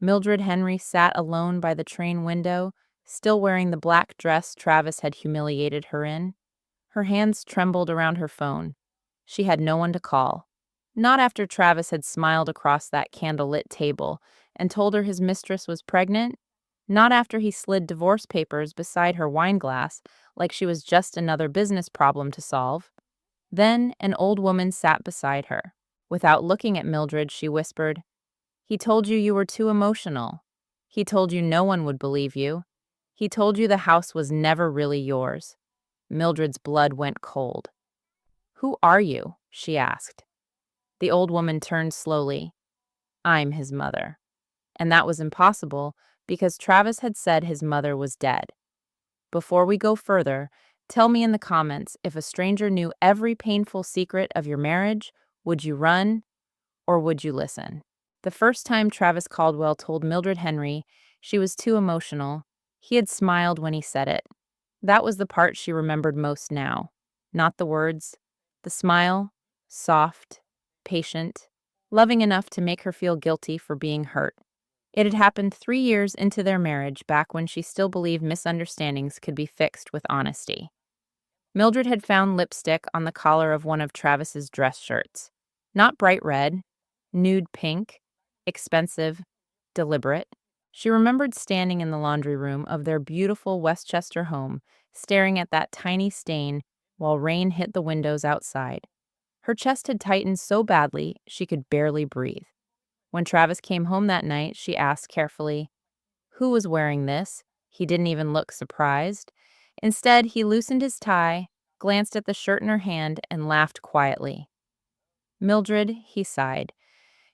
Mildred Henry sat alone by the train window, still wearing the black dress Travis had humiliated her in. Her hands trembled around her phone. She had no one to call. Not after Travis had smiled across that candlelit table and told her his mistress was pregnant. Not after he slid divorce papers beside her wine glass like she was just another business problem to solve. Then an old woman sat beside her. Without looking at Mildred, she whispered, "He told you were too emotional. He told you no one would believe you. He told you the house was never really yours." Mildred's blood went cold. "Who are you?" she asked. The old woman turned slowly. "I'm his mother." And that was impossible because Travis had said his mother was dead. Before we go further, tell me in the comments if a stranger knew every painful secret of your marriage, would you run or would you listen? The first time Travis Caldwell told Mildred Henry she was too emotional, he had smiled when he said it. That was the part she remembered most now. Not the words, the smile, soft, patient, loving enough to make her feel guilty for being hurt. It had happened 3 years into their marriage, back when she still believed misunderstandings could be fixed with honesty. Mildred had found lipstick on the collar of one of Travis's dress shirts. Not bright red, nude pink, expensive, deliberate. She remembered standing in the laundry room of their beautiful Westchester home, staring at that tiny stain while rain hit the windows outside. Her chest had tightened so badly she could barely breathe. When Travis came home that night, she asked carefully, "Who was wearing this?" He didn't even look surprised. Instead, he loosened his tie, glanced at the shirt in her hand, and laughed quietly. "Mildred," he sighed,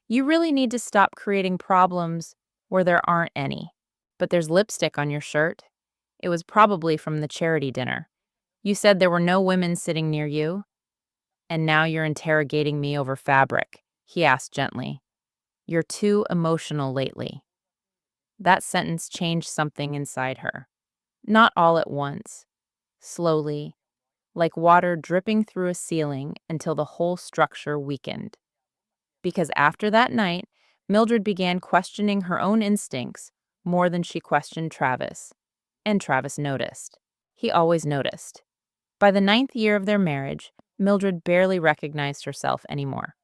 "you really need to stop creating problems where there aren't any. But there's lipstick on your shirt. It was probably from the charity dinner. You said there were no women sitting near you, and now you're interrogating me over fabric," he asked gently. "You're too emotional lately." That sentence changed something inside her. Not all at once. Slowly, like water dripping through a ceiling until the whole structure weakened. Because after that night, Mildred began questioning her own instincts more than she questioned Travis. And Travis noticed. He always noticed. By the 9th year of their marriage, Mildred barely recognized herself anymore.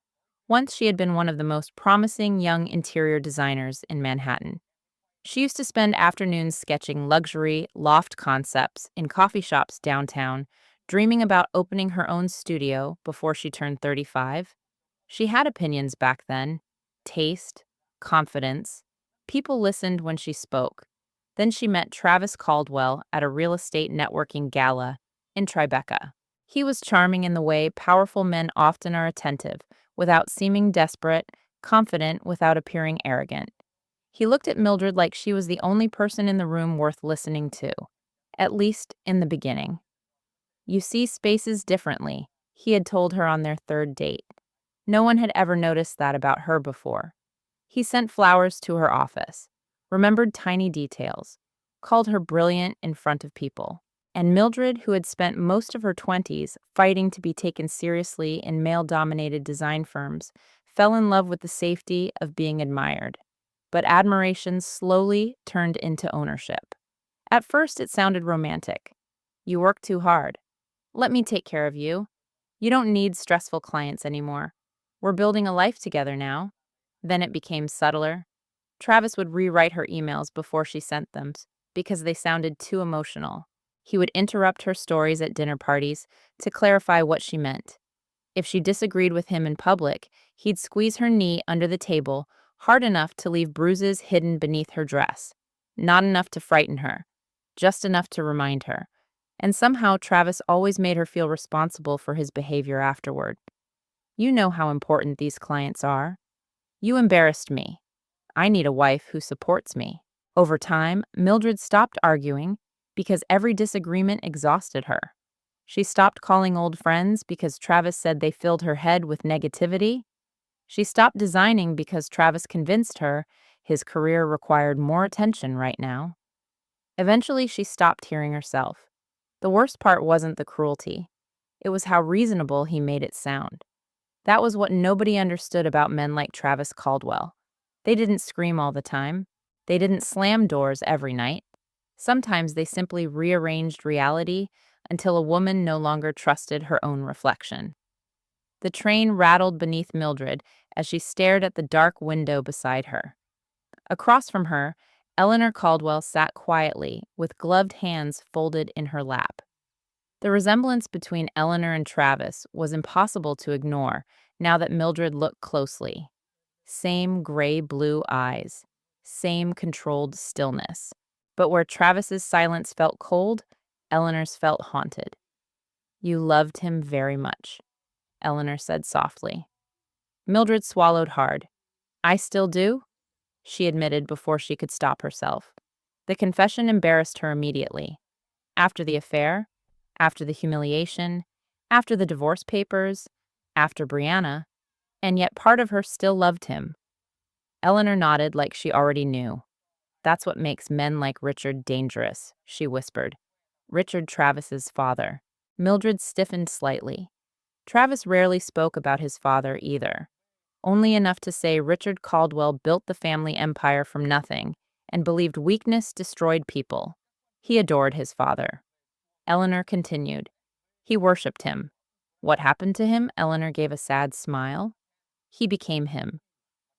Once she had been one of the most promising young interior designers in Manhattan. She used to spend afternoons sketching luxury, loft concepts in coffee shops downtown, dreaming about opening her own studio before she turned 35. She had opinions back then, taste, confidence. People listened when she spoke. Then she met Travis Caldwell at a real estate networking gala in Tribeca. He was charming in the way powerful men often are attentive, without seeming desperate, confident without appearing arrogant. He looked at Mildred like she was the only person in the room worth listening to, at least in the beginning. "You see spaces differently," he had told her on their third date. No one had ever noticed that about her before. He sent flowers to her office, remembered tiny details, called her brilliant in front of people. And Mildred, who had spent most of her 20s fighting to be taken seriously in male-dominated design firms, fell in love with the safety of being admired. But admiration slowly turned into ownership. At first, it sounded romantic. "You work too hard. Let me take care of you. You don't need stressful clients anymore. We're building a life together now." Then it became subtler. Travis would rewrite her emails before she sent them because they sounded too emotional. He would interrupt her stories at dinner parties to clarify what she meant. If she disagreed with him in public, he'd squeeze her knee under the table hard enough to leave bruises hidden beneath her dress. Not enough to frighten her, just enough to remind her. And somehow Travis always made her feel responsible for his behavior afterward. "You know how important these clients are. You embarrassed me. I need a wife who supports me." Over time, Mildred stopped arguing because every disagreement exhausted her. She stopped calling old friends because Travis said they filled her head with negativity. She stopped designing because Travis convinced her his career required more attention right now. Eventually, she stopped hearing herself. The worst part wasn't the cruelty. It was how reasonable he made it sound. That was what nobody understood about men like Travis Caldwell. They didn't scream all the time. They didn't slam doors every night. Sometimes they simply rearranged reality until a woman no longer trusted her own reflection. The train rattled beneath Mildred as she stared at the dark window beside her. Across from her, Eleanor Caldwell sat quietly, with gloved hands folded in her lap. The resemblance between Eleanor and Travis was impossible to ignore now that Mildred looked closely. Same gray-blue eyes, same controlled stillness. But where Travis's silence felt cold, Eleanor's felt haunted. "You loved him very much," Eleanor said softly. Mildred swallowed hard. "I still do?" she admitted before she could stop herself. The confession embarrassed her immediately. After the affair, after the humiliation, after the divorce papers, after Brianna, and yet part of her still loved him. Eleanor nodded like she already knew. "That's what makes men like Richard dangerous," she whispered. "Richard Travis's father." Mildred stiffened slightly. Travis rarely spoke about his father either. Only enough to say Richard Caldwell built the family empire from nothing and believed weakness destroyed people. He adored his father. Eleanor continued. "He worshipped him." "What happened to him?" Eleanor gave a sad smile. "He became him."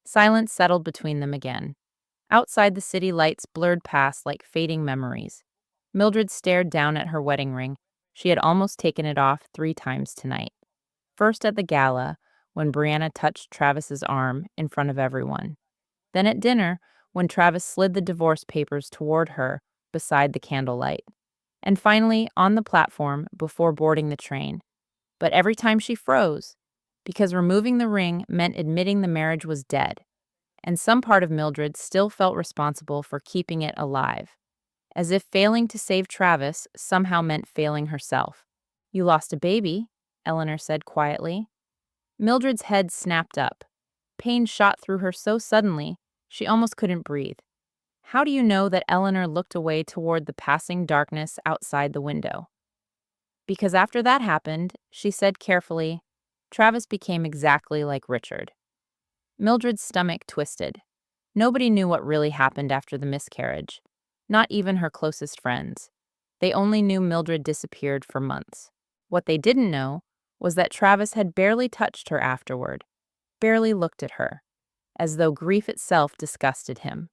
Silence settled between them again. Outside, the city lights blurred past like fading memories. Mildred stared down at her wedding ring. She had almost taken it off 3 times tonight. First at the gala, when Brianna touched Travis's arm in front of everyone. Then at dinner, when Travis slid the divorce papers toward her beside the candlelight. And finally, on the platform before boarding the train. But every time she froze, because removing the ring meant admitting the marriage was dead. And some part of Mildred still felt responsible for keeping it alive, as if failing to save Travis somehow meant failing herself. "You lost a baby," Eleanor said quietly. Mildred's head snapped up. Pain shot through her so suddenly, she almost couldn't breathe. "How do you know that?" Eleanor looked away toward the passing darkness outside the window. "Because after that happened," she said carefully, "Travis became exactly like Richard." Mildred's stomach twisted. Nobody knew what really happened after the miscarriage. Not even her closest friends. They only knew Mildred disappeared for months. What they didn't know was that Travis had barely touched her afterward, barely looked at her, as though grief itself disgusted him.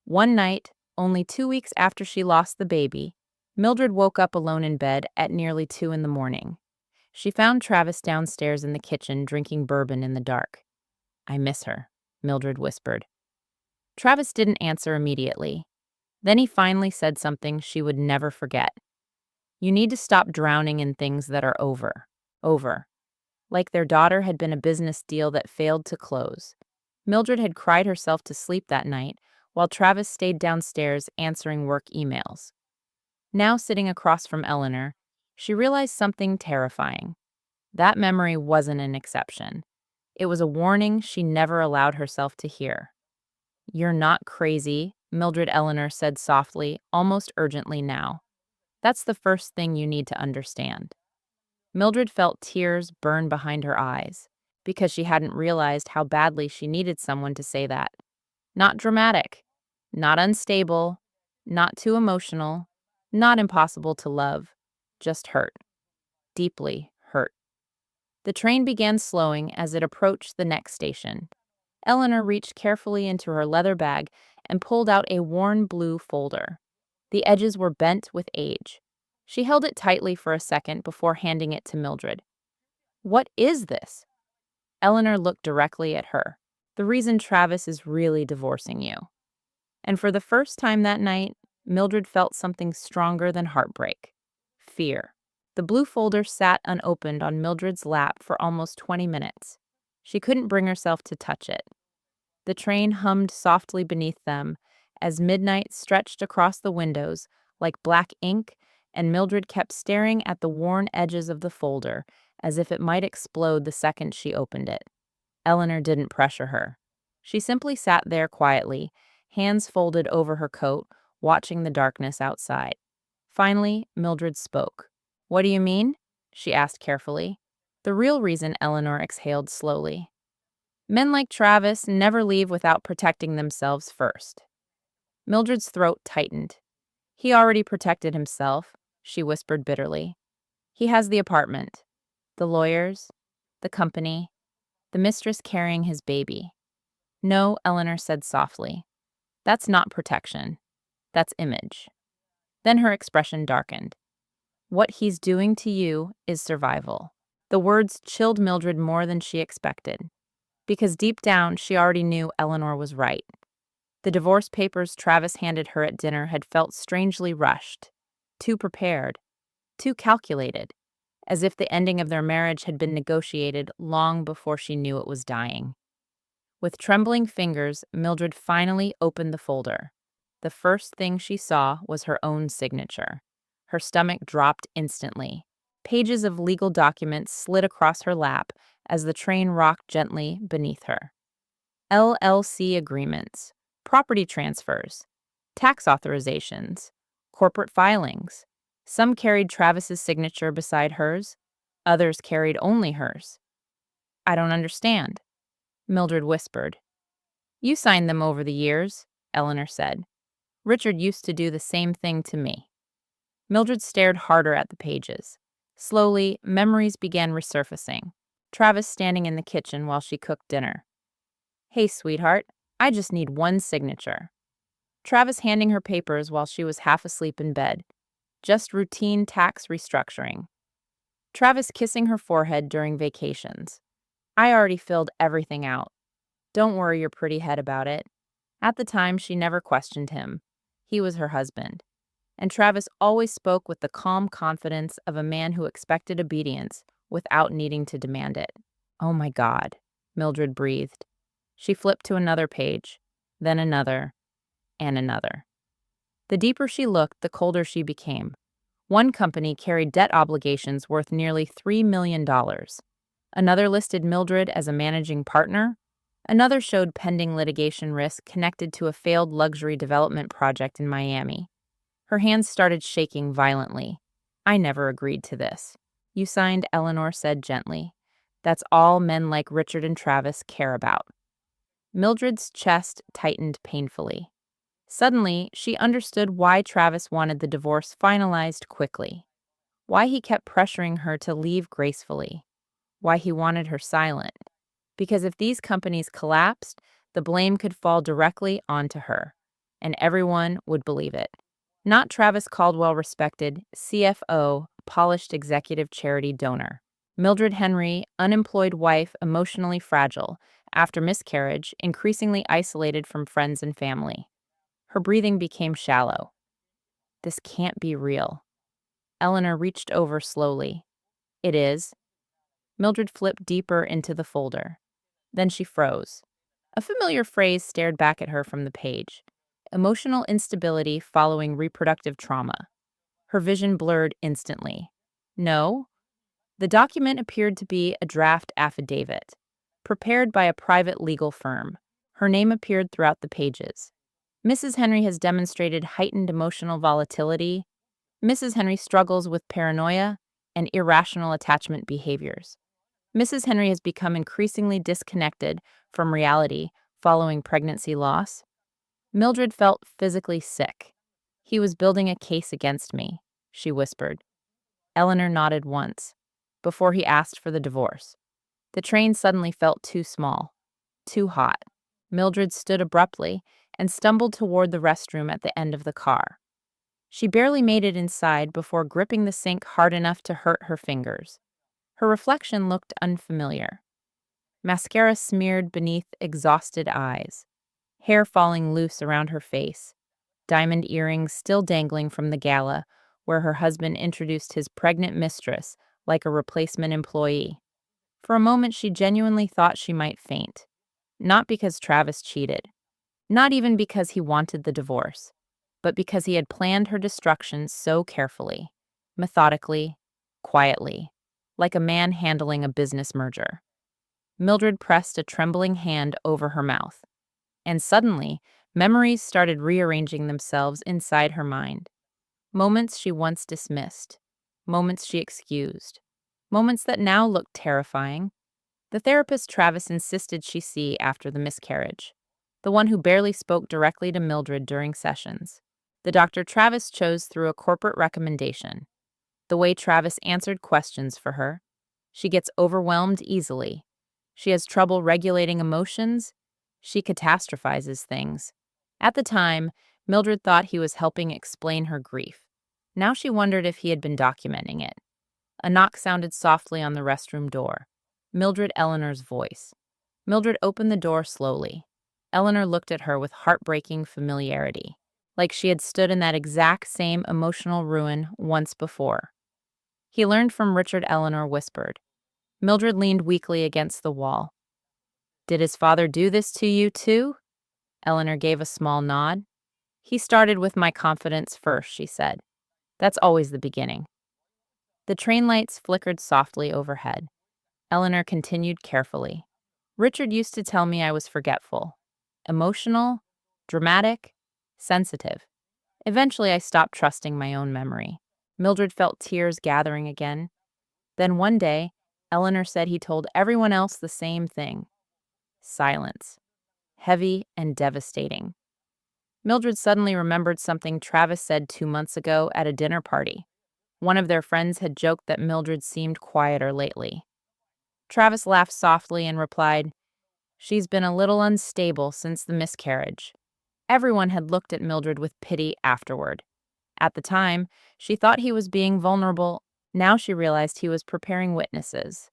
One night, only 2 weeks after she lost the baby, Mildred woke up alone in bed at nearly 2 in the morning. She found Travis downstairs in the kitchen drinking bourbon in the dark. "I miss her," Mildred whispered. Travis didn't answer immediately. Then he finally said something she would never forget. "You need to stop drowning in things that are over." Over. Like their daughter had been a business deal that failed to close. Mildred had cried herself to sleep that night, while Travis stayed downstairs answering work emails. Now sitting across from Eleanor, she realized something terrifying. That memory wasn't an exception. It was a warning she never allowed herself to hear. "You're not crazy," Mildred Eleanor said softly, almost urgently now. "That's the first thing you need to understand." Mildred felt tears burn behind her eyes, because she hadn't realized how badly she needed someone to say that. Not dramatic, not unstable, not too emotional, not impossible to love, just hurt. Deeply hurt. The train began slowing as it approached the next station. Eleanor reached carefully into her leather bag and pulled out a worn blue folder. The edges were bent with age. She held it tightly for a second before handing it to Mildred. "What is this?" Eleanor looked directly at her. "The reason Travis is really divorcing you." And for the first time that night, Mildred felt something stronger than heartbreak. Fear. The blue folder sat unopened on Mildred's lap for almost 20 minutes. She couldn't bring herself to touch it. The train hummed softly beneath them as midnight stretched across the windows like black ink, and Mildred kept staring at the worn edges of the folder as if it might explode the second she opened it. Eleanor didn't pressure her. She simply sat there quietly, hands folded over her coat, watching the darkness outside. Finally, Mildred spoke. "What do you mean?" she asked carefully. "The real reason," Eleanor exhaled slowly. "Men like Travis never leave without protecting themselves first." Mildred's throat tightened. He already protected himself, she whispered bitterly. He has the apartment, the lawyers, the company, the mistress carrying his baby. No, Eleanor said softly. That's not protection. That's image. Then her expression darkened. What he's doing to you is survival. The words chilled Mildred more than she expected, because deep down she already knew Eleanor was right. The divorce papers Travis handed her at dinner had felt strangely rushed, too prepared, too calculated, as if the ending of their marriage had been negotiated long before she knew it was dying. With trembling fingers, Mildred finally opened the folder. The first thing she saw was her own signature. Her stomach dropped instantly. Pages of legal documents slid across her lap as the train rocked gently beneath her. LLC agreements, property transfers, tax authorizations, corporate filings. Some carried Travis's signature beside hers, others carried only hers. I don't understand, Mildred whispered. You signed them over the years, Eleanor said. Richard used to do the same thing to me. Mildred stared harder at the pages. Slowly, memories began resurfacing. Travis standing in the kitchen while she cooked dinner. Hey, sweetheart, I just need one signature. Travis handing her papers while she was half asleep in bed. Just routine tax restructuring. Travis kissing her forehead during vacations. I already filled everything out. Don't worry your pretty head about it. At the time, she never questioned him. He was her husband. And Travis always spoke with the calm confidence of a man who expected obedience without needing to demand it. Oh my God, Mildred breathed. She flipped to another page, then another, and another. The deeper she looked, the colder she became. One company carried debt obligations worth nearly $3 million. Another listed Mildred as a managing partner. Another showed pending litigation risk connected to a failed luxury development project in Miami. Her hands started shaking violently. I never agreed to this. You signed, Eleanor said gently. That's all men like Richard and Travis care about. Mildred's chest tightened painfully. Suddenly, she understood why Travis wanted the divorce finalized quickly. Why he kept pressuring her to leave gracefully. Why he wanted her silent. Because if these companies collapsed, the blame could fall directly onto her, and everyone would believe it. Not Travis Caldwell respected, CFO, polished executive charity donor. Mildred Henry, unemployed wife, emotionally fragile, after miscarriage, increasingly isolated from friends and family. Her breathing became shallow. This can't be real. Eleanor reached over slowly. It is. Mildred flipped deeper into the folder. Then she froze. A familiar phrase stared back at her from the page. Emotional instability following reproductive trauma. Her vision blurred instantly. No. The document appeared to be a draft affidavit, prepared by a private legal firm. Her name appeared throughout the pages. Mrs. Henry has demonstrated heightened emotional volatility. Mrs. Henry struggles with paranoia and irrational attachment behaviors. Mrs. Henry has become increasingly disconnected from reality following pregnancy loss. Mildred felt physically sick. He was building a case against me, she whispered. Eleanor nodded once, before he asked for the divorce. The train suddenly felt too small, too hot. Mildred stood abruptly and stumbled toward the restroom at the end of the car. She barely made it inside before gripping the sink hard enough to hurt her fingers. Her reflection looked unfamiliar. Mascara smeared beneath exhausted eyes, hair falling loose around her face, diamond earrings still dangling from the gala where her husband introduced his pregnant mistress like a replacement employee. For a moment, she genuinely thought she might faint. Not because Travis cheated, not even because he wanted the divorce, but because he had planned her destruction so carefully, methodically, quietly, like a man handling a business merger. Mildred pressed a trembling hand over her mouth, and suddenly, memories started rearranging themselves inside her mind. Moments she once dismissed, moments she excused, moments that now looked terrifying. The therapist Travis insisted she see after the miscarriage. the one who barely spoke directly to Mildred during sessions. The Dr. Travis chose through a corporate recommendation. The way Travis answered questions for her. She gets overwhelmed easily. She has trouble regulating emotions. She catastrophizes things. At the time, Mildred thought he was helping explain her grief. Now she wondered if he had been documenting it. A knock sounded softly on the restroom door. Mildred Eleanor's voice. Mildred opened the door slowly. Eleanor looked at her with heartbreaking familiarity, like she had stood in that exact same emotional ruin once before. He learned from Richard, Eleanor whispered. Mildred leaned weakly against the wall. Did his father do this to you too? Eleanor gave a small nod. He started with my confidence first, she said. That's always the beginning. The train lights flickered softly overhead. Eleanor continued carefully. Richard used to tell me I was forgetful, emotional, dramatic, sensitive. Eventually, I stopped trusting my own memory. Mildred felt tears gathering again. Then one day, Eleanor said he told everyone else the same thing. Silence. Heavy and devastating. Mildred suddenly remembered something Travis said 2 months ago at a dinner party. One of their friends had joked that Mildred seemed quieter lately. Travis laughed softly and replied, She's been a little unstable since the miscarriage. Everyone had looked at Mildred with pity afterward. At the time, she thought he was being vulnerable. Now she realized he was preparing witnesses.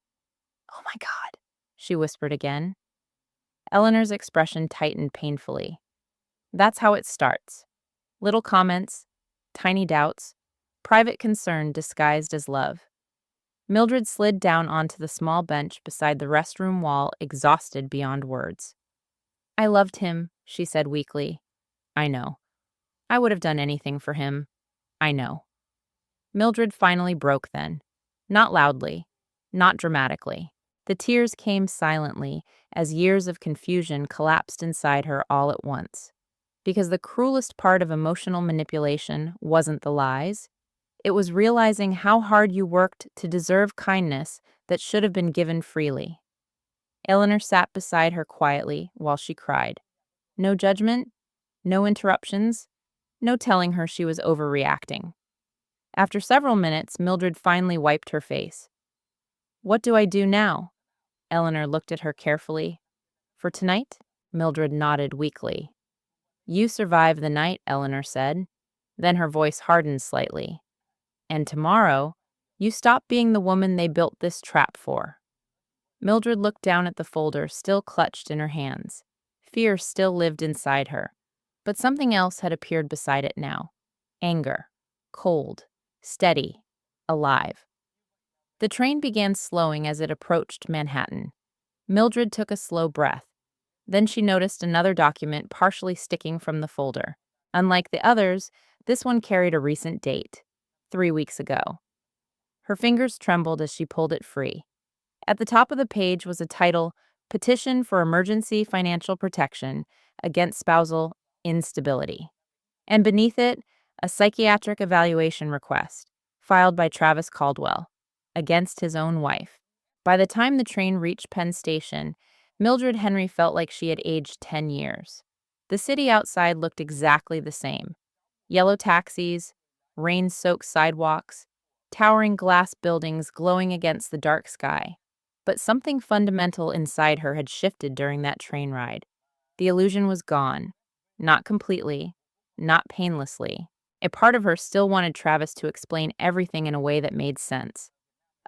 Oh my God, she whispered again. Eleanor's expression tightened painfully. That's how it starts. Little comments, tiny doubts, private concern disguised as love. Mildred slid down onto the small bench beside the restroom wall, exhausted beyond words. I loved him, she said weakly. I know. I would have done anything for him. I know. Mildred finally broke then. Not loudly, not dramatically. The tears came silently as years of confusion collapsed inside her all at once. Because the cruelest part of emotional manipulation wasn't the lies. It was realizing how hard you worked to deserve kindness that should have been given freely. Eleanor sat beside her quietly while she cried. No judgment, no interruptions, no telling her she was overreacting. After several minutes, Mildred finally wiped her face. What do I do now? Eleanor looked at her carefully. For tonight? Mildred nodded weakly. You survive the night, Eleanor said. Then her voice hardened slightly. And tomorrow, you stop being the woman they built this trap for. Mildred looked down at the folder still clutched in her hands. Fear still lived inside her. But something else had appeared beside it now. Anger. Cold. Steady. Alive. The train began slowing as it approached Manhattan. Mildred took a slow breath. Then she noticed another document partially sticking from the folder. Unlike the others, this one carried a recent date. 3 weeks ago. Her fingers trembled as she pulled it free. At the top of the page was a title, Petition for Emergency Financial Protection Against Spousal Instability. And beneath it, a psychiatric evaluation request, filed by Travis Caldwell, against his own wife. By the time the train reached Penn Station, Mildred Henry felt like she had aged 10 years. The city outside looked exactly the same. Yellow taxis, rain-soaked sidewalks, towering glass buildings glowing against the dark sky. But something fundamental inside her had shifted during that train ride. The illusion was gone. Not completely, not painlessly. A part of her still wanted Travis to explain everything in a way that made sense.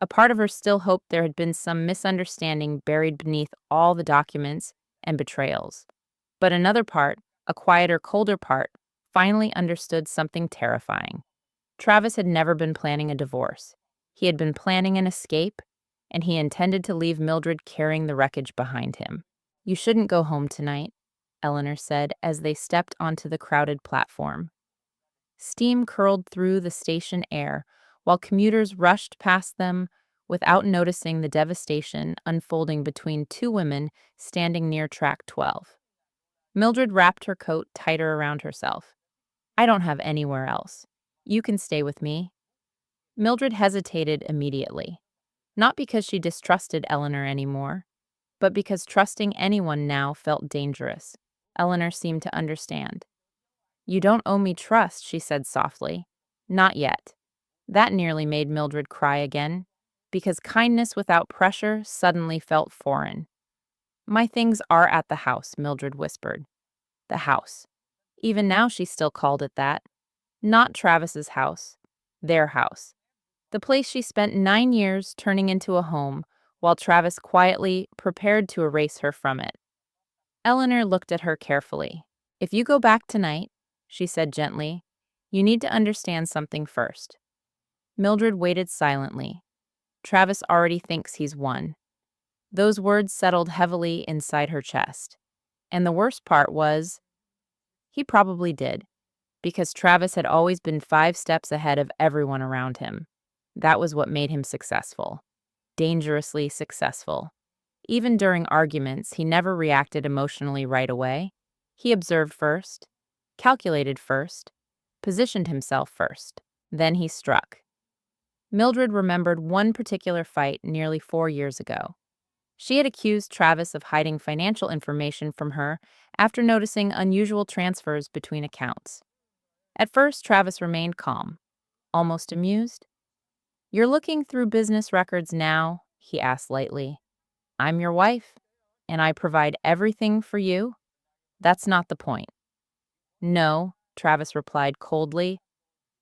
A part of her still hoped there had been some misunderstanding buried beneath all the documents and betrayals. But another part, a quieter, colder part, finally understood something terrifying. Travis had never been planning a divorce. He had been planning an escape, and he intended to leave Mildred carrying the wreckage behind him. You shouldn't go home tonight, Eleanor said as they stepped onto the crowded platform. Steam curled through the station air while commuters rushed past them without noticing the devastation unfolding between two women standing near track 12. Mildred wrapped her coat tighter around herself. I don't have anywhere else. You can stay with me. Mildred hesitated immediately, not because she distrusted Eleanor anymore, but because trusting anyone now felt dangerous. Eleanor seemed to understand. "You don't owe me trust," she said softly. "Not yet." That nearly made Mildred cry again, because kindness without pressure suddenly felt foreign. "My things are at the house," Mildred whispered. The house. Even now she still called it that. Not Travis's house. Their house. The place she spent 9 years turning into a home, while Travis quietly prepared to erase her from it. Eleanor looked at her carefully. "If you go back tonight," she said gently, "you need to understand something first." Mildred waited silently. Travis already thinks he's won. Those words settled heavily inside her chest. And the worst part was, he probably did, because Travis had always been 5 steps ahead of everyone around him. That was what made him successful. Dangerously successful. Even during arguments, he never reacted emotionally right away. He observed first, calculated first, positioned himself first. Then he struck. Mildred remembered one particular fight nearly 4 years ago. She had accused Travis of hiding financial information from her after noticing unusual transfers between accounts. At first, Travis remained calm, almost amused. "You're looking through business records now?" he asked lightly. "I'm your wife, and I provide everything for you. That's not the point." "No," Travis replied coldly.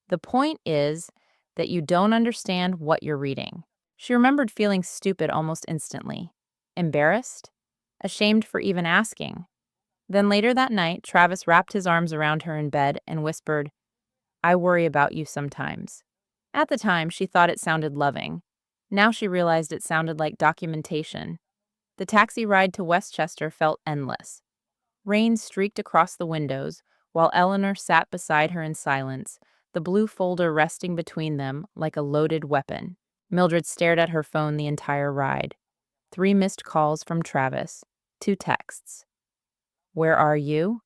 "The point is that you don't understand what you're reading." She remembered feeling stupid almost instantly. Embarrassed? Ashamed for even asking. Then later that night, Travis wrapped his arms around her in bed and whispered, "I worry about you sometimes." At the time, she thought it sounded loving. Now she realized it sounded like documentation. The taxi ride to Westchester felt endless. Rain streaked across the windows, while Eleanor sat beside her in silence, the blue folder resting between them like a loaded weapon. Mildred stared at her phone the entire ride. 3 missed calls from Travis, 2 texts. "Where are you?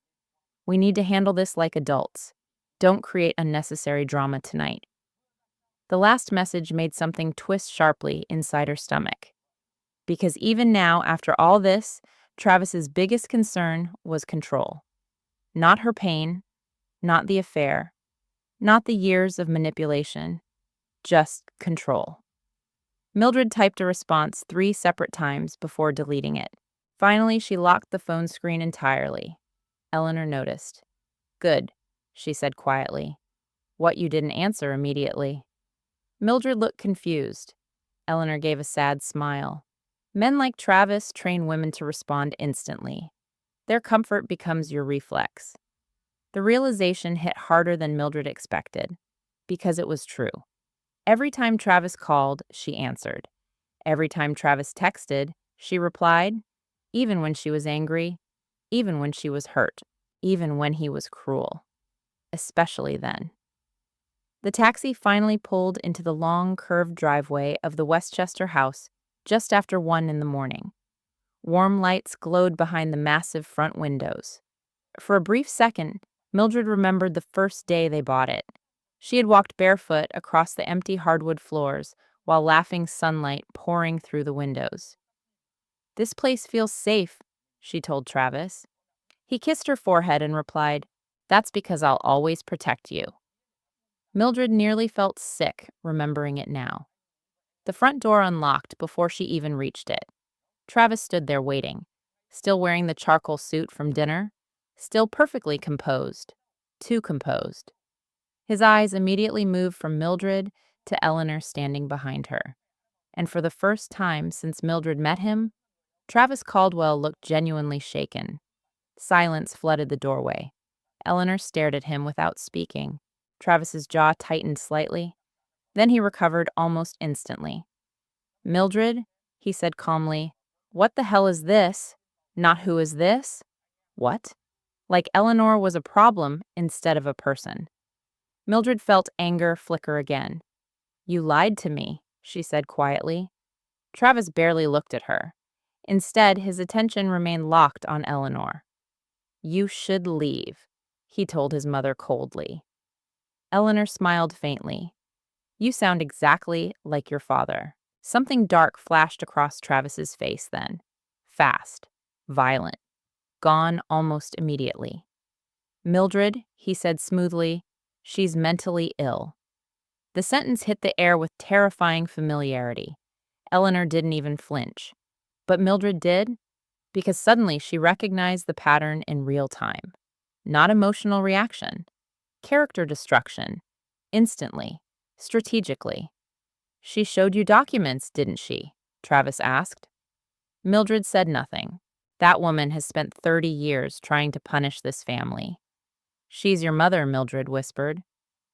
We need to handle this like adults. Don't create unnecessary drama tonight." The last message made something twist sharply inside her stomach. Because even now, after all this, Travis's biggest concern was control. Not her pain, not the affair, not the years of manipulation, just control. Mildred typed a response 3 separate times before deleting it. Finally, she locked the phone screen entirely. Eleanor noticed. "Good," she said quietly. "What, you didn't answer immediately?" Mildred looked confused. Eleanor gave a sad smile. Men like Travis train women to respond instantly. Their comfort becomes your reflex. The realization hit harder than Mildred expected, because it was true. Every time Travis called, she answered. Every time Travis texted, she replied, even when she was angry, even when she was hurt, even when he was cruel. Especially then. The taxi finally pulled into the long, curved driveway of the Westchester house just after 1 in the morning. Warm lights glowed behind the massive front windows. For a brief second, Mildred remembered the first day they bought it. She had walked barefoot across the empty hardwood floors while laughing sunlight pouring through the windows. "This place feels safe," she told Travis. He kissed her forehead and replied, "That's because I'll always protect you." Mildred nearly felt sick remembering it now. The front door unlocked before she even reached it. Travis stood there waiting, still wearing the charcoal suit from dinner, still perfectly composed, too composed. His eyes immediately moved from Mildred to Eleanor standing behind her. And for the first time since Mildred met him, Travis Caldwell looked genuinely shaken. Silence flooded the doorway. Eleanor stared at him without speaking. Travis's jaw tightened slightly. Then he recovered almost instantly. "Mildred," he said calmly, "what the hell is this? Not who is this? What?" Like Eleanor was a problem instead of a person. Mildred felt anger flicker again. "You lied to me," she said quietly. Travis barely looked at her. Instead, his attention remained locked on Eleanor. "You should leave," he told his mother coldly. Eleanor smiled faintly. "You sound exactly like your father." Something dark flashed across Travis's face then. Fast. Violent. gone almost immediately. "Mildred," he said smoothly, "she's mentally ill." The sentence hit the air with terrifying familiarity. Eleanor didn't even flinch. But Mildred did, because suddenly she recognized the pattern in real time. Not emotional reaction, character destruction, instantly, strategically. "She showed you documents, didn't she?" Travis asked. Mildred said nothing. That woman has spent 30 years trying to punish this family. "She's your mother," Mildred whispered.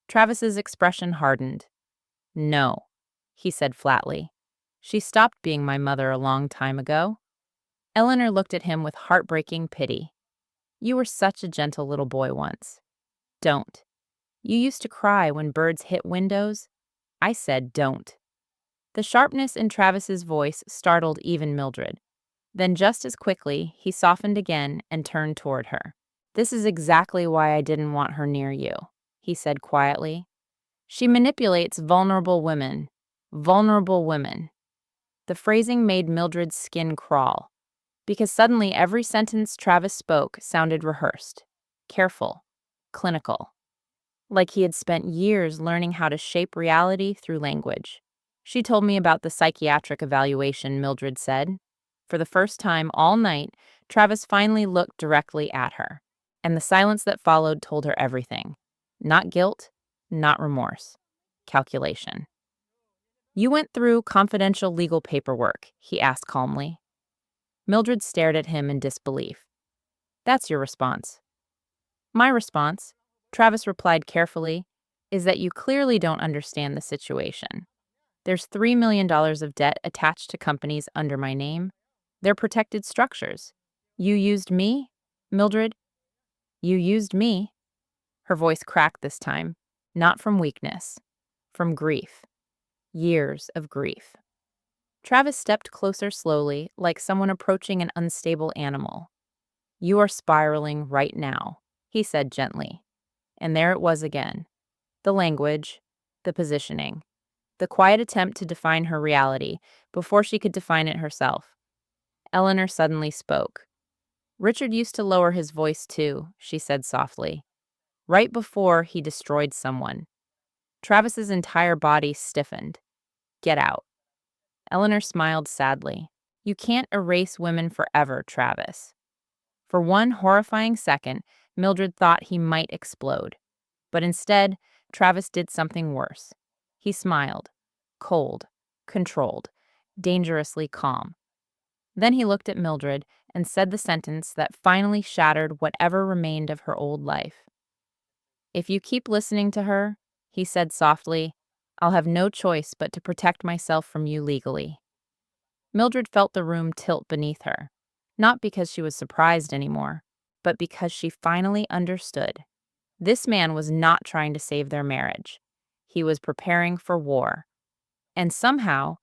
Travis's expression hardened. "No," he said flatly. "She stopped being my mother a long time ago." Eleanor looked at him with heartbreaking pity. "You were such a gentle little boy once." "Don't. You used to cry when birds hit windows." "I said don't." The sharpness in Travis's voice startled even Mildred. Then just as quickly, he softened again and turned toward her. "This is exactly why I didn't want her near you," he said quietly. "She manipulates vulnerable women. Vulnerable women." The phrasing made Mildred's skin crawl, because suddenly every sentence Travis spoke sounded rehearsed, careful, clinical, like he had spent years learning how to shape reality through language. "She told me about the psychiatric evaluation," Mildred said. For the first time all night, Travis finally looked directly at her, and the silence that followed told her everything. Not guilt, not remorse. Calculation. "You went through confidential legal paperwork," he asked calmly. Mildred stared at him in disbelief. "That's your response." "My response," Travis replied carefully, "is that you clearly don't understand the situation. There's $3 million of debt attached to companies under my name. They're protected structures. You used me, Mildred. You used me." Her voice cracked this time, not from weakness, from grief. Years of grief. Travis stepped closer slowly, like someone approaching an unstable animal. "You are spiraling right now," he said gently. And there it was again. The language, the positioning, the quiet attempt to define her reality before she could define it herself. Eleanor suddenly spoke. "Richard used to lower his voice too," she said softly. "Right before he destroyed someone." Travis's entire body stiffened. "Get out." Eleanor smiled sadly. "You can't erase women forever, Travis." For one horrifying second, Mildred thought he might explode. But instead, Travis did something worse. He smiled. Cold, controlled, dangerously calm. Then he looked at Mildred and said the sentence that finally shattered whatever remained of her old life. "If you keep listening to her," he said softly, "I'll have no choice but to protect myself from you legally." Mildred felt the room tilt beneath her, not because she was surprised anymore, but because she finally understood. This man was not trying to save their marriage. He was preparing for war. And somehow,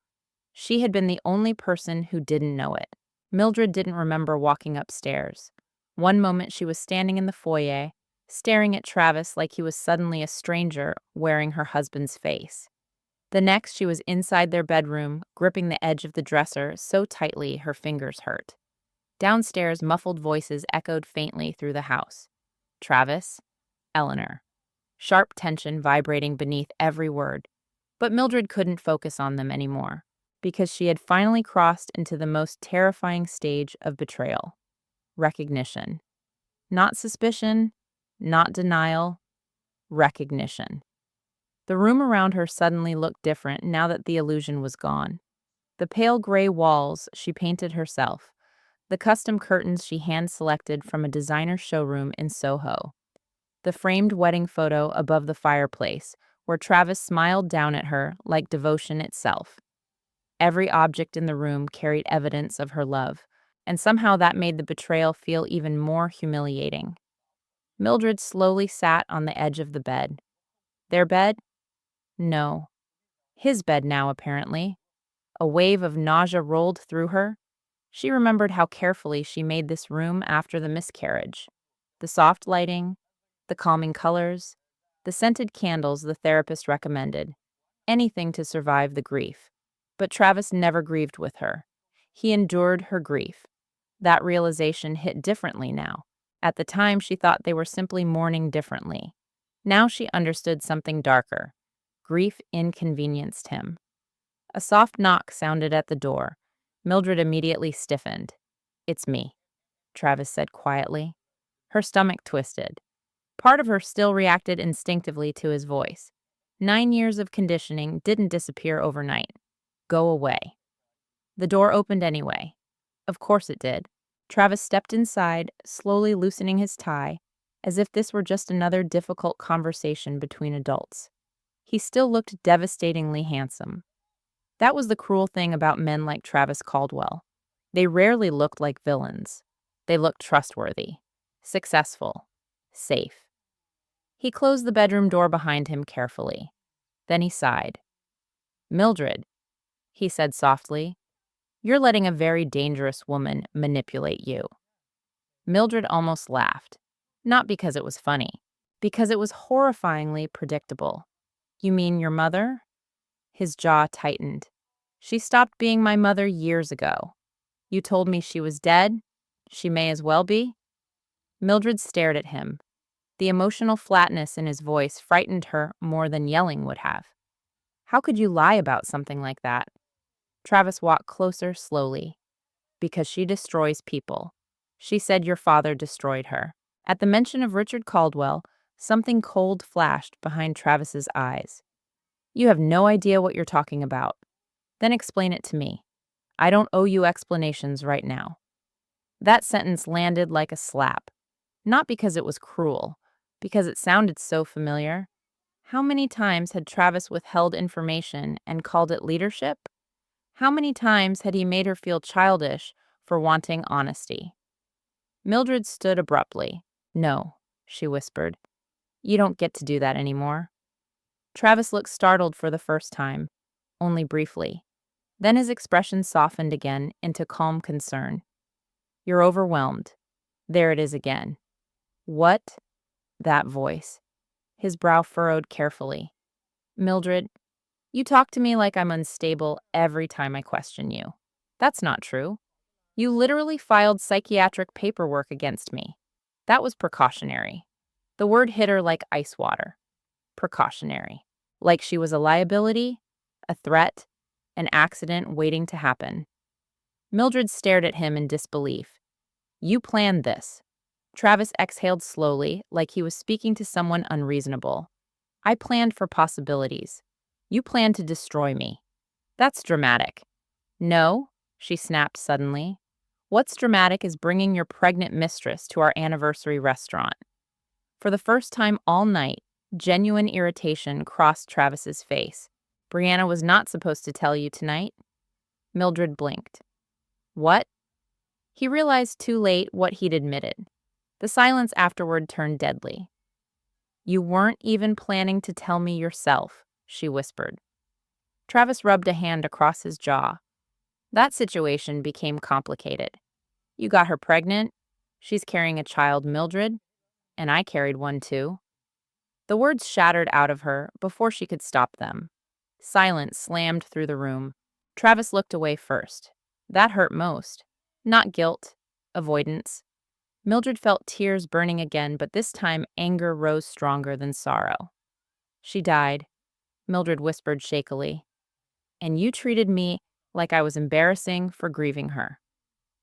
she had been the only person who didn't know it. Mildred didn't remember walking upstairs. One moment she was standing in the foyer, staring at Travis like he was suddenly a stranger wearing her husband's face. The next, she was inside their bedroom, gripping the edge of the dresser so tightly her fingers hurt. Downstairs, muffled voices echoed faintly through the house. Travis, Eleanor. Sharp tension vibrating beneath every word. But Mildred couldn't focus on them anymore, because she had finally crossed into the most terrifying stage of betrayal. Recognition. Not suspicion, not denial, recognition. The room around her suddenly looked different now that the illusion was gone. The pale gray walls she painted herself, the custom curtains she hand-selected from a designer showroom in Soho, the framed wedding photo above the fireplace, where Travis smiled down at her like devotion itself. Every object in the room carried evidence of her love, and somehow that made the betrayal feel even more humiliating. Mildred slowly sat on the edge of the bed. Their bed? No. His bed now, apparently. A wave of nausea rolled through her. She remembered how carefully she made this room after the miscarriage. The soft lighting, the calming colors, the scented candles the therapist recommended. Anything to survive the grief. But Travis never grieved with her. He endured her grief. That realization hit differently now. At the time, she thought they were simply mourning differently. Now she understood something darker. Grief inconvenienced him. A soft knock sounded at the door. Mildred immediately stiffened. "It's me," Travis said quietly. Her stomach twisted. Part of her still reacted instinctively to his voice. 9 years of conditioning didn't disappear overnight. "Go away." The door opened anyway. Of course it did. Travis stepped inside, slowly loosening his tie, as if this were just another difficult conversation between adults. He still looked devastatingly handsome. That was the cruel thing about men like Travis Caldwell. They rarely looked like villains. They looked trustworthy, successful, safe. He closed the bedroom door behind him carefully. Then he sighed. "Mildred," he said softly, "you're letting a very dangerous woman manipulate you." Mildred almost laughed. Not because it was funny, because it was horrifyingly predictable. "You mean your mother?" His jaw tightened. "She stopped being my mother years ago. You told me she was dead? She may as well be?" Mildred stared at him. The emotional flatness in his voice frightened her more than yelling would have. "How could you lie about something like that?" Travis walked closer slowly. "Because she destroys people. She said your father destroyed her." At the mention of Richard Caldwell, something cold flashed behind Travis's eyes. "You have no idea what you're talking about. Then explain it to me. I don't owe you explanations right now." That sentence landed like a slap. Not because it was cruel, because it sounded so familiar. How many times had Travis withheld information and called it leadership? How many times had he made her feel childish for wanting honesty? Mildred stood abruptly. "No," she whispered. "You don't get to do that anymore." Travis looked startled for the first time, only briefly. Then his expression softened again into calm concern. "You're overwhelmed. There it is again." "What?" That voice. His brow furrowed carefully. "Mildred, you talk to me like I'm unstable every time I question you. That's not true. You literally filed psychiatric paperwork against me. That was precautionary." The word hit her like ice water. Precautionary. Like she was a liability, a threat, an accident waiting to happen. Mildred stared at him in disbelief. "You planned this." Travis exhaled slowly, like he was speaking to someone unreasonable. "I planned for possibilities. You planned to destroy me." "That's dramatic." "No," she snapped suddenly. "What's dramatic is bringing your pregnant mistress to our anniversary restaurant." For the first time all night, genuine irritation crossed Travis's face. "Brianna was not supposed to tell you tonight." Mildred blinked. "What?" He realized too late what he'd admitted. The silence afterward turned deadly. "You weren't even planning to tell me yourself," she whispered. Travis rubbed a hand across his jaw. That situation became complicated. "You got her pregnant. She's carrying a child, Mildred. And I carried one too." The words shattered out of her before she could stop them. Silence slammed through the room. Travis looked away first. That hurt most. Not guilt, avoidance. Mildred felt tears burning again, but this time anger rose stronger than sorrow. "She died," Mildred whispered shakily. "And you treated me like I was embarrassing for grieving her.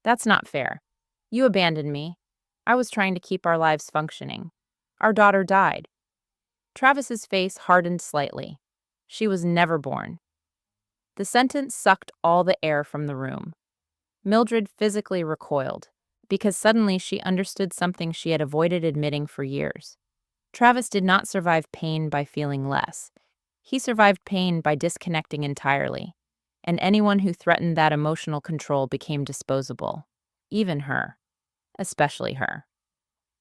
That's not fair. You abandoned me. I was trying to keep our lives functioning. Our daughter died." Travis's face hardened slightly. "She was never born." The sentence sucked all the air from the room. Mildred physically recoiled, because suddenly she understood something she had avoided admitting for years. Travis did not survive pain by feeling less. He survived pain by disconnecting entirely, and anyone who threatened that emotional control became disposable. Even her. Especially her.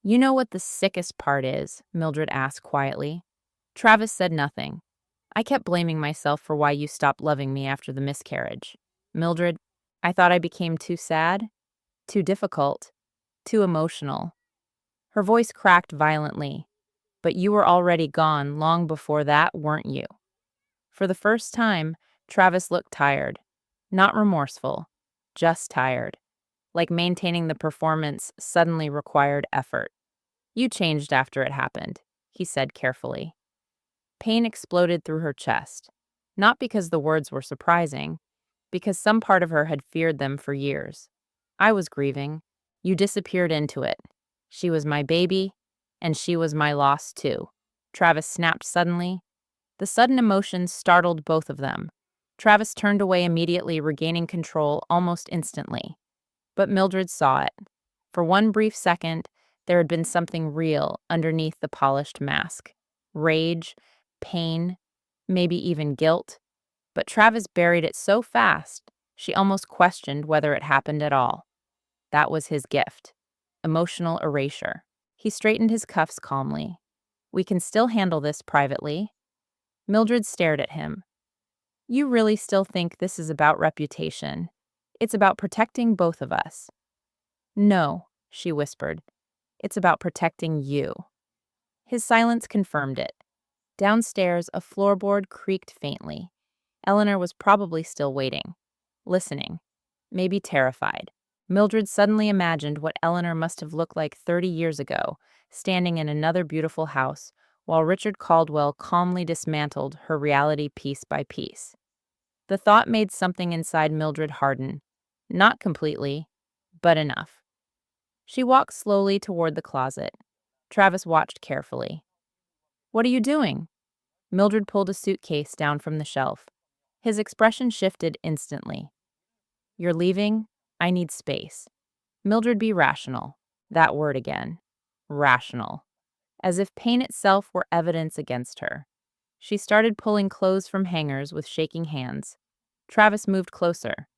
"You know what the sickest part is?" Mildred asked quietly. Travis said nothing. "I kept blaming myself for why you stopped loving me after the miscarriage. Mildred, I thought I became too sad, too difficult, too emotional." Her voice cracked violently. "But you were already gone long before that, weren't you?" For the first time, Travis looked tired. Not remorseful, just tired. like maintaining the performance suddenly required effort. You changed after it happened, he said carefully. Pain exploded through her chest, not because the words were surprising, because some part of her had feared them for years. I was grieving. You disappeared into it. She was my baby, and she was my loss too. Travis snapped suddenly. The sudden emotion startled both of them. Travis turned away immediately, regaining control almost instantly. But Mildred saw it. For one brief second, there had been something real underneath the polished mask. Rage, pain, maybe even guilt. But Travis buried it so fast, she almost questioned whether it happened at all. That was his gift. Emotional erasure. He straightened his cuffs calmly. We can still handle this privately. Mildred stared at him. You really still think this is about reputation? It's about protecting both of us. No, she whispered. It's about protecting you. His silence confirmed it. Downstairs, a floorboard creaked faintly. Eleanor was probably still waiting, listening, maybe terrified. Mildred suddenly imagined what Eleanor must have looked like 30 years ago, standing in another beautiful house, while Richard Caldwell calmly dismantled her reality piece by piece. The thought made something inside Mildred harden. Not completely, but enough. She walked slowly toward the closet. Travis watched carefully. What are you doing? Mildred pulled a suitcase down from the shelf. His expression shifted instantly. You're leaving? I need space. Mildred, be rational. That word again. Rational. As if pain itself were evidence against her. She started pulling clothes from hangers with shaking hands. Travis moved closer.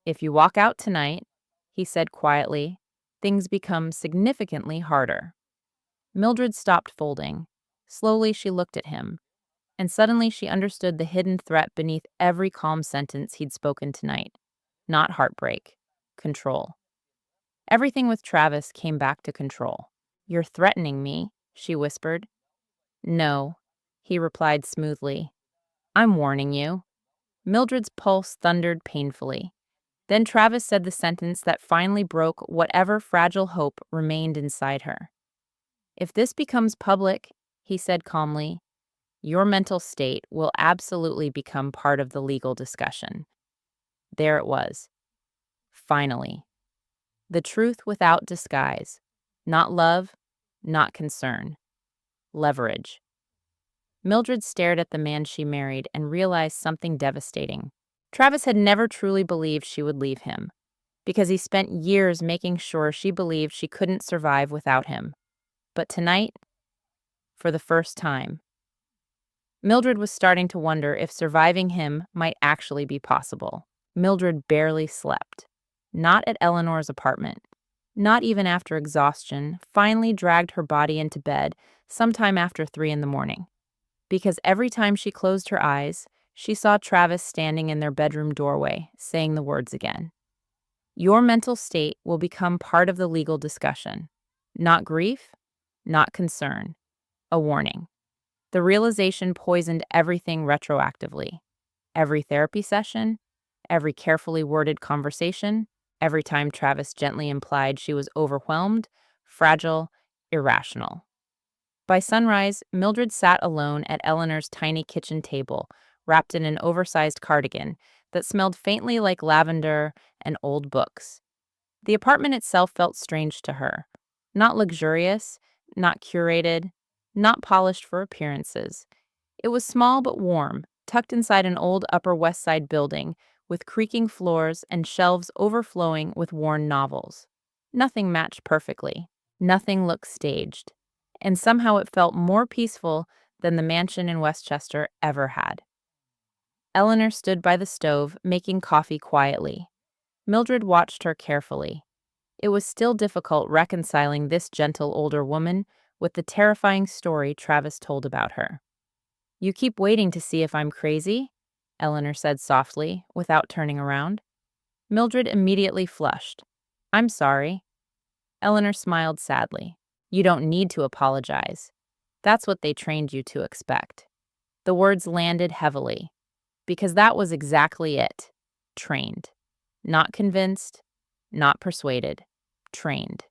If you walk out tonight, he said quietly, things become significantly harder. Mildred stopped folding. Slowly she looked at him, and suddenly she understood the hidden threat beneath every calm sentence he'd spoken tonight. Not heartbreak. Control. Everything with Travis came back to control. You're threatening me, she whispered. No, he replied smoothly. I'm warning you. Mildred's pulse thundered painfully. Then Travis said the sentence that finally broke whatever fragile hope remained inside her. If this becomes public, he said calmly, your mental state will absolutely become part of the legal discussion. There it was. Finally. The truth without disguise. Not love, not concern. Leverage. Mildred stared at the man she married and realized something devastating. Travis had never truly believed she would leave him, because he spent years making sure she believed she couldn't survive without him. But tonight, for the first time, Mildred was starting to wonder if surviving him might actually be possible. Mildred barely slept. Not at Eleanor's apartment. Not even after exhaustion finally dragged her body into bed sometime after 3 in the morning. Because every time she closed her eyes, she saw Travis standing in their bedroom doorway, saying the words again. Your mental state will become part of the legal discussion. Not grief, not concern. A warning. The realization poisoned everything retroactively. Every therapy session, every carefully worded conversation, every time Travis gently implied she was overwhelmed, fragile, irrational. By sunrise, Mildred sat alone at Eleanor's tiny kitchen table, wrapped in an oversized cardigan that smelled faintly like lavender and old books. The apartment itself felt strange to her. Not luxurious, not curated, not polished for appearances. It was small but warm, tucked inside an old Upper West Side building with creaking floors and shelves overflowing with worn novels. Nothing matched perfectly. Nothing looked staged. And somehow it felt more peaceful than the mansion in Westchester ever had. Eleanor stood by the stove, making coffee quietly. Mildred watched her carefully. It was still difficult reconciling this gentle older woman with the terrifying story Travis told about her. You keep waiting to see if I'm crazy? Eleanor said softly, without turning around. Mildred immediately flushed. I'm sorry. Eleanor smiled sadly. You don't need to apologize. That's what they trained you to expect. The words landed heavily, because that was exactly it. Trained. Not convinced, not persuaded, trained.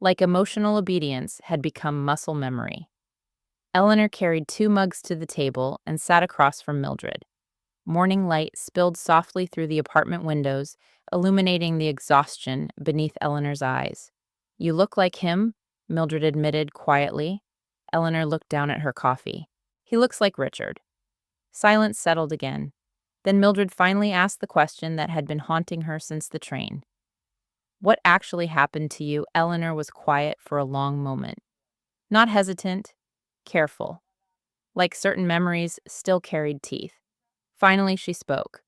Like emotional obedience had become muscle memory. Eleanor carried 2 mugs to the table and sat across from Mildred. Morning light spilled softly through the apartment windows, illuminating the exhaustion beneath Eleanor's eyes. "You look like him," Mildred admitted quietly. Eleanor looked down at her coffee. "He looks like Richard." Silence settled again. Then Mildred finally asked the question that had been haunting her since the train. "What actually happened to you?" Eleanor was quiet for a long moment. Not hesitant, careful, like certain memories still carried teeth. Finally, she spoke.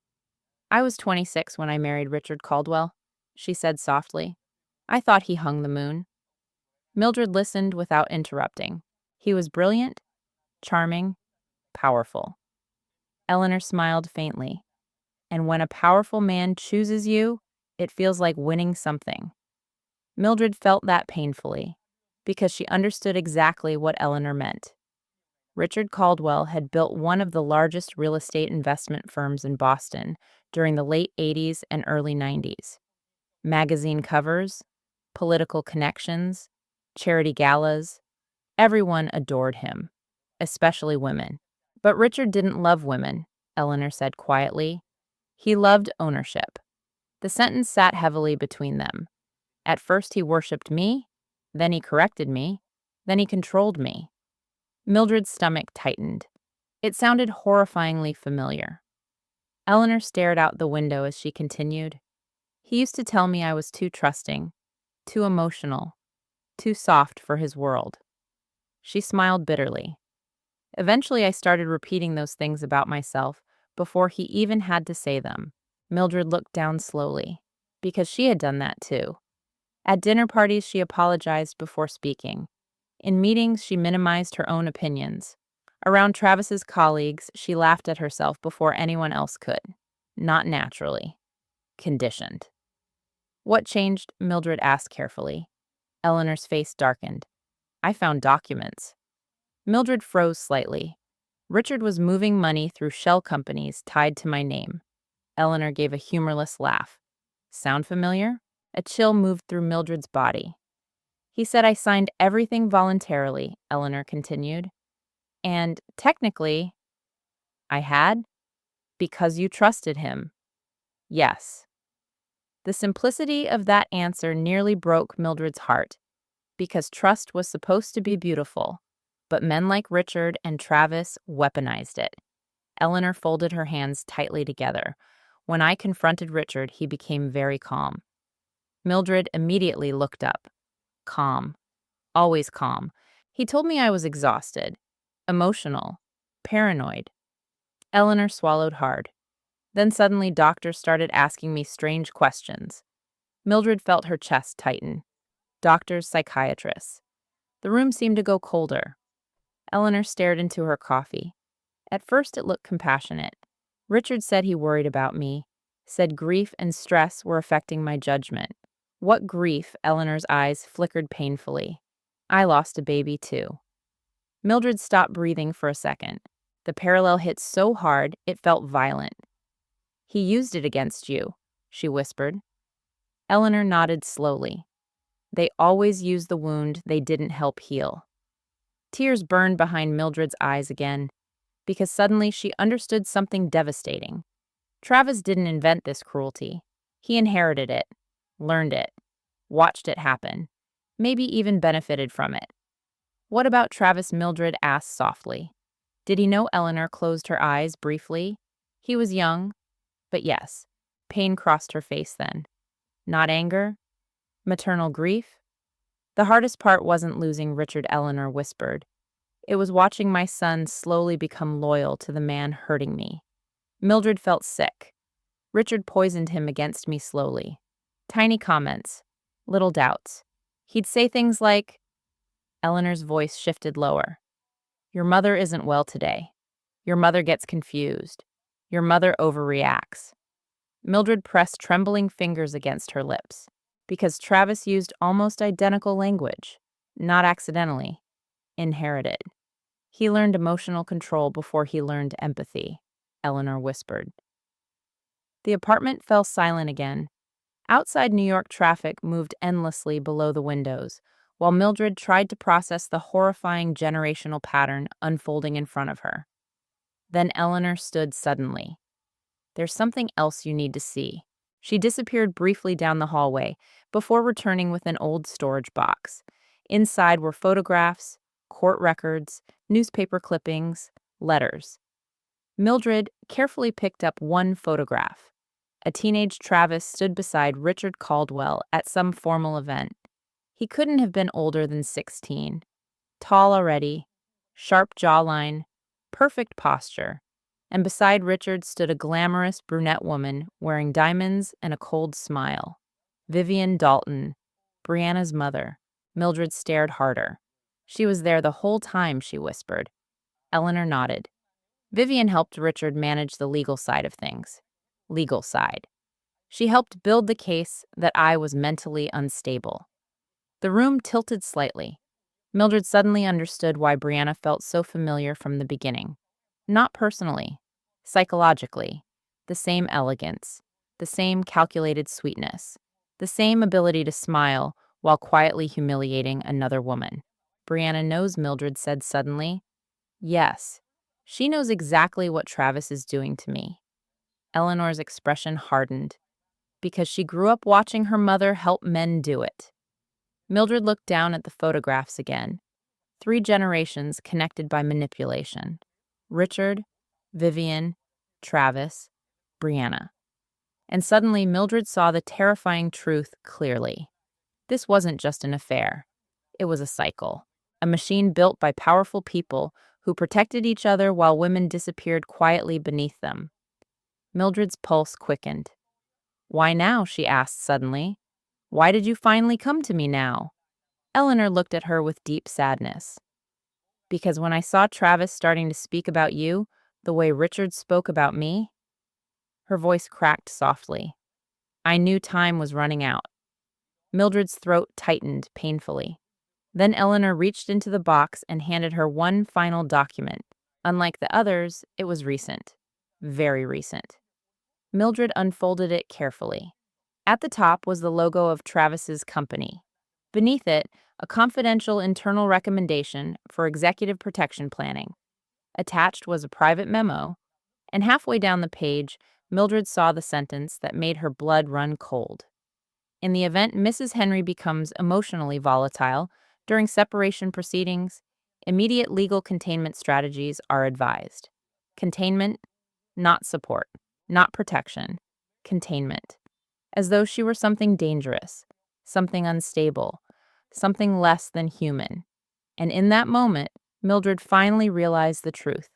"I was 26 when I married Richard Caldwell," she said softly. "I thought he hung the moon." Mildred listened without interrupting. He was brilliant, charming, powerful. Eleanor smiled faintly. "And when a powerful man chooses you, it feels like winning something." Mildred felt that painfully, because she understood exactly what Eleanor meant. Richard Caldwell had built one of the largest real estate investment firms in Boston during the late 80s and early 90s. Magazine covers, political connections, charity galas, everyone adored him, especially women. But Richard didn't love women, Eleanor said quietly. He loved ownership. The sentence sat heavily between them. At first he worshipped me, then he corrected me, then he controlled me. Mildred's stomach tightened. It sounded horrifyingly familiar. Eleanor stared out the window as she continued. "He used to tell me I was too trusting, too emotional, too soft for his world." She smiled bitterly. "Eventually I started repeating those things about myself before he even had to say them." Mildred looked down slowly, because she had done that too. At dinner parties, she apologized before speaking. In meetings, she minimized her own opinions. Around Travis's colleagues, she laughed at herself before anyone else could. Not naturally. Conditioned. "What changed?" Mildred asked carefully. Eleanor's face darkened. "I found documents." Mildred froze slightly. "Richard was moving money through shell companies tied to my name." Eleanor gave a humorless laugh. "Sound familiar?" A chill moved through Mildred's body. "He said I signed everything voluntarily," Eleanor continued. "And technically, I had, because you trusted him." "Yes." The simplicity of that answer nearly broke Mildred's heart, because trust was supposed to be beautiful, but men like Richard and Travis weaponized it. Eleanor folded her hands tightly together. "When I confronted Richard, he became very calm." Mildred immediately looked up. Calm. Always calm. "He told me I was exhausted, emotional, paranoid." Eleanor swallowed hard. Then suddenly doctors started asking me strange questions. Mildred felt her chest tighten. Doctors, psychiatrists. The room seemed to go colder. Eleanor stared into her coffee. At first it looked compassionate. "Richard said he worried about me, said grief and stress were affecting my judgment." "What grief?" Eleanor's eyes flickered painfully. "I lost a baby too." Mildred stopped breathing for a second. The parallel hit so hard it felt violent. "He used it against you," she whispered. Eleanor nodded slowly. "They always use the wound they didn't help heal." Tears burned behind Mildred's eyes again, because suddenly she understood something devastating. Travis didn't invent this cruelty. He inherited it, learned it, watched it happen, maybe even benefited from it. "What about Travis?" Mildred asked softly. "Did he know?" Eleanor closed her eyes briefly. "He was young, but yes." Pain crossed her face then. "Not anger? Maternal grief?" "The hardest part wasn't losing Richard," Eleanor whispered. "It was watching my son slowly become loyal to the man hurting me." Mildred felt sick. "Richard poisoned him against me slowly. Tiny comments, little doubts. He'd say things like—" Eleanor's voice shifted lower. "Your mother isn't well today. Your mother gets confused. Your mother overreacts." Mildred pressed trembling fingers against her lips, because Travis used almost identical language, not accidentally, inherited. "He learned emotional control before he learned empathy," Eleanor whispered. The apartment fell silent again. Outside, New York traffic moved endlessly below the windows, while Mildred tried to process the horrifying generational pattern unfolding in front of her. Then Eleanor stood suddenly. "There's something else you need to see." She disappeared briefly down the hallway before returning with an old storage box. Inside were photographs, court records, newspaper clippings, letters. Mildred carefully picked up one photograph. A teenage Travis stood beside Richard Caldwell at some formal event. He couldn't have been older than 16. Tall already, sharp jawline, perfect posture. And beside Richard stood a glamorous brunette woman wearing diamonds and a cold smile. Vivian Dalton, Brianna's mother. Mildred stared harder. "She was there the whole time," she whispered. Eleanor nodded. Vivian helped Richard manage the legal side of things. Legal side. She helped build the case that I was mentally unstable. The room tilted slightly. Mildred suddenly understood why Brianna felt so familiar from the beginning. Not personally, psychologically. The same elegance, the same calculated sweetness, the same ability to smile while quietly humiliating another woman. "Brianna knows," Mildred said suddenly. "Yes, she knows exactly what Travis is doing to me." Eleanor's expression hardened. "Because she grew up watching her mother help men do it." Mildred looked down at the photographs again. 3 generations connected by manipulation. Richard, Vivian, Travis, Brianna. And suddenly Mildred saw the terrifying truth clearly. This wasn't just an affair. It was a cycle. A machine built by powerful people who protected each other while women disappeared quietly beneath them. Mildred's pulse quickened. "Why now?" she asked suddenly. "Why did you finally come to me now?" Eleanor looked at her with deep sadness. "Because when I saw Travis starting to speak about you, the way Richard spoke about me," her voice cracked softly, "I knew time was running out." Mildred's throat tightened painfully. Then Eleanor reached into the box and handed her one final document. Unlike the others, it was recent. Very recent. Mildred unfolded it carefully. At the top was the logo of Travis's company. Beneath it, a confidential internal recommendation for executive protection planning. Attached was a private memo, and halfway down the page, Mildred saw the sentence that made her blood run cold. "In the event Mrs. Henry becomes emotionally volatile during separation proceedings, immediate legal containment strategies are advised." Containment, not support, not protection. Containment. As though she were something dangerous, something unstable, something less than human. And in that moment, Mildred finally realized the truth.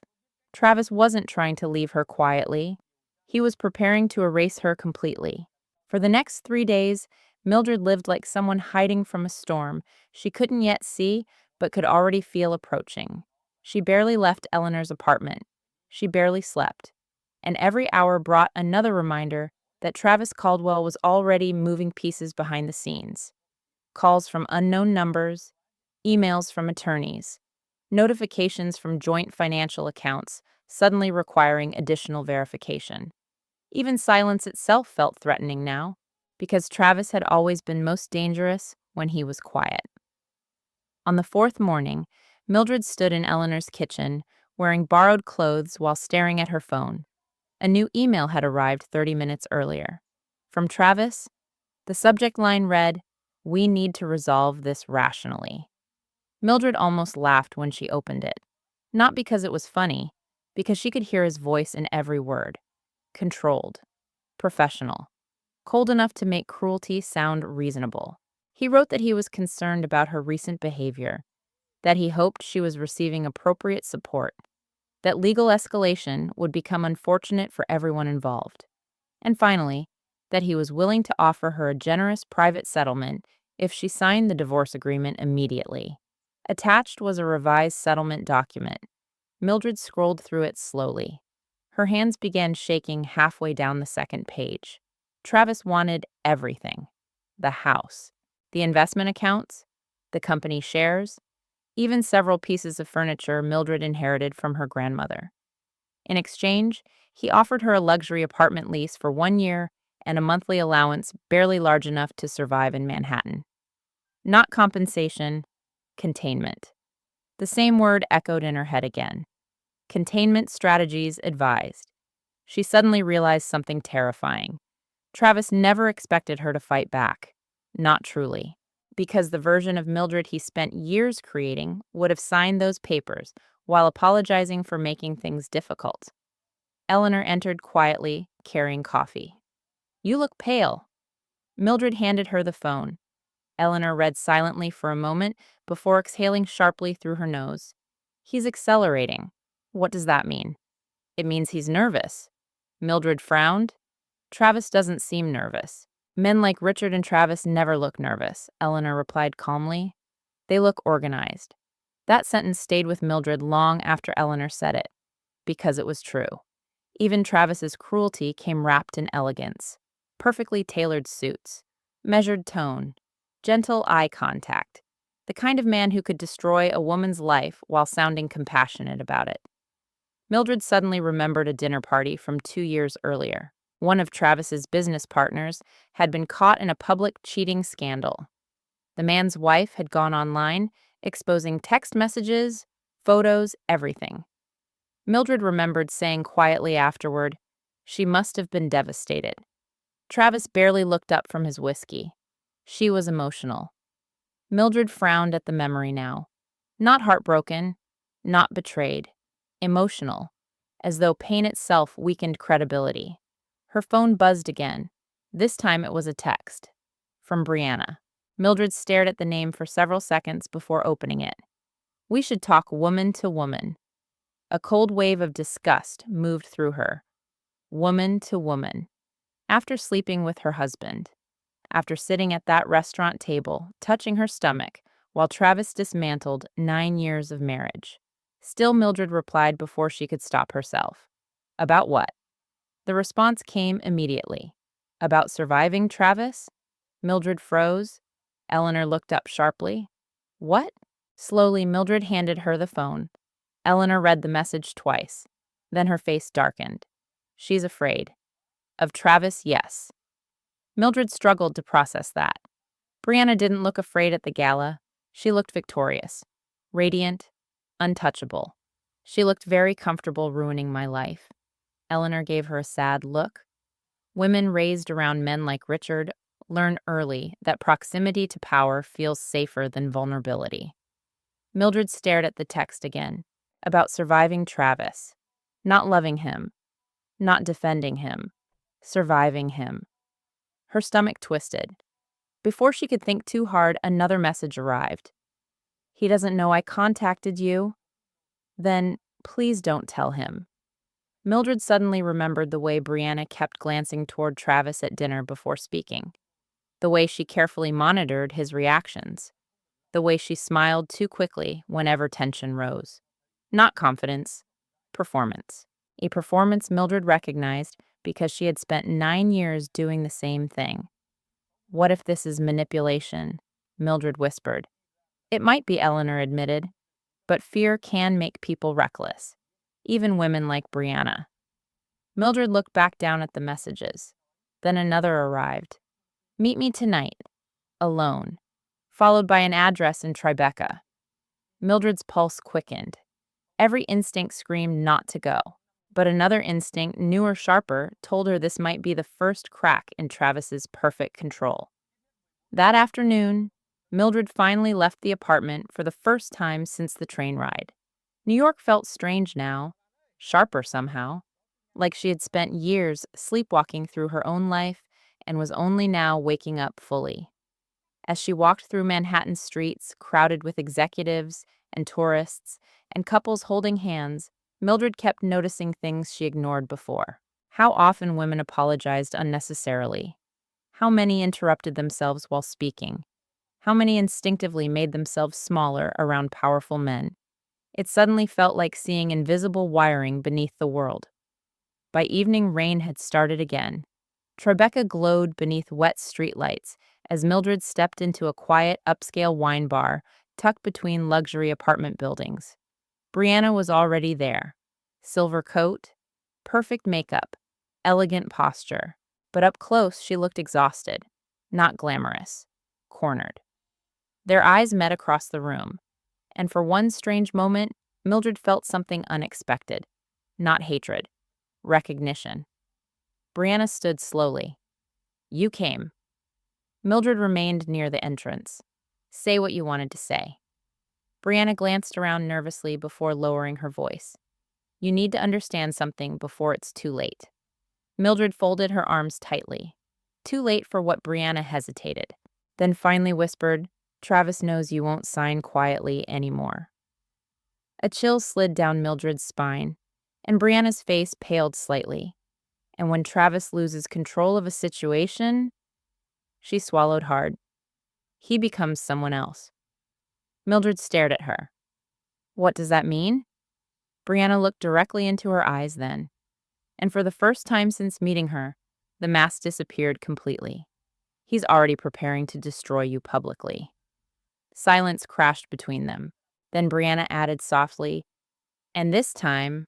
Travis wasn't trying to leave her quietly. He was preparing to erase her completely. For the next 3 days, Mildred lived like someone hiding from a storm she couldn't yet see but could already feel approaching. She barely left Eleanor's apartment. She barely slept. And every hour brought another reminder that Travis Caldwell was already moving pieces behind the scenes. Calls from unknown numbers, emails from attorneys, notifications from joint financial accounts suddenly requiring additional verification. Even silence itself felt threatening now, because Travis had always been most dangerous when he was quiet. On the 4th morning, Mildred stood in Eleanor's kitchen, wearing borrowed clothes while staring at her phone. A new email had arrived 30 minutes earlier. From Travis, the subject line read, "We need to resolve this rationally." Mildred almost laughed when she opened it. Not because it was funny, because she could hear his voice in every word. Controlled. Professional. Cold enough to make cruelty sound reasonable. He wrote that he was concerned about her recent behavior, that he hoped she was receiving appropriate support, that legal escalation would become unfortunate for everyone involved, and finally, that he was willing to offer her a generous private settlement if she signed the divorce agreement immediately. Attached was a revised settlement document. Mildred scrolled through it slowly. Her hands began shaking halfway down the second page. Travis wanted everything: the house, the investment accounts, the company shares, even several pieces of furniture Mildred inherited from her grandmother. In exchange, he offered her a luxury apartment lease for 1 year and a monthly allowance barely large enough to survive in Manhattan. Not compensation, containment. The same word echoed in her head again. Containment strategies advised. She suddenly realized something terrifying. Travis never expected her to fight back. Not truly. Because the version of Mildred he spent years creating would have signed those papers while apologizing for making things difficult. Eleanor entered quietly, carrying coffee. "You look pale." Mildred handed her the phone. Eleanor read silently for a moment before exhaling sharply through her nose. "He's accelerating." What does that mean? It means he's nervous. Mildred frowned. "Travis doesn't seem nervous." "Men like Richard and Travis never look nervous," Eleanor replied calmly. "They look organized." That sentence stayed with Mildred long after Eleanor said it, because it was true. Even Travis's cruelty came wrapped in elegance. Perfectly tailored suits, measured tone, gentle eye contact. The kind of man who could destroy a woman's life while sounding compassionate about it. Mildred suddenly remembered a dinner party from 2 years earlier. One of Travis's business partners had been caught in a public cheating scandal. The man's wife had gone online, exposing text messages, photos, everything. Mildred remembered saying quietly afterward, she must have been devastated. Travis barely looked up from his whiskey. She was emotional. Mildred frowned at the memory now. Not heartbroken, not betrayed. Emotional, as though pain itself weakened credibility. Her phone buzzed again. This time it was a text. From Brianna. Mildred stared at the name for several seconds before opening it. "We should talk woman to woman." A cold wave of disgust moved through her. Woman to woman. After sleeping with her husband. After sitting at that restaurant table, touching her stomach, while Travis dismantled 9 years of marriage. Still, Mildred replied before she could stop herself. "About what?" The response came immediately. "About surviving Travis?" Mildred froze. Eleanor looked up sharply. "What?" Slowly, Mildred handed her the phone. Eleanor read the message twice. Then her face darkened. "She's afraid." "Of Travis, yes." Mildred struggled to process that. Brianna didn't look afraid at the gala. She looked victorious, radiant, untouchable. "She looked very comfortable ruining my life." Eleanor gave her a sad look. Women raised around men like Richard learn early that proximity to power feels safer than vulnerability. Mildred stared at the text again. About surviving Travis. Not loving him. Not defending him. Surviving him. Her stomach twisted. Before she could think too hard, another message arrived. "He doesn't know I contacted you?" "Then, please don't tell him." Mildred suddenly remembered the way Brianna kept glancing toward Travis at dinner before speaking. The way she carefully monitored his reactions. The way she smiled too quickly whenever tension rose. Not confidence, performance. A performance Mildred recognized because she had spent 9 years doing the same thing. "What if this is manipulation?" Mildred whispered. "It might be," Eleanor admitted, "but fear can make people reckless, even women like Brianna." Mildred looked back down at the messages. Then another arrived. "Meet me tonight, alone," followed by an address in Tribeca. Mildred's pulse quickened. Every instinct screamed not to go. But another instinct, newer, sharper, told her this might be the first crack in Travis's perfect control. That afternoon, Mildred finally left the apartment for the first time since the train ride. New York felt strange now, sharper somehow, like she had spent years sleepwalking through her own life and was only now waking up fully. As she walked through Manhattan streets crowded with executives and tourists and couples holding hands, Mildred kept noticing things she ignored before. How often women apologized unnecessarily. How many interrupted themselves while speaking. How many instinctively made themselves smaller around powerful men. It suddenly felt like seeing invisible wiring beneath the world. By evening, rain had started again. Tribeca glowed beneath wet streetlights as Mildred stepped into a quiet, upscale wine bar tucked between luxury apartment buildings. Brianna was already there. Silver coat, perfect makeup, elegant posture. but up close she looked exhausted, not glamorous, cornered. Their eyes met across the room, and for one strange moment, Mildred felt something unexpected. Not hatred, recognition. Brianna stood slowly. You came. Mildred remained near the entrance. Say what you wanted to say. Brianna glanced around nervously before lowering her voice. You need to understand something before it's too late. Mildred folded her arms tightly. Too late for what Brianna hesitated, then finally whispered, Travis knows you won't sign quietly anymore. A chill slid down Mildred's spine, and Brianna's face paled slightly. And when Travis loses control of a situation, she swallowed hard. He becomes someone else. Mildred stared at her. What does that mean? Brianna looked directly into her eyes then, and for the first time since meeting her, the mask disappeared completely. He's already preparing to destroy you publicly. Silence crashed between them. Then Brianna added softly, and this time,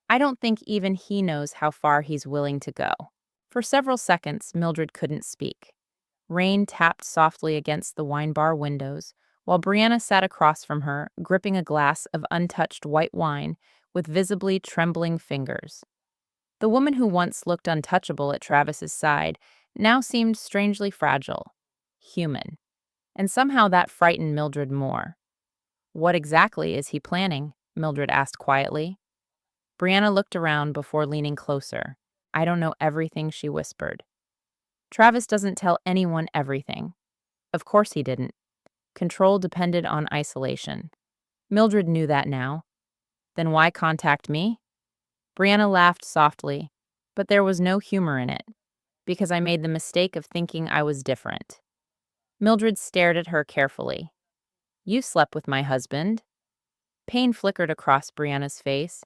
I don't think even he knows how far he's willing to go. For several seconds, Mildred couldn't speak. Rain tapped softly against the wine bar windows, while Brianna sat across from her, gripping a glass of untouched white wine with visibly trembling fingers. The woman who once looked untouchable at Travis's side now seemed strangely fragile, human, and somehow that frightened Mildred more. What exactly is he planning? Mildred asked quietly. Brianna looked around before leaning closer. I don't know everything, she whispered. Travis doesn't tell anyone everything. Of course he didn't. Control depended on isolation. Mildred knew that now. Then why contact me? Brianna laughed softly, but there was no humor in it, because I made the mistake of thinking I was different. Mildred stared at her carefully. You slept with my husband. Pain flickered across Brianna's face.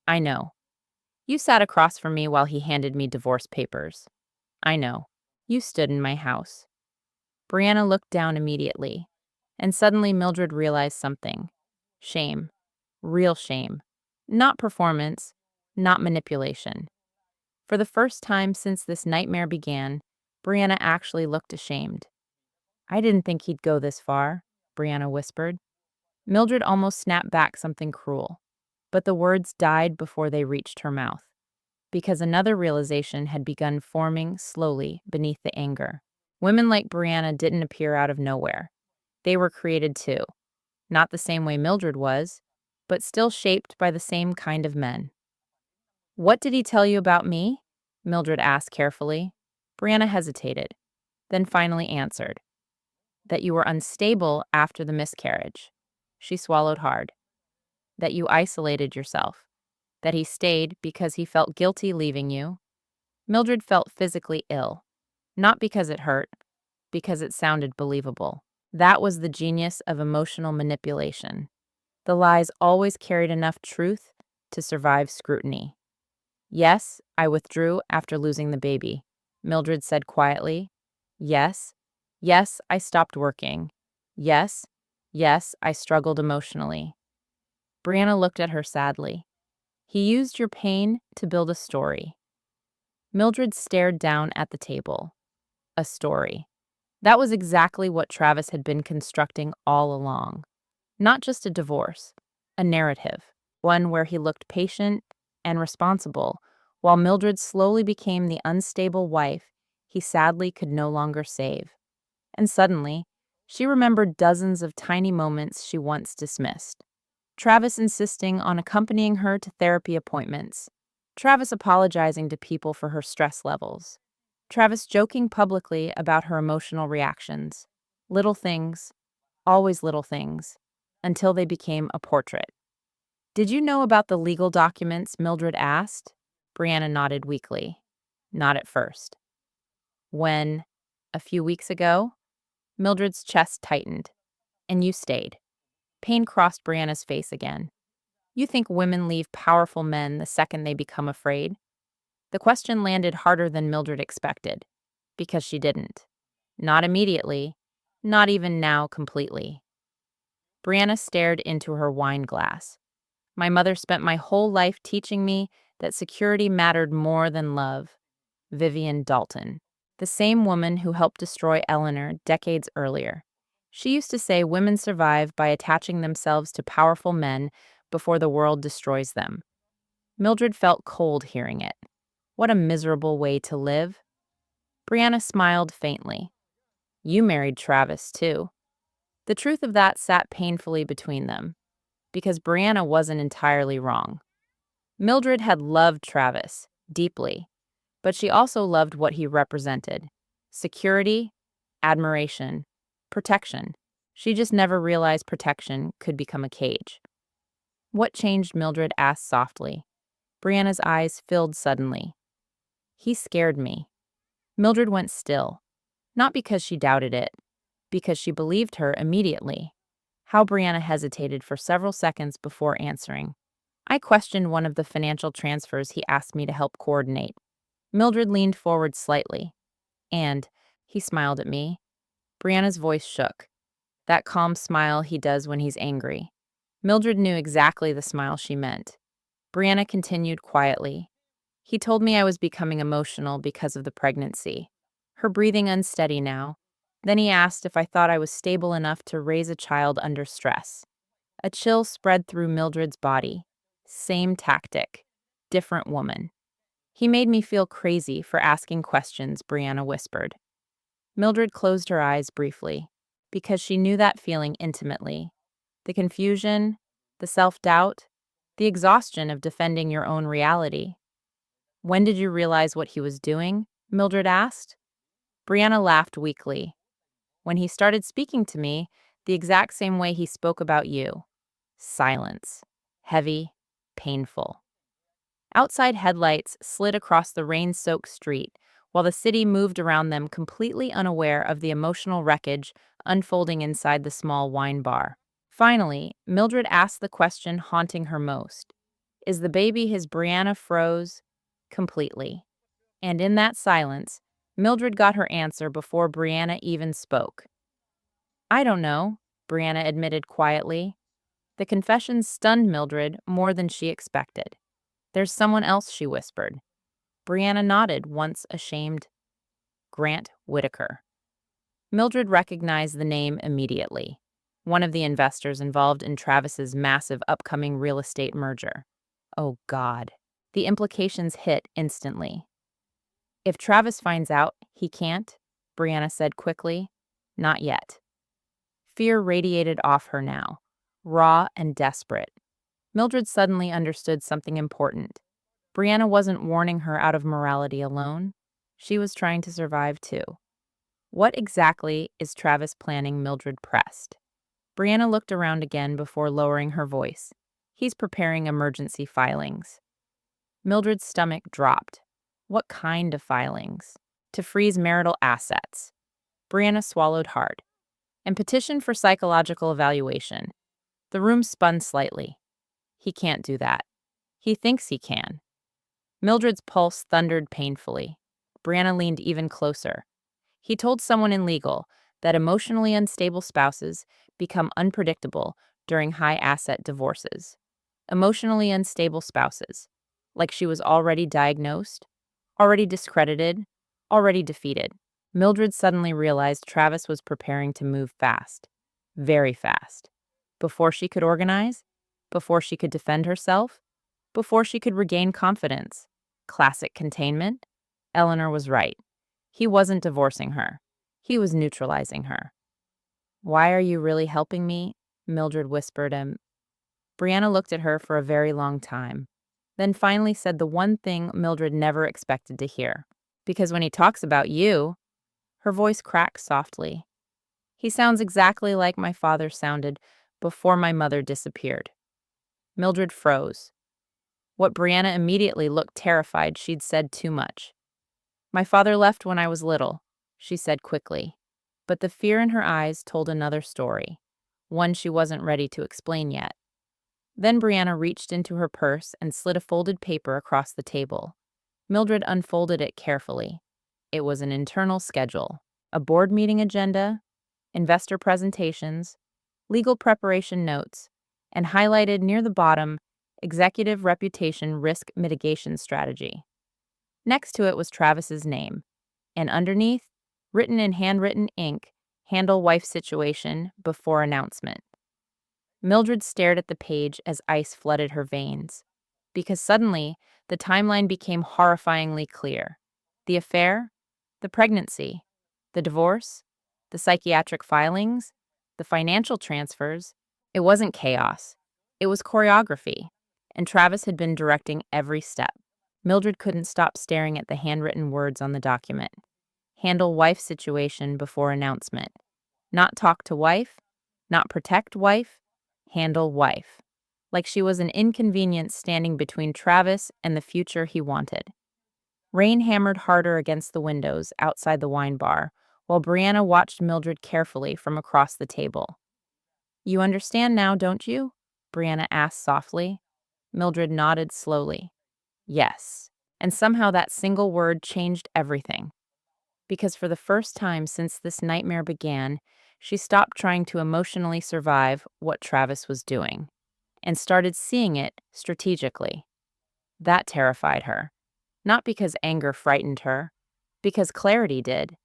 I know. You sat across from me while he handed me divorce papers. I know. You stood in my house. Brianna looked down immediately, and suddenly Mildred realized something. Shame. Real shame. Not performance, not manipulation. For the first time since this nightmare began, Brianna actually looked ashamed. I didn't think he'd go this far, Brianna whispered. Mildred almost snapped back something cruel, but the words died before they reached her mouth, because another realization had begun forming slowly beneath the anger. Women like Brianna didn't appear out of nowhere. They were created too, not the same way Mildred was, but still shaped by the same kind of men. What did he tell you about me? Mildred asked carefully. Brianna hesitated, then finally answered. That you were unstable after the miscarriage. She swallowed hard. That you isolated yourself. That he stayed because he felt guilty leaving you. Mildred felt physically ill, not because it hurt, because it sounded believable. That was the genius of emotional manipulation. The lies always carried enough truth to survive scrutiny. Yes, I withdrew after losing the baby, Mildred said quietly. Yes, yes, I stopped working. Yes, yes, I struggled emotionally. Brianna looked at her sadly. He used your pain to build a story. Mildred stared down at the table. A story. That was exactly what Travis had been constructing all along. Not just a divorce, a narrative, one where he looked patient and responsible, while Mildred slowly became the unstable wife he sadly could no longer save. And suddenly, she remembered dozens of tiny moments she once dismissed. Travis insisting on accompanying her to therapy appointments. Travis apologizing to people for her stress levels. Travis joking publicly about her emotional reactions. Little things, always little things, until they became a portrait. Did you know about the legal documents? Mildred asked. Brianna nodded weakly. Not at first. When, a few weeks ago, Mildred's chest tightened, and you stayed. Pain crossed Brianna's face again. You think women leave powerful men the second they become afraid? The question landed harder than Mildred expected, because she didn't. Not immediately, not even now completely. Brianna stared into her wine glass. My mother spent my whole life teaching me that security mattered more than love. Vivian Dalton, the same woman who helped destroy Eleanor decades earlier. She used to say women survive by attaching themselves to powerful men before the world destroys them. Mildred felt cold hearing it. What a miserable way to live. Brianna smiled faintly. You married Travis, too. The truth of that sat painfully between them, because Brianna wasn't entirely wrong. Mildred had loved Travis deeply, but she also loved what he represented: security, admiration, protection. She just never realized protection could become a cage. What changed? Mildred asked softly. Brianna's eyes filled suddenly. He scared me. Mildred went still, not because she doubted it, because she believed her immediately. How Brianna hesitated for several seconds before answering. I questioned one of the financial transfers he asked me to help coordinate. Mildred leaned forward slightly. And he smiled at me. Brianna's voice shook. That calm smile he does when he's angry. Mildred knew exactly the smile she meant. Brianna continued quietly. He told me I was becoming emotional because of the pregnancy. Her breathing unsteady now. Then he asked if I thought I was stable enough to raise a child under stress. A chill spread through Mildred's body. Same tactic. Different woman. He made me feel crazy for asking questions, Brianna whispered. Mildred closed her eyes briefly, because she knew that feeling intimately. The confusion, the self-doubt, the exhaustion of defending your own reality. When did you realize what he was doing? Mildred asked. Brianna laughed weakly. When he started speaking to me, the exact same way he spoke about you. Silence. Heavy. Painful. Outside headlights slid across the rain-soaked street, while the city moved around them completely unaware of the emotional wreckage unfolding inside the small wine bar. Finally, Mildred asked the question haunting her most. Is the baby his? Brianna froze completely. And in that silence, Mildred got her answer before Brianna even spoke. I don't know, Brianna admitted quietly. The confession stunned Mildred more than she expected. There's someone else, she whispered. Brianna nodded, once ashamed. Grant Whitaker. Mildred recognized the name immediately. One of the investors involved in Travis's massive upcoming real estate merger. Oh, God. The implications hit instantly. If Travis finds out, he can't, Brianna said quickly. Not yet. Fear radiated off her now, raw and desperate. Mildred suddenly understood something important. Brianna wasn't warning her out of morality alone. She was trying to survive too. What exactly is Travis planning? Mildred pressed. Brianna looked around again before lowering her voice. He's preparing emergency filings. Mildred's stomach dropped. What kind of filings? To freeze marital assets. Brianna swallowed hard. And petition for psychological evaluation. The room spun slightly. He can't do that. He thinks he can. Mildred's pulse thundered painfully. Brianna leaned even closer. He told someone in legal that emotionally unstable spouses become unpredictable during high-asset divorces. Emotionally unstable spouses. Like she was already diagnosed, already discredited, already defeated. Mildred suddenly realized Travis was preparing to move fast. Very fast. Before she could organize, before she could defend herself, before she could regain confidence. Classic containment. Eleanor was right. He wasn't divorcing her. He was neutralizing her. Why are you really helping me? Mildred whispered him. Brianna looked at her for a very long time, then finally said the one thing Mildred never expected to hear. Because when he talks about you, her voice cracked softly. He sounds exactly like my father sounded before my mother disappeared. Mildred froze. What Brianna immediately looked terrified she'd said too much. My father left when I was little, she said quickly. But the fear in her eyes told another story, one she wasn't ready to explain yet. Then Brianna reached into her purse and slid a folded paper across the table. Mildred unfolded it carefully. It was an internal schedule, a board meeting agenda, investor presentations, legal preparation notes, and highlighted near the bottom, executive reputation risk mitigation strategy. Next to it was Travis's name, and underneath, written in handwritten ink, handle wife situation before announcement. Mildred stared at the page as ice flooded her veins, because suddenly the timeline became horrifyingly clear. The affair, the pregnancy, the divorce, the psychiatric filings, the financial transfers. It wasn't chaos. It was choreography, and Travis had been directing every step. Mildred couldn't stop staring at the handwritten words on the document. Handle wife situation before announcement. Not talk to wife, not protect wife, handle wife. Like she was an inconvenience standing between Travis and the future he wanted. Rain hammered harder against the windows outside the wine bar, while Brianna watched Mildred carefully from across the table. You understand now, don't you? Brianna asked softly. Mildred nodded slowly. Yes. And somehow that single word changed everything. Because for the first time since this nightmare began, she stopped trying to emotionally survive what Travis was doing and started seeing it strategically. That terrified her. Not because anger frightened her, because clarity did.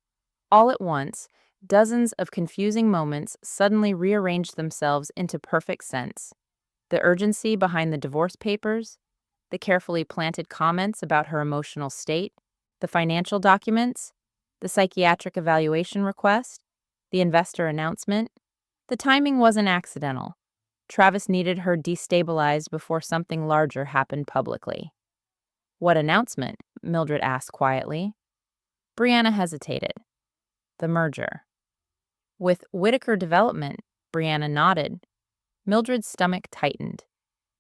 All at once, dozens of confusing moments suddenly rearranged themselves into perfect sense. The urgency behind the divorce papers, the carefully planted comments about her emotional state, the financial documents, the psychiatric evaluation request, the investor announcement. The timing wasn't accidental. Travis needed her destabilized before something larger happened publicly. What announcement? Mildred asked quietly. Brianna hesitated. The merger. With Whitaker Development, Brianna nodded. Mildred's stomach tightened.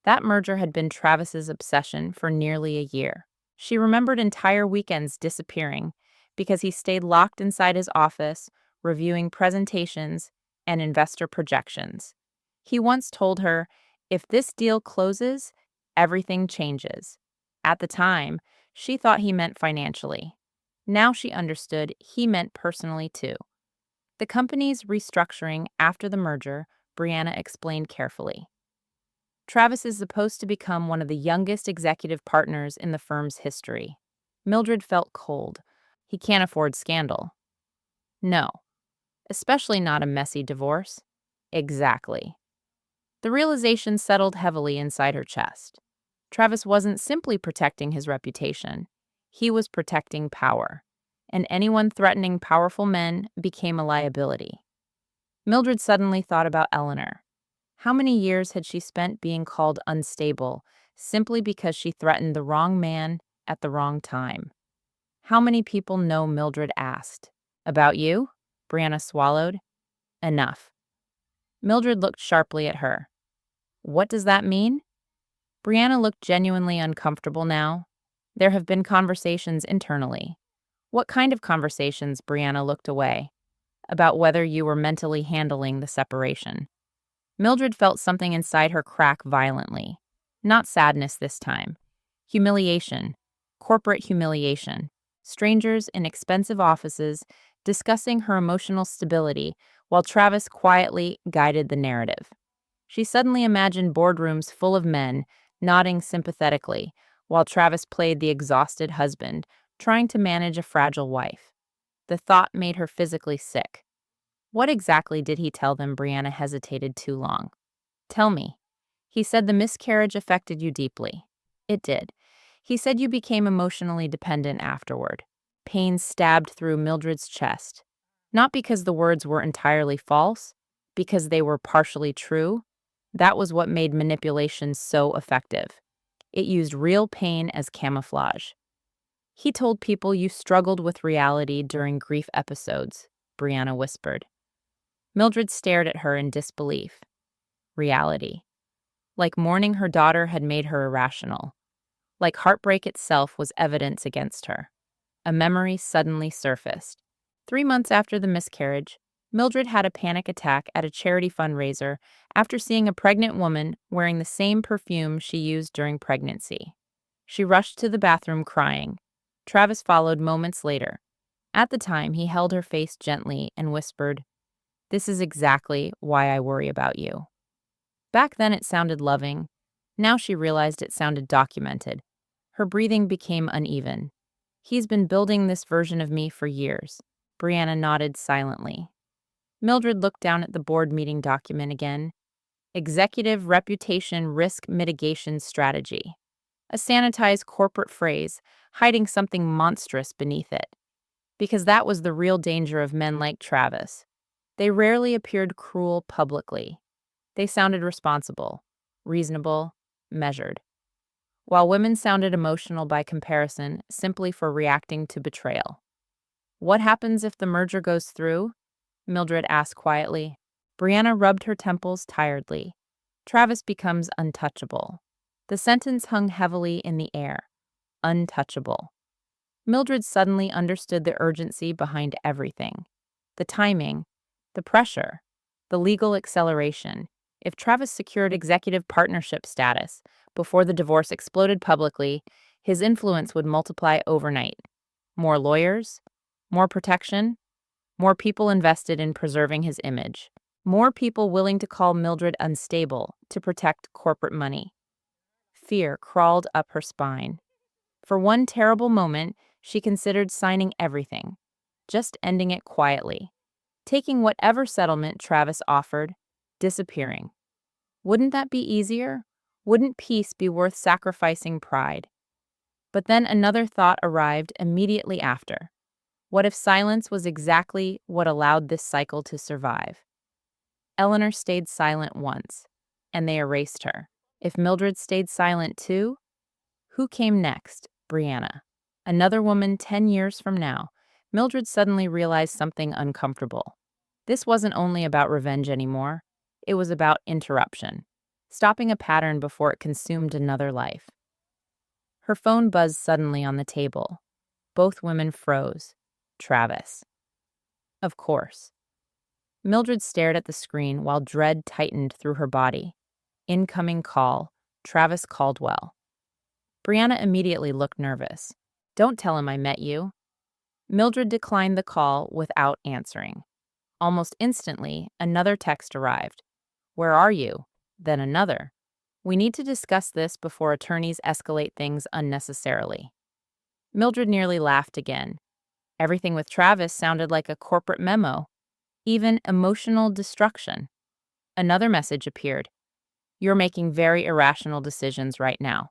That merger had been Travis's obsession for nearly a year. She remembered entire weekends disappearing because he stayed locked inside his office, reviewing presentations and investor projections. He once told her, if this deal closes, everything changes. At the time, she thought he meant financially. Now she understood he meant personally too. The company's restructuring after the merger, Brianna explained carefully. Travis is supposed to become one of the youngest executive partners in the firm's history. Mildred felt cold. He can't afford scandal. No, especially not a messy divorce. Exactly. The realization settled heavily inside her chest. Travis wasn't simply protecting his reputation. He was protecting power. And anyone threatening powerful men became a liability. Mildred suddenly thought about Eleanor. How many years had she spent being called unstable simply because she threatened the wrong man at the wrong time? How many people know Mildred asked? About you? Brianna swallowed. Enough. Mildred looked sharply at her. What does that mean? Brianna looked genuinely uncomfortable now. There have been conversations internally. What kind of conversations? Brianna looked away. About whether you were mentally handling the separation. Mildred felt something inside her crack violently. Not sadness this time. Humiliation. Corporate humiliation. Strangers in expensive offices discussing her emotional stability while Travis quietly guided the narrative. She suddenly imagined boardrooms full of men nodding sympathetically while Travis played the exhausted husband, trying to manage a fragile wife. The thought made her physically sick. What exactly did he tell them? Brianna hesitated too long. Tell me. He said the miscarriage affected you deeply. It did. He said you became emotionally dependent afterward. Pain stabbed through Mildred's chest. Not because the words were entirely false, because they were partially true. That was what made manipulation so effective. It used real pain as camouflage. He told people you struggled with reality during grief episodes, Brianna whispered. Mildred stared at her in disbelief. Reality. Like mourning her daughter had made her irrational. Like heartbreak itself was evidence against her. A memory suddenly surfaced. 3 months after the miscarriage, Mildred had a panic attack at a charity fundraiser after seeing a pregnant woman wearing the same perfume she used during pregnancy. She rushed to the bathroom crying. Travis followed moments later. At the time, he held her face gently and whispered, "This is exactly why I worry about you." Back then it sounded loving. Now she realized it sounded documented. Her breathing became uneven. He's been building this version of me for years. Brianna nodded silently. Mildred looked down at the board meeting document again. Executive Reputation Risk Mitigation Strategy. A sanitized corporate phrase, hiding something monstrous beneath it. Because that was the real danger of men like Travis. They rarely appeared cruel publicly. They sounded responsible, reasonable, measured. While women sounded emotional by comparison, simply for reacting to betrayal. What happens if the merger goes through? Mildred asked quietly. Brianna rubbed her temples tiredly. Travis becomes untouchable. The sentence hung heavily in the air. Untouchable. Mildred suddenly understood the urgency behind everything. The timing, the pressure, the legal acceleration. If Travis secured executive partnership status before the divorce exploded publicly, his influence would multiply overnight. More lawyers, more protection, more people invested in preserving his image, more people willing to call Mildred unstable to protect corporate money. Fear crawled up her spine. For one terrible moment, she considered signing everything, just ending it quietly, taking whatever settlement Travis offered, disappearing. Wouldn't that be easier? Wouldn't peace be worth sacrificing pride? But then another thought arrived immediately after. What if silence was exactly what allowed this cycle to survive? Eleanor stayed silent once, and they erased her. If Mildred stayed silent too, who came next? Brianna. Another woman 10 years from now. Mildred suddenly realized something uncomfortable. This wasn't only about revenge anymore. It was about interruption, stopping a pattern before it consumed another life. Her phone buzzed suddenly on the table. Both women froze. Travis. Of course. Mildred stared at the screen while dread tightened through her body. Incoming call. Travis Caldwell. Brianna immediately looked nervous. Don't tell him I met you. Mildred declined the call without answering. Almost instantly, another text arrived. Where are you? Then another. We need to discuss this before attorneys escalate things unnecessarily. Mildred nearly laughed again. Everything with Travis sounded like a corporate memo, even emotional destruction. Another message appeared. You're making very irrational decisions right now.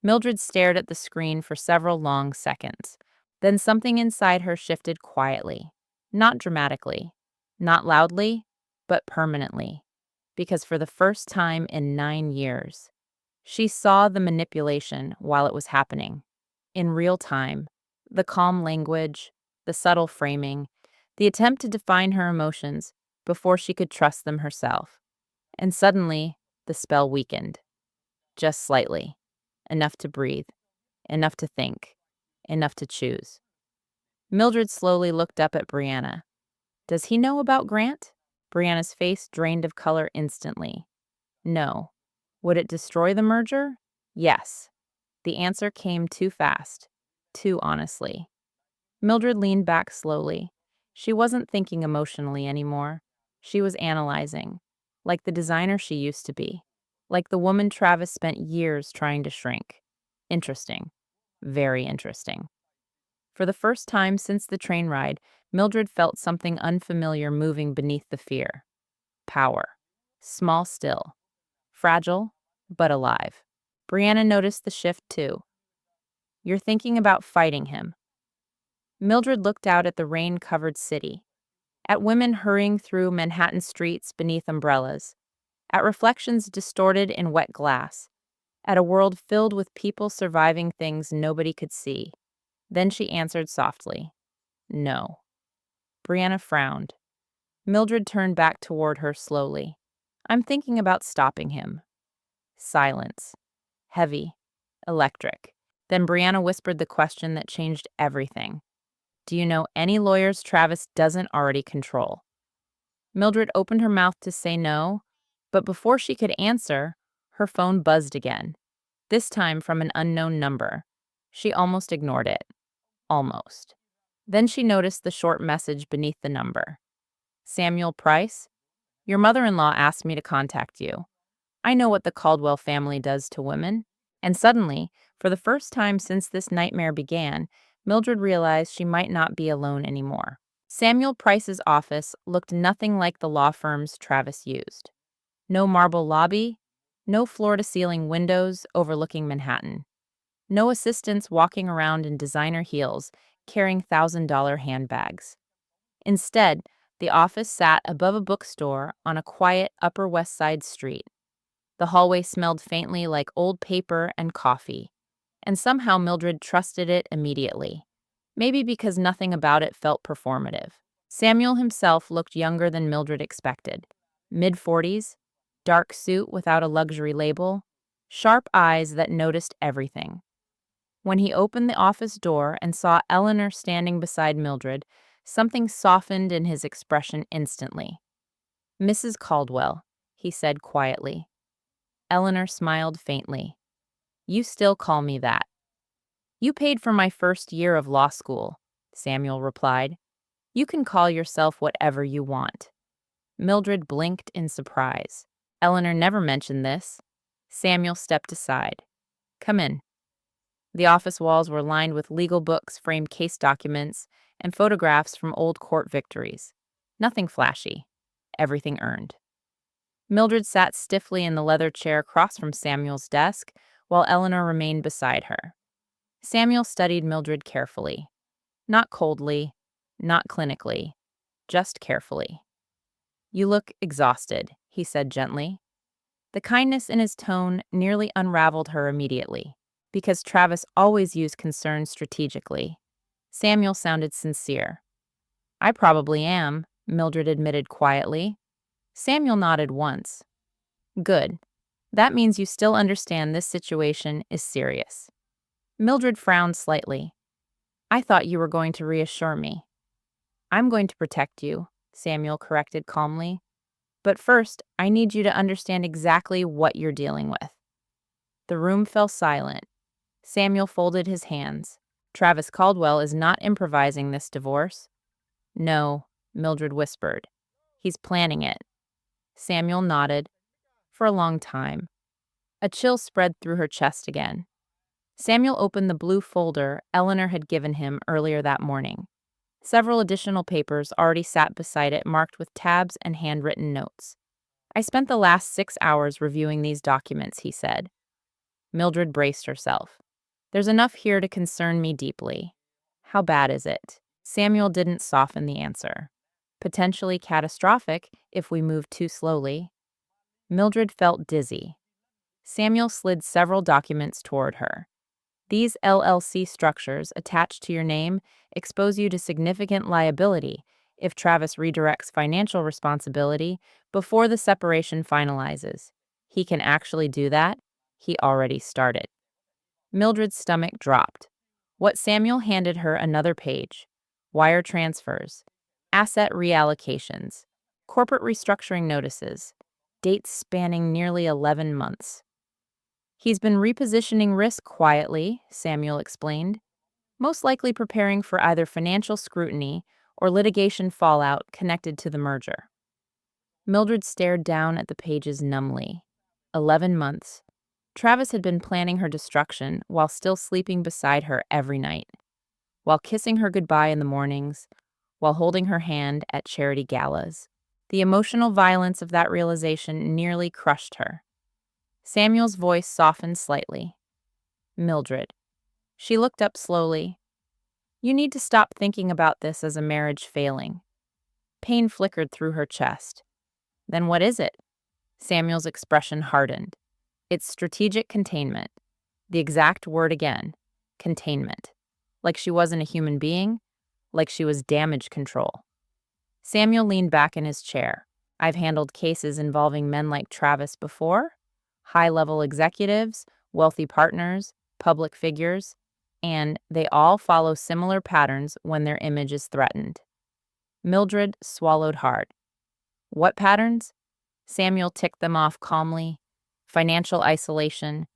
Mildred stared at the screen for several long seconds. Then something inside her shifted quietly. Not dramatically, not loudly, but permanently. Because for the first time in 9 years, she saw the manipulation while it was happening. In real time, the calm language, the subtle framing, the attempt to define her emotions before she could trust them herself. And suddenly, the spell weakened. Just slightly. Enough to breathe. Enough to think. Enough to choose. Mildred slowly looked up at Brianna. Does he know about Grant? Brianna's face drained of color instantly. No. Would it destroy the merger? Yes. The answer came too fast, too honestly. Mildred leaned back slowly. She wasn't thinking emotionally anymore. She was analyzing, like the designer she used to be, like the woman Travis spent years trying to shrink. Interesting. Very interesting. For the first time since the train ride, Mildred felt something unfamiliar moving beneath the fear. Power. Small still. Fragile, but alive. Brianna noticed the shift too. You're thinking about fighting him. Mildred looked out at the rain-covered city, at women hurrying through Manhattan streets beneath umbrellas, at reflections distorted in wet glass, at a world filled with people surviving things nobody could see. Then she answered softly, No. Brianna frowned. Mildred turned back toward her slowly. I'm thinking about stopping him. Silence. Heavy. Electric. Then Brianna whispered the question that changed everything. Do you know any lawyers Travis doesn't already control? Mildred opened her mouth to say no, but before she could answer, her phone buzzed again, this time from an unknown number. She almost ignored it. Almost. Then she noticed the short message beneath the number. Samuel Price? Your mother-in-law asked me to contact you. I know what the Caldwell family does to women. And suddenly, for the first time since this nightmare began, Mildred realized she might not be alone anymore. Samuel Price's office looked nothing like the law firms Travis used. No marble lobby, no floor-to-ceiling windows overlooking Manhattan. No assistants walking around in designer heels, carrying $1,000 handbags. Instead, the office sat above a bookstore on a quiet Upper West Side street. The hallway smelled faintly like old paper and coffee, and somehow Mildred trusted it immediately. Maybe because nothing about it felt performative. Samuel himself looked younger than Mildred expected. Mid-40s, dark suit without a luxury label, sharp eyes that noticed everything. When he opened the office door and saw Eleanor standing beside Mildred, something softened in his expression instantly. "Mrs. Caldwell," he said quietly. Eleanor smiled faintly. "You still call me that." "You paid for my first year of law school," Samuel replied. "You can call yourself whatever you want." Mildred blinked in surprise. Eleanor never mentioned this. Samuel stepped aside. "Come in." The office walls were lined with legal books, framed case documents, and photographs from old court victories. Nothing flashy. Everything earned. Mildred sat stiffly in the leather chair across from Samuel's desk, while Eleanor remained beside her. Samuel studied Mildred carefully. Not coldly, not clinically, just carefully. "You look exhausted," he said gently. The kindness in his tone nearly unraveled her immediately, because Travis always used concern strategically. Samuel sounded sincere. "I probably am," Mildred admitted quietly. Samuel nodded once. "Good. That means you still understand this situation is serious." Mildred frowned slightly. "I thought you were going to reassure me." "I'm going to protect you," Samuel corrected calmly. "But first, I need you to understand exactly what you're dealing with." The room fell silent. Samuel folded his hands. "Travis Caldwell is not improvising this divorce." "No," Mildred whispered. "He's planning it." Samuel nodded. For a long time. A chill spread through her chest again. Samuel opened the blue folder Eleanor had given him earlier that morning. Several additional papers already sat beside it, marked with tabs and handwritten notes. "I spent the last 6 hours reviewing these documents," he said. Mildred braced herself. "There's enough here to concern me deeply." "How bad is it?" Samuel didn't soften the answer. "Potentially catastrophic if we move too slowly." Mildred felt dizzy. Samuel slid several documents toward her. "These LLC structures attached to your name expose you to significant liability if Travis redirects financial responsibility before the separation finalizes. He can actually do that. He already started." Mildred's stomach dropped. What Samuel handed her another page. Wire transfers, asset reallocations, corporate restructuring notices, dates spanning nearly 11 months. "He's been repositioning risk quietly," Samuel explained, "most likely preparing for either financial scrutiny or litigation fallout connected to the merger." Mildred stared down at the pages numbly. 11 months. Travis had been planning her destruction while still sleeping beside her every night, while kissing her goodbye in the mornings, while holding her hand at charity galas. The emotional violence of that realization nearly crushed her. Samuel's voice softened slightly. "Mildred." She looked up slowly. "You need to stop thinking about this as a marriage failing." Pain flickered through her chest. "Then what is it?" Samuel's expression hardened. "It's strategic containment." The exact word again. Containment. Like she wasn't a human being, like she was damage control. Samuel leaned back in his chair. "I've handled cases involving men like Travis before. High-level executives, wealthy partners, public figures, and they all follow similar patterns when their image is threatened." Mildred swallowed hard. "What patterns?" Samuel ticked them off calmly. Financial isolation,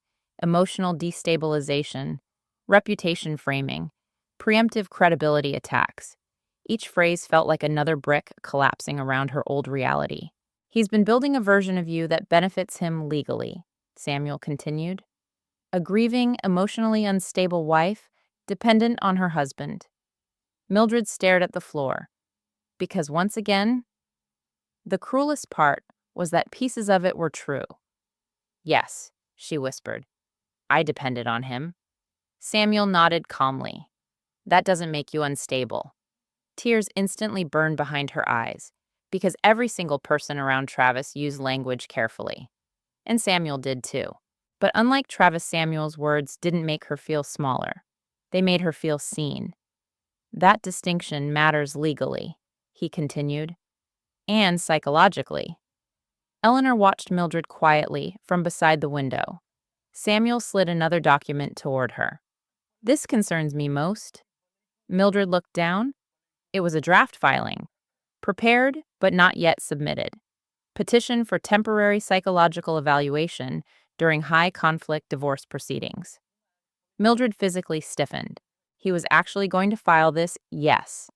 emotional destabilization, reputation framing, preemptive credibility attacks. Each phrase felt like another brick collapsing around her old reality. "He's been building a version of you that benefits him legally," Samuel continued. "A grieving, emotionally unstable wife Dependent on her husband. Mildred stared at the floor, because once again, the cruelest part was that pieces of it were true. Yes, she whispered. I depended on him. Samuel nodded calmly. That doesn't make you unstable. Tears instantly burned behind her eyes, because every single person around Travis used language carefully. And Samuel did too. But unlike Travis, Samuel's words didn't make her feel smaller. They made her feel seen. That distinction matters legally, he continued, and psychologically. Eleanor watched Mildred quietly from beside the window. Samuel slid another document toward her. This concerns me most. Mildred looked down. It was a draft filing, prepared but not yet submitted. Petition for temporary psychological evaluation during high conflict divorce proceedings. Mildred physically stiffened. He was actually going to file this, yes.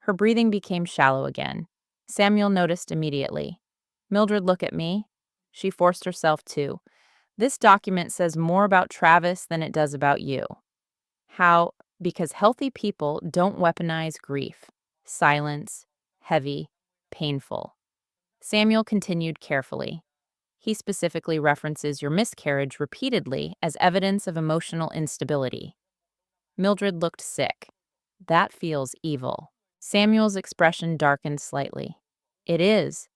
Her breathing became shallow again. Samuel noticed immediately. Mildred, look at me. She forced herself to. This document says more about Travis than it does about you. How? Because healthy people don't weaponize grief. Silence, heavy, painful. Samuel continued carefully. He specifically references your miscarriage repeatedly as evidence of emotional instability. Mildred looked sick. That feels evil. Samuel's expression darkened slightly. It is.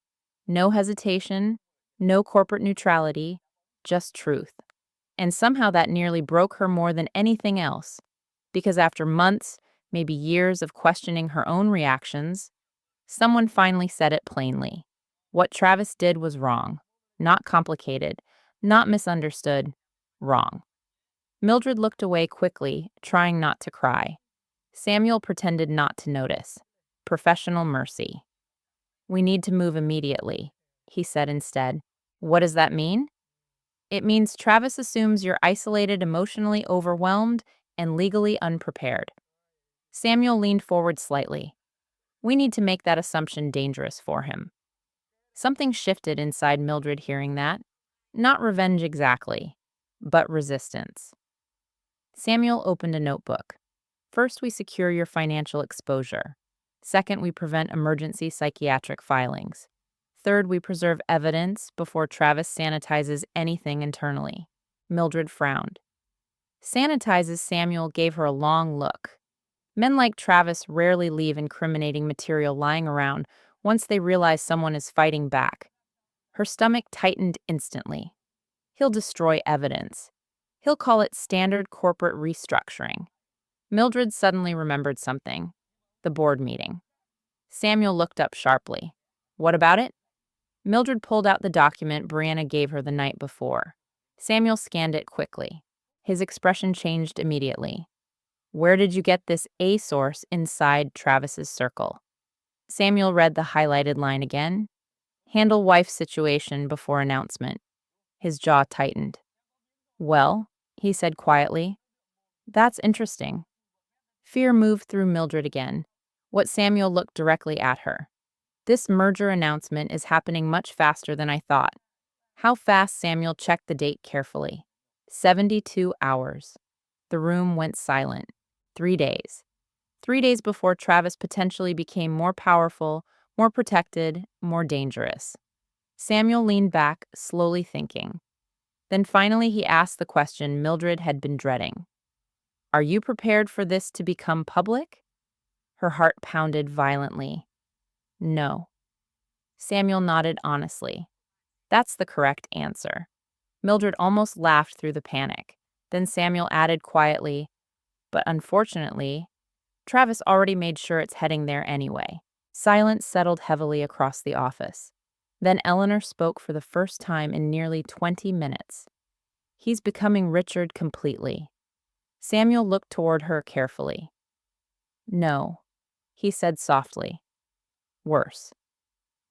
No hesitation, no corporate neutrality, just truth. And somehow that nearly broke her more than anything else, because after months, maybe years of questioning her own reactions, someone finally said it plainly. What Travis did was wrong. Not complicated, not misunderstood, wrong. Mildred looked away quickly, trying not to cry. Samuel pretended not to notice. Professional mercy. We need to move immediately, he said instead. What does that mean? It means Travis assumes you're isolated, emotionally overwhelmed, and legally unprepared. Samuel leaned forward slightly. We need to make that assumption dangerous for him. Something shifted inside Mildred hearing that. Not revenge exactly, but resistance. Samuel opened a notebook. First, we secure your financial exposure. Second, we prevent emergency psychiatric filings. Third, we preserve evidence before Travis sanitizes anything internally. Mildred frowned. Sanitizes. Samuel gave her a long look. Men like Travis rarely leave incriminating material lying around once they realize someone is fighting back. Her stomach tightened instantly. He'll destroy evidence. He'll call it standard corporate restructuring. Mildred suddenly remembered something. The board meeting. Samuel looked up sharply. What about it? Mildred pulled out the document Brianna gave her the night before. Samuel scanned it quickly. His expression changed immediately. Where did you get this A source inside Travis's circle? Samuel read the highlighted line again. Handle wife situation before announcement. His jaw tightened. Well, he said quietly, that's interesting. Fear moved through Mildred again. What Samuel looked directly at her. This merger announcement is happening much faster than I thought. How fast? Samuel checked the date carefully. 72 hours. The room went silent. 3 days. 3 days before Travis potentially became more powerful, more protected, more dangerous. Samuel leaned back, slowly thinking. Then finally he asked the question Mildred had been dreading. Are you prepared for this to become public? Her heart pounded violently. No. Samuel nodded honestly. That's the correct answer. Mildred almost laughed through the panic. Then Samuel added quietly, but unfortunately, Travis already made sure it's heading there anyway. Silence settled heavily across the office. Then Eleanor spoke for the first time in nearly 20 minutes. He's becoming Richard completely. Samuel looked toward her carefully. No, he said softly. Worse.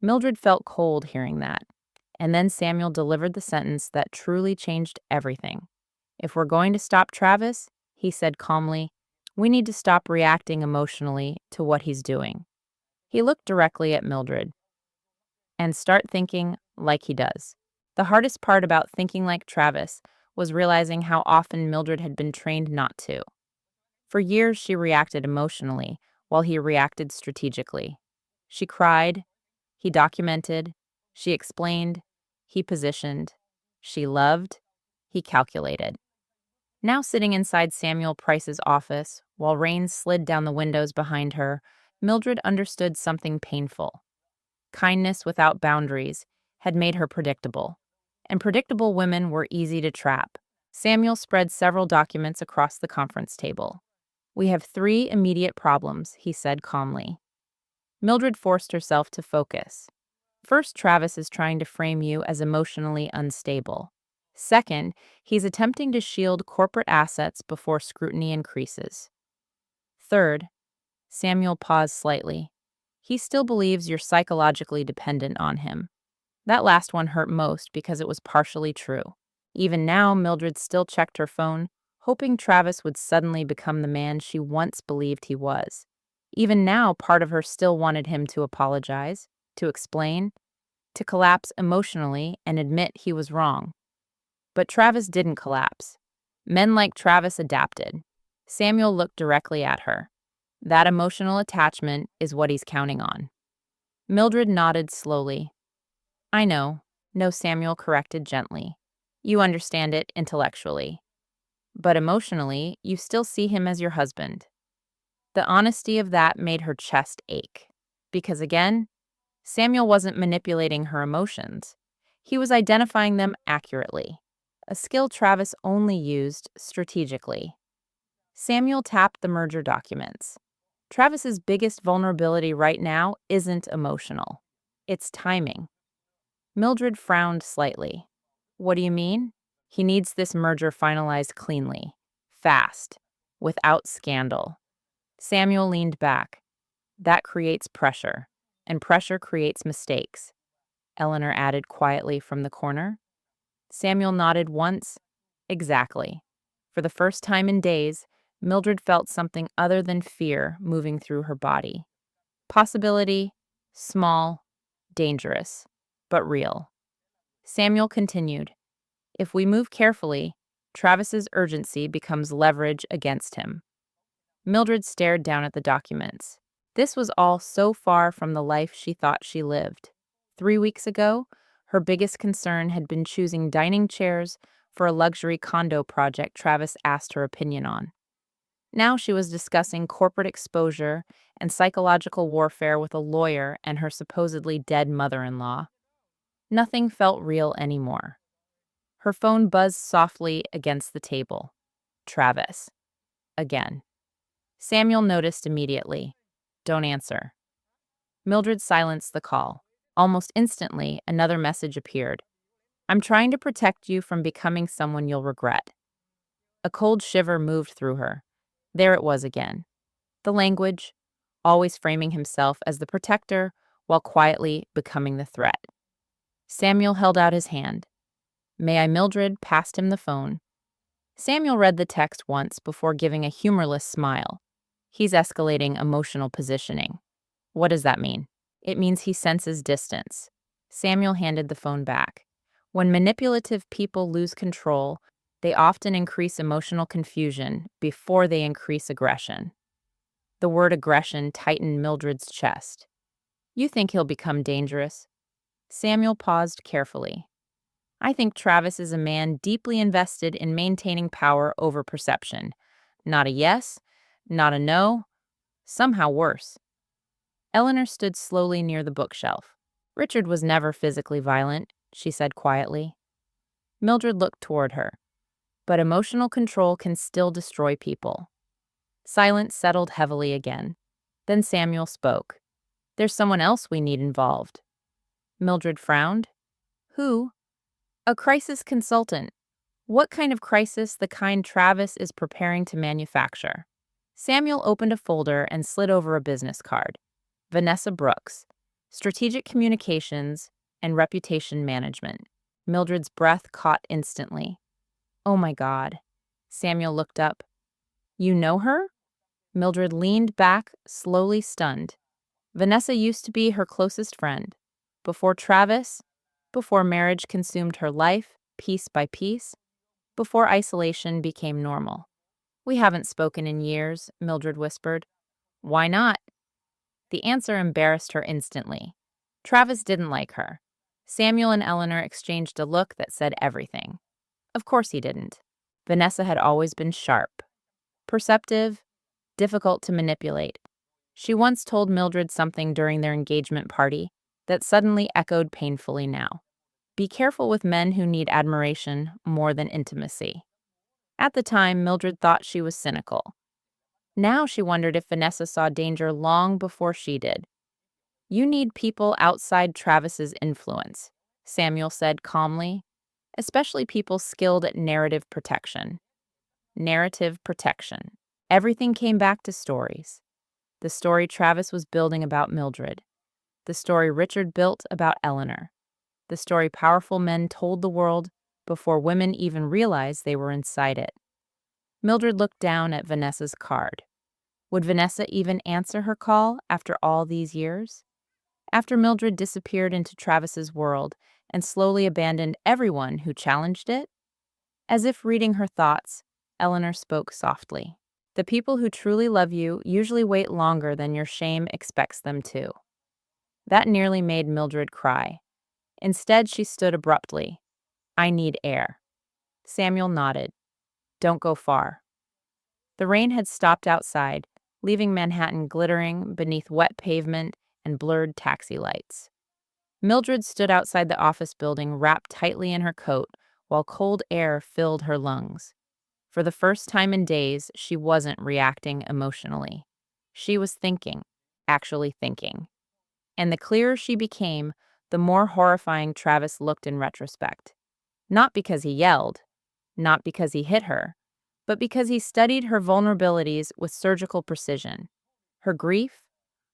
Mildred felt cold hearing that. And then Samuel delivered the sentence that truly changed everything. If we're going to stop Travis, he said calmly, we need to stop reacting emotionally to what he's doing. He looked directly at Mildred. And start thinking like he does. The hardest part about thinking like Travis was realizing how often Mildred had been trained not to. For years, she reacted emotionally, while he reacted strategically. She cried, he documented, she explained, he positioned, she loved, he calculated. Now sitting inside Samuel Price's office, while rain slid down the windows behind her, Mildred understood something painful. Kindness without boundaries had made her predictable, and predictable women were easy to trap. Samuel spread several documents across the conference table. "We have three immediate problems," he said calmly. Mildred forced herself to focus. First, Travis is trying to frame you as emotionally unstable. Second, he's attempting to shield corporate assets before scrutiny increases. Third, Samuel paused slightly. He still believes you're psychologically dependent on him. That last one hurt most because it was partially true. Even now, Mildred still checked her phone, hoping Travis would suddenly become the man she once believed he was. Even now, part of her still wanted him to apologize, to explain, to collapse emotionally and admit he was wrong. But Travis didn't collapse. Men like Travis adapted. Samuel looked directly at her. That emotional attachment is what he's counting on. Mildred nodded slowly. "I know." No, Samuel corrected gently. "You understand it intellectually. But emotionally, you still see him as your husband." The honesty of that made her chest ache. Because again, Samuel wasn't manipulating her emotions. He was identifying them accurately, a skill Travis only used strategically. Samuel tapped the merger documents. Travis's biggest vulnerability right now isn't emotional. It's timing. Mildred frowned slightly. "What do you mean?" "He needs this merger finalized cleanly, fast, without scandal." Samuel leaned back. "That creates pressure, and pressure creates mistakes," Eleanor added quietly from the corner. Samuel nodded once. Exactly. For the first time in days, Mildred felt something other than fear moving through her body. Possibility, small, dangerous, but real. Samuel continued, "If we move carefully, Travis's urgency becomes leverage against him." Mildred stared down at the documents. This was all so far from the life she thought she lived. 3 weeks ago, her biggest concern had been choosing dining chairs for a luxury condo project Travis asked her opinion on. Now she was discussing corporate exposure and psychological warfare with a lawyer and her supposedly dead mother-in-law. Nothing felt real anymore. Her phone buzzed softly against the table. Travis. Again. Samuel noticed immediately. "Don't answer." Mildred silenced the call. Almost instantly, another message appeared. "I'm trying to protect you from becoming someone you'll regret." A cold shiver moved through her. There it was again. The language, always framing himself as the protector while quietly becoming the threat. Samuel held out his hand. "May I?" Mildred passed him the phone. Samuel read the text once before giving a humorless smile. "He's escalating emotional positioning." "What does that mean?" "It means he senses distance." Samuel handed the phone back. "When manipulative people lose control, they often increase emotional confusion before they increase aggression." The word aggression tightened Mildred's chest. "You think he'll become dangerous?" Samuel paused carefully. "I think Travis is a man deeply invested in maintaining power over perception. Not a yes, not a no, somehow worse." Eleanor stood slowly near the bookshelf. "Richard was never physically violent," she said quietly. Mildred looked toward her. "But emotional control can still destroy people." Silence settled heavily again. Then Samuel spoke. "There's someone else we need involved." Mildred frowned. "Who?" "A crisis consultant." "What kind of crisis?" "The kind Travis is preparing to manufacture." Samuel opened a folder and slid over a business card. Vanessa Brooks, Strategic Communications and Reputation Management. Mildred's breath caught instantly. "Oh my God." Samuel looked up. "You know her?" Mildred leaned back, slowly stunned. Vanessa used to be her closest friend. Before Travis, before marriage consumed her life, piece by piece, before isolation became normal. We haven't spoken in years, Mildred whispered. Why not? The answer embarrassed her instantly. Travis didn't like her. Samuel and Eleanor exchanged a look that said everything. Of course he didn't. Vanessa had always been sharp, perceptive, difficult to manipulate. She once told Mildred something during their engagement party that suddenly echoed painfully now. Be careful with men who need admiration more than intimacy. At the time, Mildred thought she was cynical. Now she wondered if Vanessa saw danger long before she did. You need people outside Travis's influence, Samuel said calmly, especially people skilled at narrative protection. Narrative protection. Everything came back to stories. The story Travis was building about Mildred. The story Richard built about Eleanor. The story powerful men told the world before women even realized they were inside it. Mildred looked down at Vanessa's card. Would Vanessa even answer her call after all these years? After Mildred disappeared into Travis's world and slowly abandoned everyone who challenged it? As if reading her thoughts, Eleanor spoke softly. The people who truly love you usually wait longer than your shame expects them to. That nearly made Mildred cry. Instead, she stood abruptly. I need air. Samuel nodded. Don't go far. The rain had stopped outside, leaving Manhattan glittering beneath wet pavement and blurred taxi lights. Mildred stood outside the office building wrapped tightly in her coat while cold air filled her lungs. For the first time in days, she wasn't reacting emotionally. She was thinking, actually thinking. And the clearer she became, the more horrifying Travis looked in retrospect. Not because he yelled, not because he hit her, but because he studied her vulnerabilities with surgical precision. Her grief,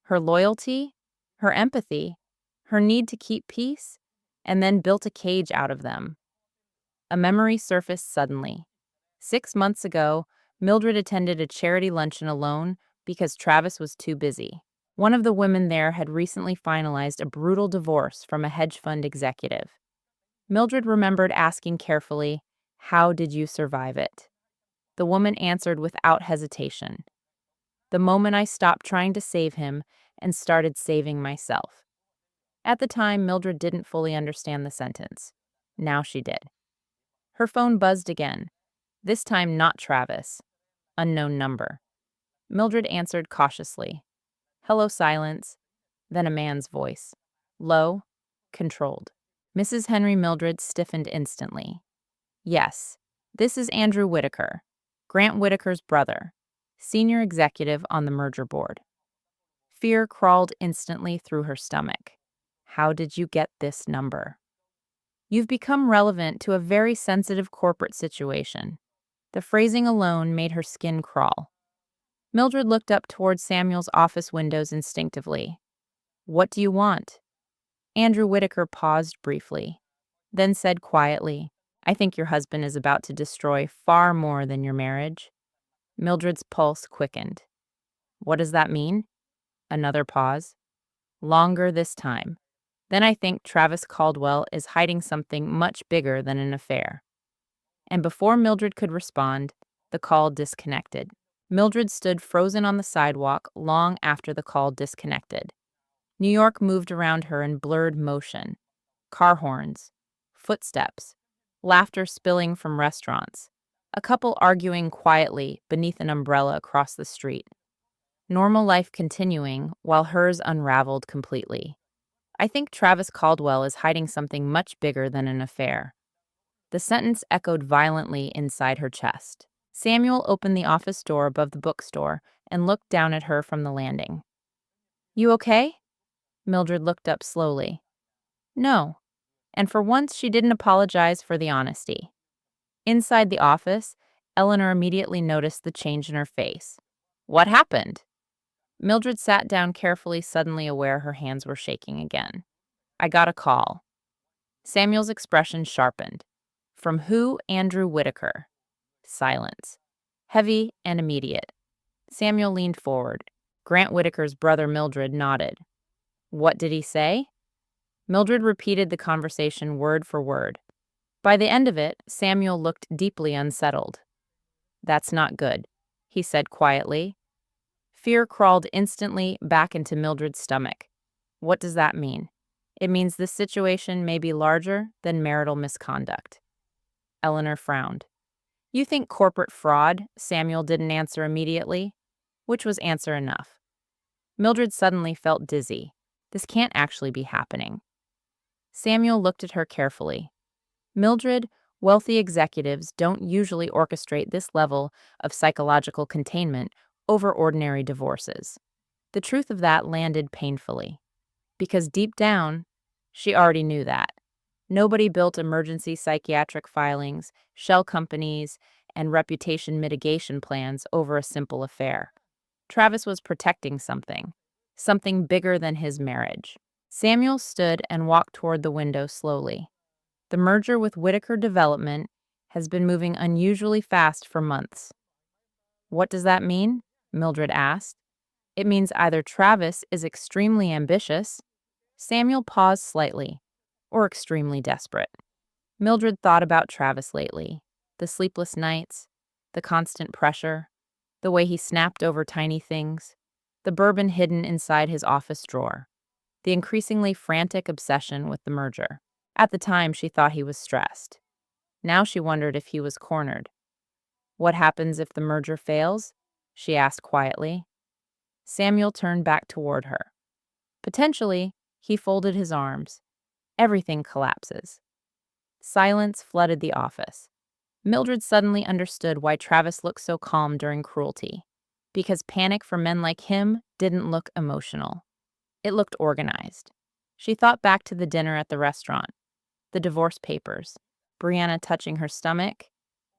her loyalty, her empathy, her need to keep peace, and then built a cage out of them. A memory surfaced suddenly. 6 months ago, Mildred attended a charity luncheon alone because Travis was too busy. One of the women there had recently finalized a brutal divorce from a hedge fund executive. Mildred remembered asking carefully, "How did you survive it?" The woman answered without hesitation. "The moment I stopped trying to save him and started saving myself." At the time, Mildred didn't fully understand the sentence. Now she did. Her phone buzzed again. This time not Travis. Unknown number. Mildred answered cautiously. Hello, silence. Then a man's voice. Low, controlled. Mrs. Henry. Mildred stiffened instantly. Yes, this is Andrew Whitaker, Grant Whitaker's brother, senior executive on the merger board. Fear crawled instantly through her stomach. How did you get this number? You've become relevant to a very sensitive corporate situation. The phrasing alone made her skin crawl. Mildred looked up toward Samuel's office windows instinctively. What do you want? Andrew Whitaker paused briefly, then said quietly, I think your husband is about to destroy far more than your marriage. Mildred's pulse quickened. What does that mean? Another pause. Longer this time. Then I think Travis Caldwell is hiding something much bigger than an affair. And before Mildred could respond, the call disconnected. Mildred stood frozen on the sidewalk long after the call disconnected. New York moved around her in blurred motion. Car horns, footsteps, laughter spilling from restaurants, a couple arguing quietly beneath an umbrella across the street. Normal life continuing while hers unraveled completely. I think Travis Caldwell is hiding something much bigger than an affair. The sentence echoed violently inside her chest. Samuel opened the office door above the bookstore and looked down at her from the landing. You okay? Mildred looked up slowly. No. And for once she didn't apologize for the honesty. Inside the office, Eleanor immediately noticed the change in her face. What happened? Mildred sat down carefully, suddenly aware her hands were shaking again. I got a call. Samuel's expression sharpened. From who? Andrew Whitaker. Silence. Heavy and immediate. Samuel leaned forward. Grant Whitaker's brother Mildred nodded. What did he say? Mildred repeated the conversation word for word. By the end of it, Samuel looked deeply unsettled. That's not good. he said quietly. Fear crawled instantly back into Mildred's stomach. What does that mean? It means this situation may be larger than marital misconduct. Eleanor frowned. You think corporate fraud? Samuel didn't answer immediately, which was answer enough. Mildred suddenly felt dizzy. This can't actually be happening. Samuel looked at her carefully. Mildred, wealthy executives don't usually orchestrate this level of psychological containment over ordinary divorces. The truth of that landed painfully. Because deep down, she already knew that. Nobody built emergency psychiatric filings, shell companies, and reputation mitigation plans over a simple affair. Travis was protecting something bigger than his marriage. Samuel stood and walked toward the window slowly. The merger with Whitaker Development has been moving unusually fast for months. What does that mean? Mildred asked. It means either Travis is extremely ambitious, Samuel paused slightly, or extremely desperate. Mildred thought about Travis lately. The sleepless nights, the constant pressure, the way he snapped over tiny things, the bourbon hidden inside his office drawer, the increasingly frantic obsession with the merger. At the time, she thought he was stressed. Now she wondered if he was cornered. What happens if the merger fails? She asked quietly. Samuel turned back toward her. Potentially, he folded his arms. Everything collapses. Silence flooded the office. Mildred suddenly understood why Travis looked so calm during cruelty. Because panic for men like him didn't look emotional. It looked organized. She thought back to the dinner at the restaurant, the divorce papers, Brianna touching her stomach,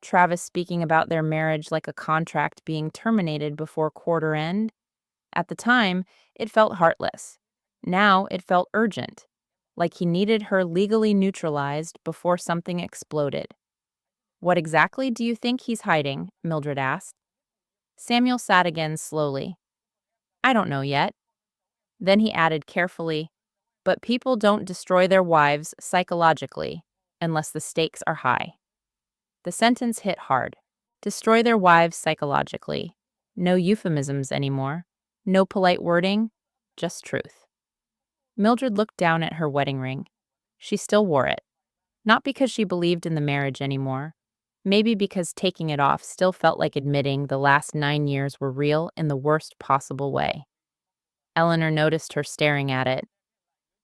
Travis speaking about their marriage like a contract being terminated before quarter end. At the time, it felt heartless. Now it felt urgent, like he needed her legally neutralized before something exploded. What exactly do you think he's hiding? Mildred asked. Samuel sat again slowly. I don't know yet. Then he added carefully, but people don't destroy their wives psychologically unless the stakes are high. The sentence hit hard. Destroy their wives psychologically. No euphemisms anymore. No polite wording, just truth. Mildred looked down at her wedding ring. She still wore it. Not because she believed in the marriage anymore. Maybe because taking it off still felt like admitting the last 9 years were real in the worst possible way. Eleanor noticed her staring at it.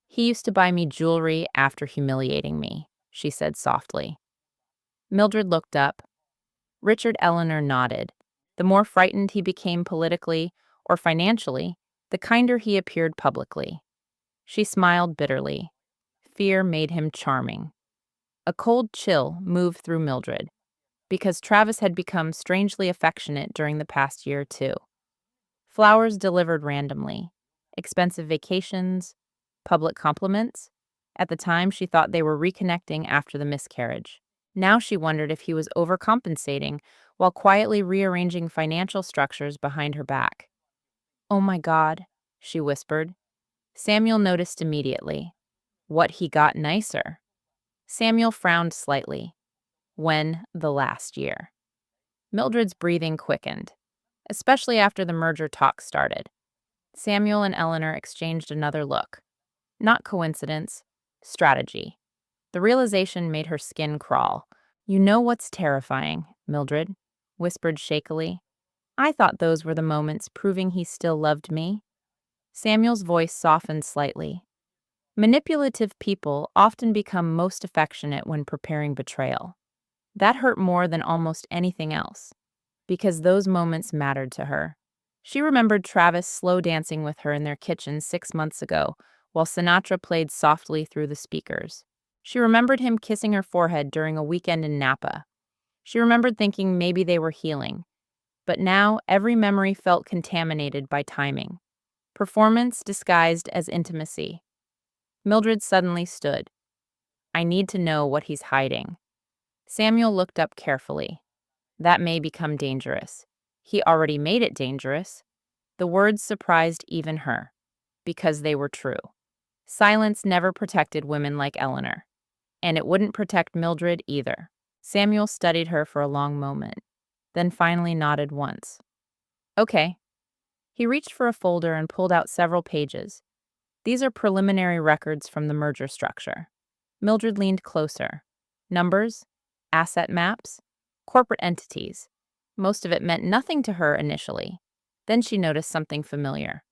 He used to buy me jewelry after humiliating me, she said softly. Mildred looked up. Richard Eleanor nodded. The more frightened he became politically or financially, the kinder he appeared publicly. She smiled bitterly. Fear made him charming. A cold chill moved through Mildred, because Travis had become strangely affectionate during the past year, too. Flowers delivered randomly, expensive vacations, public compliments. At the time, she thought they were reconnecting after the miscarriage. Now she wondered if he was overcompensating while quietly rearranging financial structures behind her back. Oh my God, she whispered. Samuel noticed immediately. What he got nicer. Samuel frowned slightly. When the last year. Mildred's breathing quickened, especially after the merger talk started. Samuel and Eleanor exchanged another look. Not coincidence, strategy. The realization made her skin crawl. You know what's terrifying, Mildred whispered shakily. I thought those were the moments proving he still loved me. Samuel's voice softened slightly. Manipulative people often become most affectionate when preparing betrayal. That hurt more than almost anything else, because those moments mattered to her. She remembered Travis slow dancing with her in their kitchen 6 months ago, while Sinatra played softly through the speakers. She remembered him kissing her forehead during a weekend in Napa. She remembered thinking maybe they were healing. But now every memory felt contaminated by timing. Performance disguised as intimacy. Mildred suddenly stood. I need to know what he's hiding. Samuel looked up carefully. That may become dangerous. He already made it dangerous. The words surprised even her, because they were true. Silence never protected women like Eleanor, and it wouldn't protect Mildred either. Samuel studied her for a long moment, then finally nodded once. Okay. He reached for a folder and pulled out several pages. These are preliminary records from the merger structure. Mildred leaned closer. Numbers, asset maps, corporate entities. Most of it meant nothing to her initially. Then she noticed something familiar.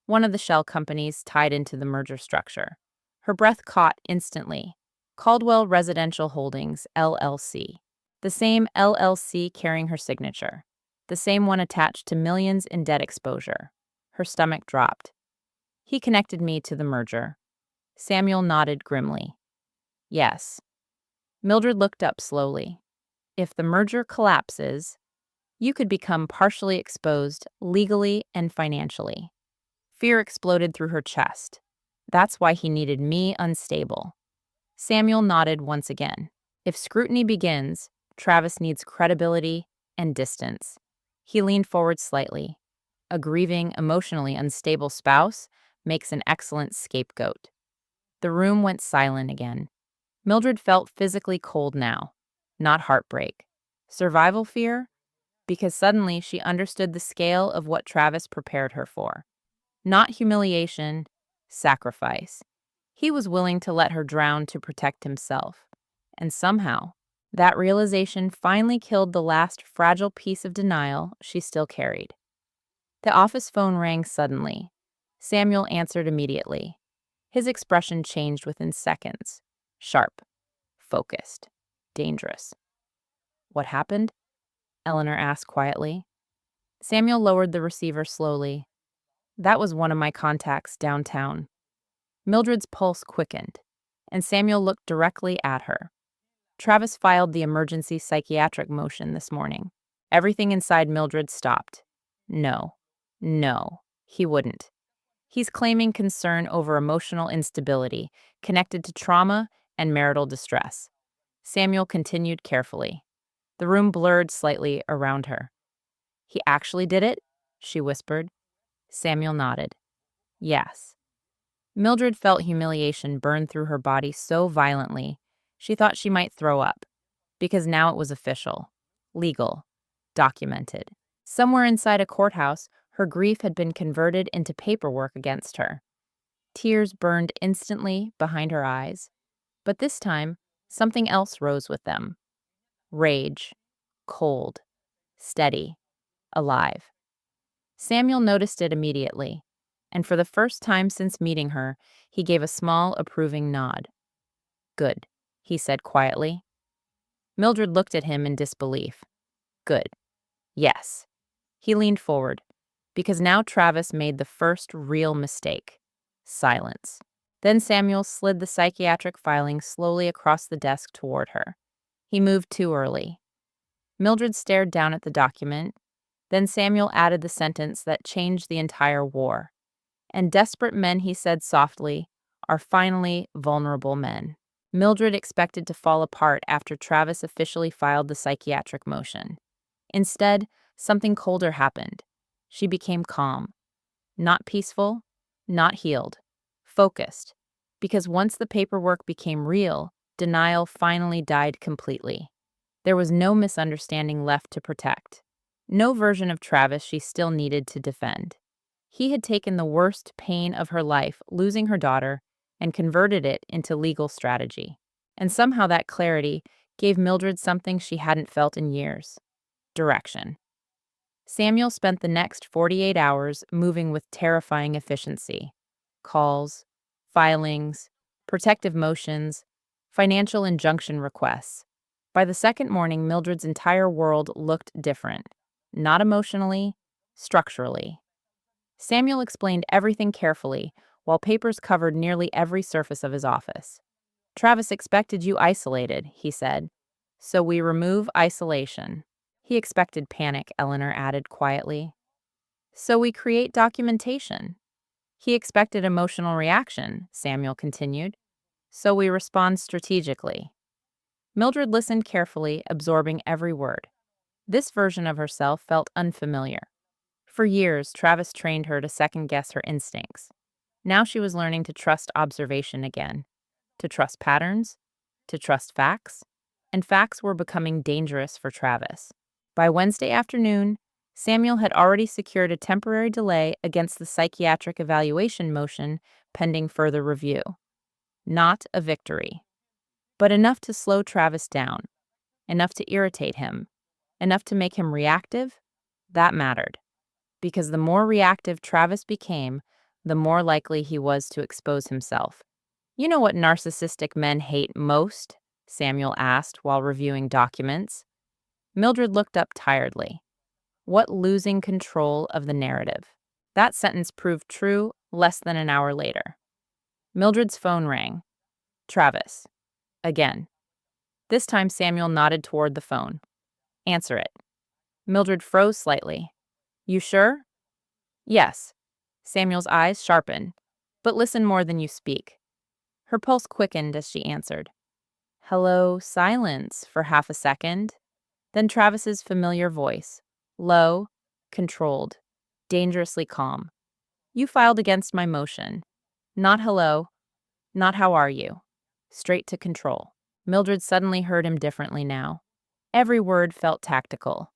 One of the shell companies tied into the merger structure. Her breath caught instantly. Caldwell Residential Holdings, LLC. The same LLC carrying her signature. The same one attached to millions in debt exposure. Her stomach dropped. He connected me to the merger. Samuel nodded grimly. Yes. Mildred looked up slowly. If the merger collapses, you could become partially exposed legally and financially. Fear exploded through her chest. That's why he needed me unstable. Samuel nodded once again. If scrutiny begins, Travis needs credibility and distance. He leaned forward slightly. A grieving, emotionally unstable spouse makes an excellent scapegoat. The room went silent again. Mildred felt physically cold now, not heartbreak. Survival fear? Because suddenly she understood the scale of what Travis prepared her for. Not humiliation, sacrifice. He was willing to let her drown to protect himself. And somehow, that realization finally killed the last fragile piece of denial she still carried. The office phone rang suddenly. Samuel answered immediately. His expression changed within seconds. Sharp, focused, dangerous. What happened? Eleanor asked quietly. Samuel lowered the receiver slowly. That was one of my contacts downtown. Mildred's pulse quickened, and Samuel looked directly at her. Travis filed the emergency psychiatric motion this morning. Everything inside Mildred stopped. No, no, he wouldn't. He's claiming concern over emotional instability connected to trauma and marital distress. Samuel continued carefully. The room blurred slightly around her. He actually did it? She whispered. Samuel nodded. Yes. Mildred felt humiliation burn through her body so violently, she thought she might throw up, because now it was official, legal, documented. Somewhere inside a courthouse, her grief had been converted into paperwork against her. Tears burned instantly behind her eyes, but this time, something else rose with them. Rage, cold, steady, alive. Samuel noticed it immediately, and for the first time since meeting her, he gave a small, approving nod. Good, he said quietly. Mildred looked at him in disbelief. Good. Yes. He leaned forward, because now Travis made the first real mistake. Silence. Then Samuel slid the psychiatric filing slowly across the desk toward her. He moved too early. Mildred stared down at the document. Then Samuel added the sentence that changed the entire war. And desperate men, he said softly, are finally vulnerable men. Mildred expected to fall apart after Travis officially filed the psychiatric motion. Instead, something colder happened. She became calm. Not peaceful, not healed. Focused. Because once the paperwork became real, denial finally died completely. There was no misunderstanding left to protect. No version of Travis she still needed to defend. He had taken the worst pain of her life, losing her daughter, and converted it into legal strategy. And somehow that clarity gave Mildred something she hadn't felt in years: direction. Samuel spent the next 48 hours moving with terrifying efficiency. Calls, filings, protective motions, financial injunction requests. By the second morning, Mildred's entire world looked different. Not emotionally, structurally. Samuel explained everything carefully, while papers covered nearly every surface of his office. Travis expected you isolated, he said. So we remove isolation. He expected panic, Eleanor added quietly. So we create documentation. He expected emotional reaction, Samuel continued. So we respond strategically. Mildred listened carefully, absorbing every word. This version of herself felt unfamiliar. For years, Travis trained her to second-guess her instincts. Now she was learning to trust observation again, to trust patterns, to trust facts, and facts were becoming dangerous for Travis. By Wednesday afternoon, Samuel had already secured a temporary delay against the psychiatric evaluation motion pending further review. Not a victory, but enough to slow Travis down, enough to irritate him, enough to make him reactive. That mattered, because the more reactive Travis became, the more likely he was to expose himself. "You know what narcissistic men hate most?" Samuel asked while reviewing documents. Mildred looked up tiredly. "What? Losing control of the narrative." That sentence proved true less than an hour later. Mildred's phone rang. Travis. Again. This time Samuel nodded toward the phone. "Answer it." Mildred froze slightly. "You sure?" "Yes." Samuel's eyes sharpened. "But listen more than you speak." Her pulse quickened as she answered. Hello, silence for half a second. Then Travis's familiar voice. Low, controlled, dangerously calm. "You filed against my motion. Not hello, not how are you. Straight to control." Mildred suddenly heard him differently now. Every word felt tactical.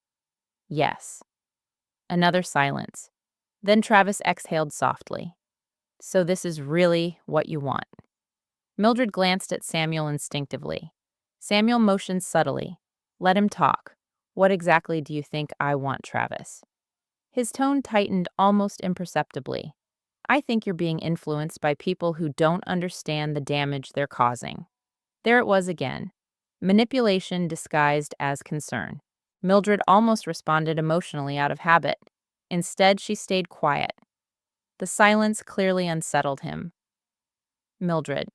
"Yes." Another silence. Then Travis exhaled softly. "So this is really what you want." Mildred glanced at Samuel instinctively. Samuel motioned subtly. "Let him talk. What exactly do you think I want, Travis?" His tone tightened almost imperceptibly. "I think you're being influenced by people who don't understand the damage they're causing." There it was again. Manipulation disguised as concern. Mildred almost responded emotionally out of habit. Instead, she stayed quiet. The silence clearly unsettled him. "Mildred,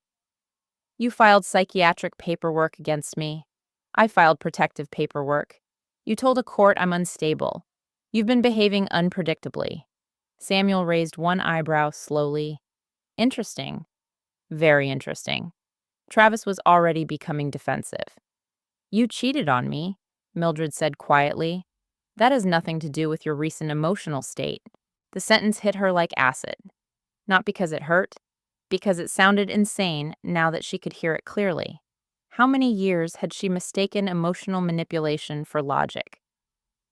you filed psychiatric paperwork against me. I filed protective paperwork. You told a court I'm unstable. You've been behaving unpredictably." Samuel raised one eyebrow slowly. "Interesting. Very interesting." Travis was already becoming defensive. "You cheated on me," Mildred said quietly. "That has nothing to do with your recent emotional state." The sentence hit her like acid. Not because it hurt, because it sounded insane now that she could hear it clearly. How many years had she mistaken emotional manipulation for logic?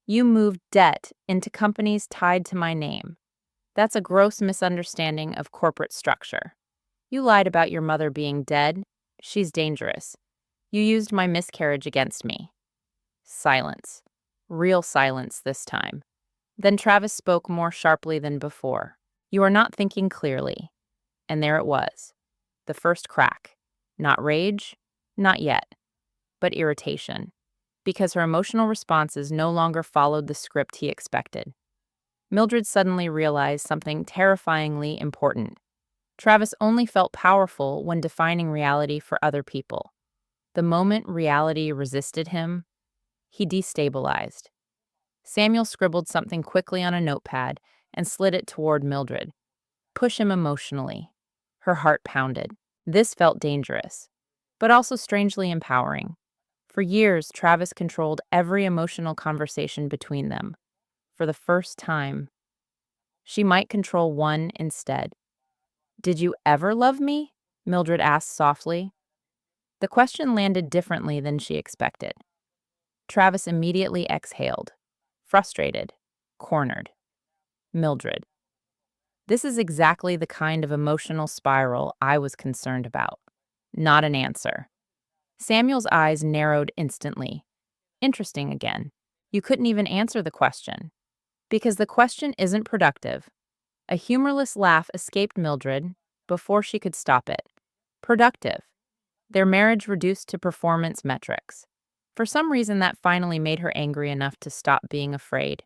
"You moved debt into companies tied to my name. That's a gross misunderstanding of corporate structure. You lied about your mother being dead. She's dangerous. You used my miscarriage against me." Silence. Real silence this time. Then Travis spoke more sharply than before. "You are not thinking clearly." And there it was. The first crack. Not rage, not yet, but irritation. Because her emotional responses no longer followed the script he expected. Mildred suddenly realized something terrifyingly important. Travis only felt powerful when defining reality for other people. The moment reality resisted him, he destabilized. Samuel scribbled something quickly on a notepad and slid it toward Mildred. "Push him emotionally." Her heart pounded. This felt dangerous, but also strangely empowering. For years, Travis controlled every emotional conversation between them. For the first time, she might control one instead. "Did you ever love me?" Mildred asked softly. The question landed differently than she expected. Travis immediately exhaled, frustrated, cornered. "Mildred, this is exactly the kind of emotional spiral I was concerned about." Not an answer. Samuel's eyes narrowed instantly. Interesting again. You couldn't even answer the question. Because the question isn't productive. A humorless laugh escaped Mildred before she could stop it. Productive. Their marriage reduced to performance metrics. For some reason, that finally made her angry enough to stop being afraid.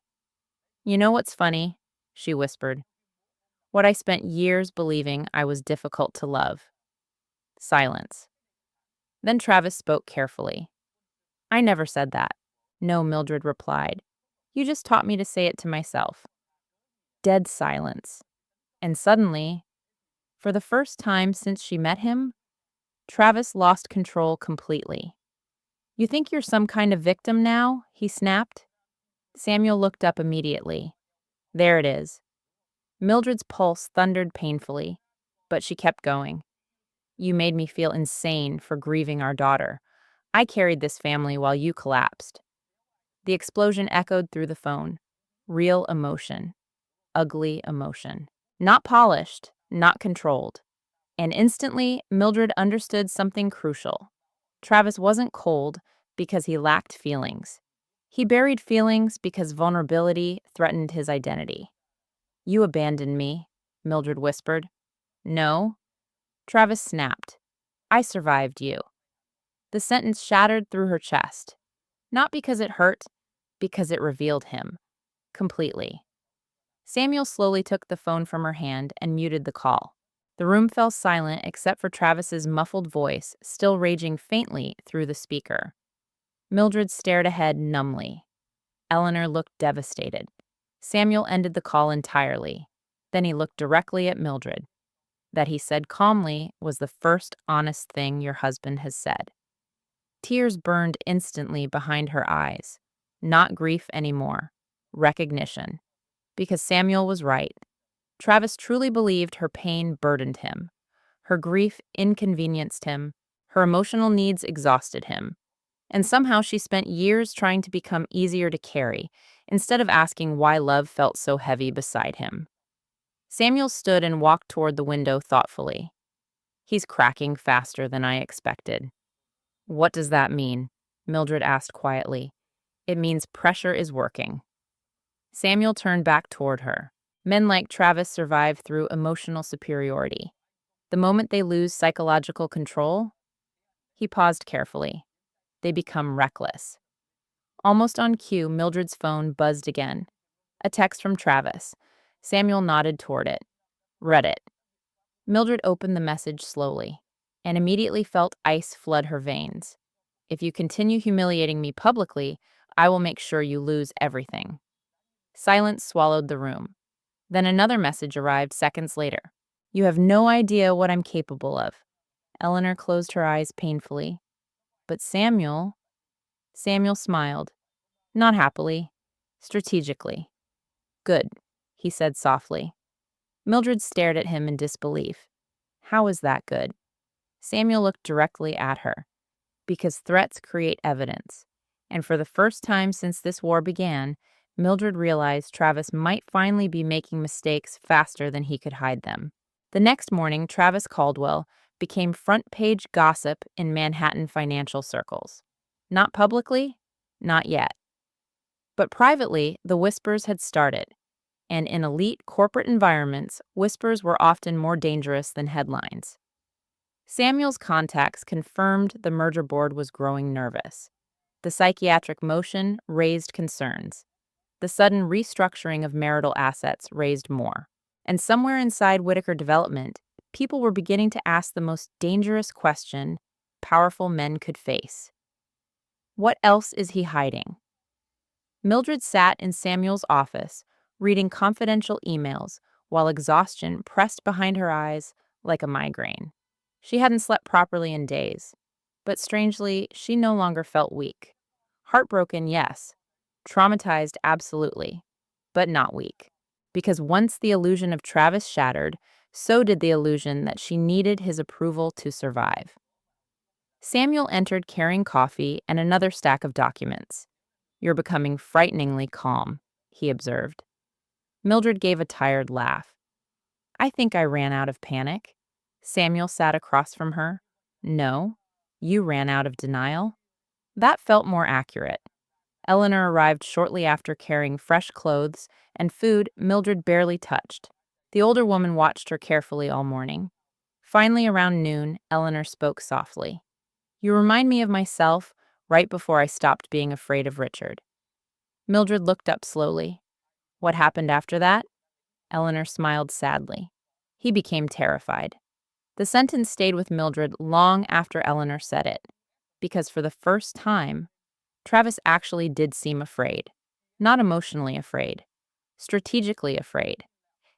"You know what's funny?" she whispered. "What I spent years believing I was difficult to love." Silence. Then Travis spoke carefully. "I never said that." "No," Mildred replied. "You just taught me to say it to myself." Dead silence. And suddenly, for the first time since she met him, Travis lost control completely. "You think you're some kind of victim now?" he snapped. Samuel looked up immediately. There it is. Mildred's pulse thundered painfully, but she kept going. "You made me feel insane for grieving our daughter. I carried this family while you collapsed." The explosion echoed through the phone. Real emotion. Ugly emotion. Not polished, not controlled. And instantly, Mildred understood something crucial. Travis wasn't cold because he lacked feelings. He buried feelings because vulnerability threatened his identity. You abandoned me, Mildred whispered. No, Travis snapped. I survived you. The sentence shattered through her chest. Not because it hurt, because it revealed him. Completely. Samuel slowly took the phone from her hand and muted the call. The room fell silent except for Travis's muffled voice, still raging faintly through the speaker. Mildred stared ahead numbly. Eleanor looked devastated. Samuel ended the call entirely. Then he looked directly at Mildred. That he said calmly was the first honest thing your husband has said. Tears burned instantly behind her eyes. Not grief anymore. Recognition. Because Samuel was right. Travis truly believed her pain burdened him. Her grief inconvenienced him. Her emotional needs exhausted him. And somehow she spent years trying to become easier to carry, instead of asking why love felt so heavy beside him. Samuel stood and walked toward the window thoughtfully. He's cracking faster than I expected. What does that mean? Mildred asked quietly. It means pressure is working. Samuel turned back toward her. Men like Travis survive through emotional superiority. The moment they lose psychological control, he paused carefully. They become reckless. Almost on cue, Mildred's phone buzzed again. A text from Travis. Samuel nodded toward it. Read it. Mildred opened the message slowly and immediately felt ice flood her veins. If you continue humiliating me publicly, I will make sure you lose everything. Silence swallowed the room. Then another message arrived seconds later. You have no idea what I'm capable of. Eleanor closed her eyes painfully. But Samuel smiled. Not happily. Strategically. Good, he said softly. Mildred stared at him in disbelief. How is that good? Samuel looked directly at her. Because threats create evidence. And for the first time since this war began, Mildred realized Travis might finally be making mistakes faster than he could hide them. The next morning, Travis Caldwell became front-page gossip in Manhattan financial circles. Not publicly, not yet. But privately, the whispers had started. And in elite corporate environments, whispers were often more dangerous than headlines. Samuel's contacts confirmed the merger board was growing nervous. The psychiatric motion raised concerns. The sudden restructuring of marital assets raised more. And somewhere inside Whitaker Development, people were beginning to ask the most dangerous question powerful men could face. What else is he hiding? Mildred sat in Samuel's office, reading confidential emails, while exhaustion pressed behind her eyes like a migraine. She hadn't slept properly in days, but strangely, she no longer felt weak. Heartbroken, yes. Traumatized, absolutely. But not weak. Because once the illusion of Travis shattered, so did the illusion that she needed his approval to survive. Samuel entered carrying coffee and another stack of documents. You're becoming frighteningly calm, he observed. Mildred gave a tired laugh. I think I ran out of panic. Samuel sat across from her. No, you ran out of denial. That felt more accurate. Eleanor arrived shortly after carrying fresh clothes and food Mildred barely touched. The older woman watched her carefully all morning. Finally, around noon, Eleanor spoke softly. You remind me of myself right before I stopped being afraid of Richard. Mildred looked up slowly. What happened after that? Eleanor smiled sadly. He became terrified. The sentence stayed with Mildred long after Eleanor said it, because for the first time, Travis actually did seem afraid. Not emotionally afraid, strategically afraid.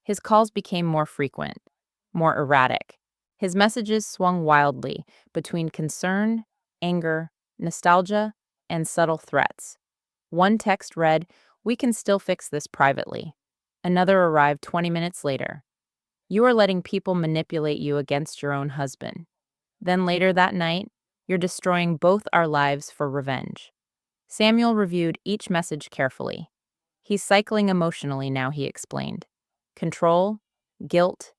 His calls became more frequent, more erratic. His messages swung wildly between concern, anger, nostalgia, and subtle threats. One text read, "We can still fix this privately." Another arrived 20 minutes later. "You are letting people manipulate you against your own husband." Then later that night, "You're destroying both our lives for revenge." Samuel reviewed each message carefully. He's cycling emotionally now, he explained. Control, guilt,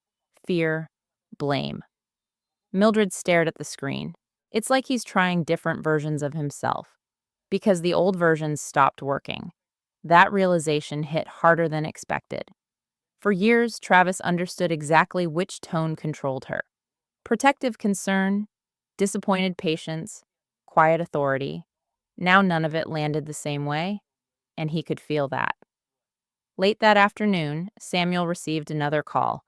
fear, blame. Mildred stared at the screen. It's like he's trying different versions of himself, because the old versions stopped working. That realization hit harder than expected. For years, Travis understood exactly which tone controlled her. Protective concern, disappointed patience, quiet authority. Now none of it landed the same way, and he could feel that. Late that afternoon, Samuel received another call.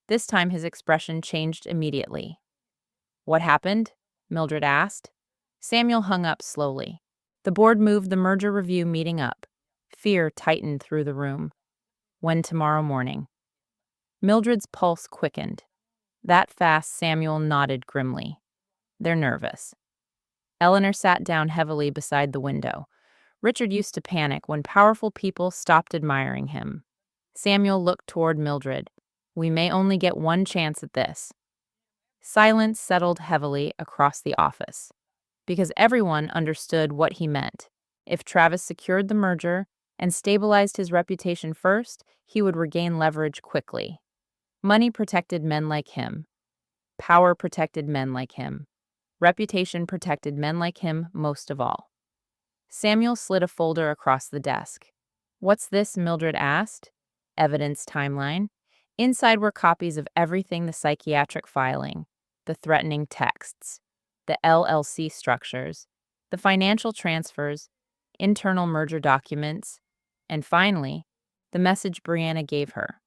This time his expression changed immediately. "What happened?" Mildred asked. Samuel hung up slowly. The board moved the merger review meeting up. Fear tightened through the room. "When tomorrow morning?" Mildred's pulse quickened. That fast, Samuel nodded grimly. "They're nervous." Eleanor sat down heavily beside the window. Richard used to panic when powerful people stopped admiring him. Samuel looked toward Mildred. "We may only get one chance at this." Silence settled heavily across the office, because everyone understood what he meant. If Travis secured the merger and stabilized his reputation first, he would regain leverage quickly. Money protected men like him. Power protected men like him. Reputation protected men like him most of all. Samuel slid a folder across the desk. "What's this?" Mildred asked. "Evidence timeline." Inside were copies of everything: the psychiatric filing, the threatening texts, the LLC structures, the financial transfers, internal merger documents, and finally, the message Brianna gave her: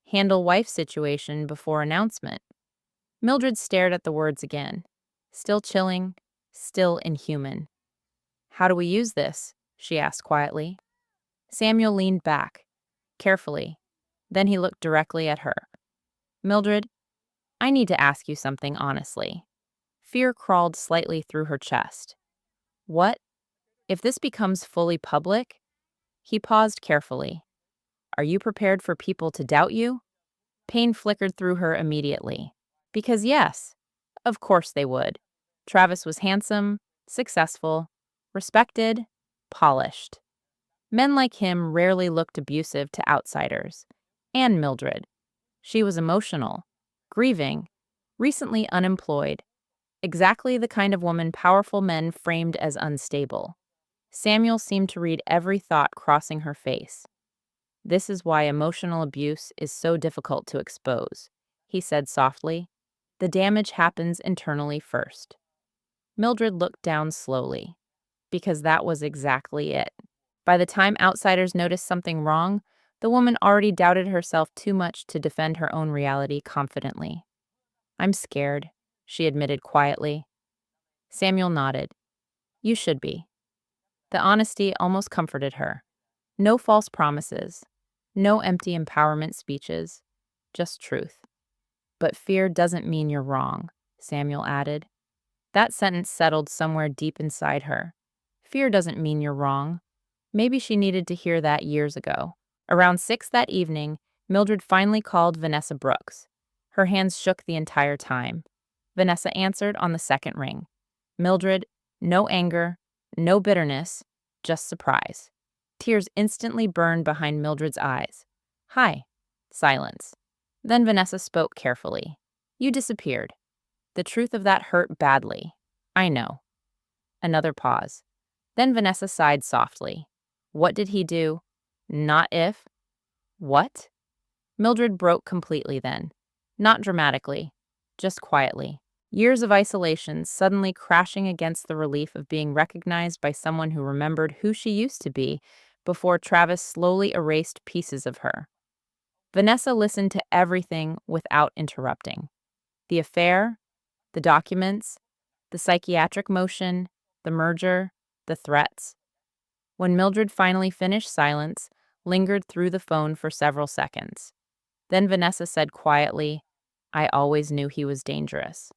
"Handle wife situation before announcement." Mildred stared at the words again. Still chilling, still inhuman. "How do we use this?" she asked quietly. Samuel leaned back, carefully. Then he looked directly at her. "Mildred, I need to ask you something honestly." Fear crawled slightly through her chest. "What if this becomes fully public?" He paused carefully. "Are you prepared for people to doubt you?" Pain flickered through her immediately. Because yes, of course they would. Travis was handsome, successful, respected, polished. Men like him rarely looked abusive to outsiders. And Mildred. She was emotional, grieving, recently unemployed. Exactly the kind of woman powerful men framed as unstable. Samuel seemed to read every thought crossing her face. "This is why emotional abuse is so difficult to expose," he said softly. "The damage happens internally first." Mildred looked down slowly, because that was exactly it. By the time outsiders noticed something wrong, the woman already doubted herself too much to defend her own reality confidently. "I'm scared," she admitted quietly. Samuel nodded. "You should be." The honesty almost comforted her. No false promises, no empty empowerment speeches, just truth. "But fear doesn't mean you're wrong," Samuel added. That sentence settled somewhere deep inside her. Fear doesn't mean you're wrong. Maybe she needed to hear that years ago. Around 6 that evening, Mildred finally called Vanessa Brooks. Her hands shook the entire time. Vanessa answered on the second ring. Mildred, no anger, no bitterness, just surprise. Tears instantly burned behind Mildred's eyes. "Hi." Silence. Then Vanessa spoke carefully. "You disappeared. The truth of that hurt badly. I know." Another pause. Then Vanessa sighed softly. "What did he do?" "Not if." "What?" Mildred broke completely then. Not dramatically, just quietly. Years of isolation suddenly crashing against the relief of being recognized by someone who remembered who she used to be before Travis slowly erased pieces of her. Vanessa listened to everything without interrupting. The affair, the documents, the psychiatric motion, the merger, the threats. When Mildred finally finished, silence lingered through the phone for several seconds. Then Vanessa said quietly, "I always knew he was dangerous."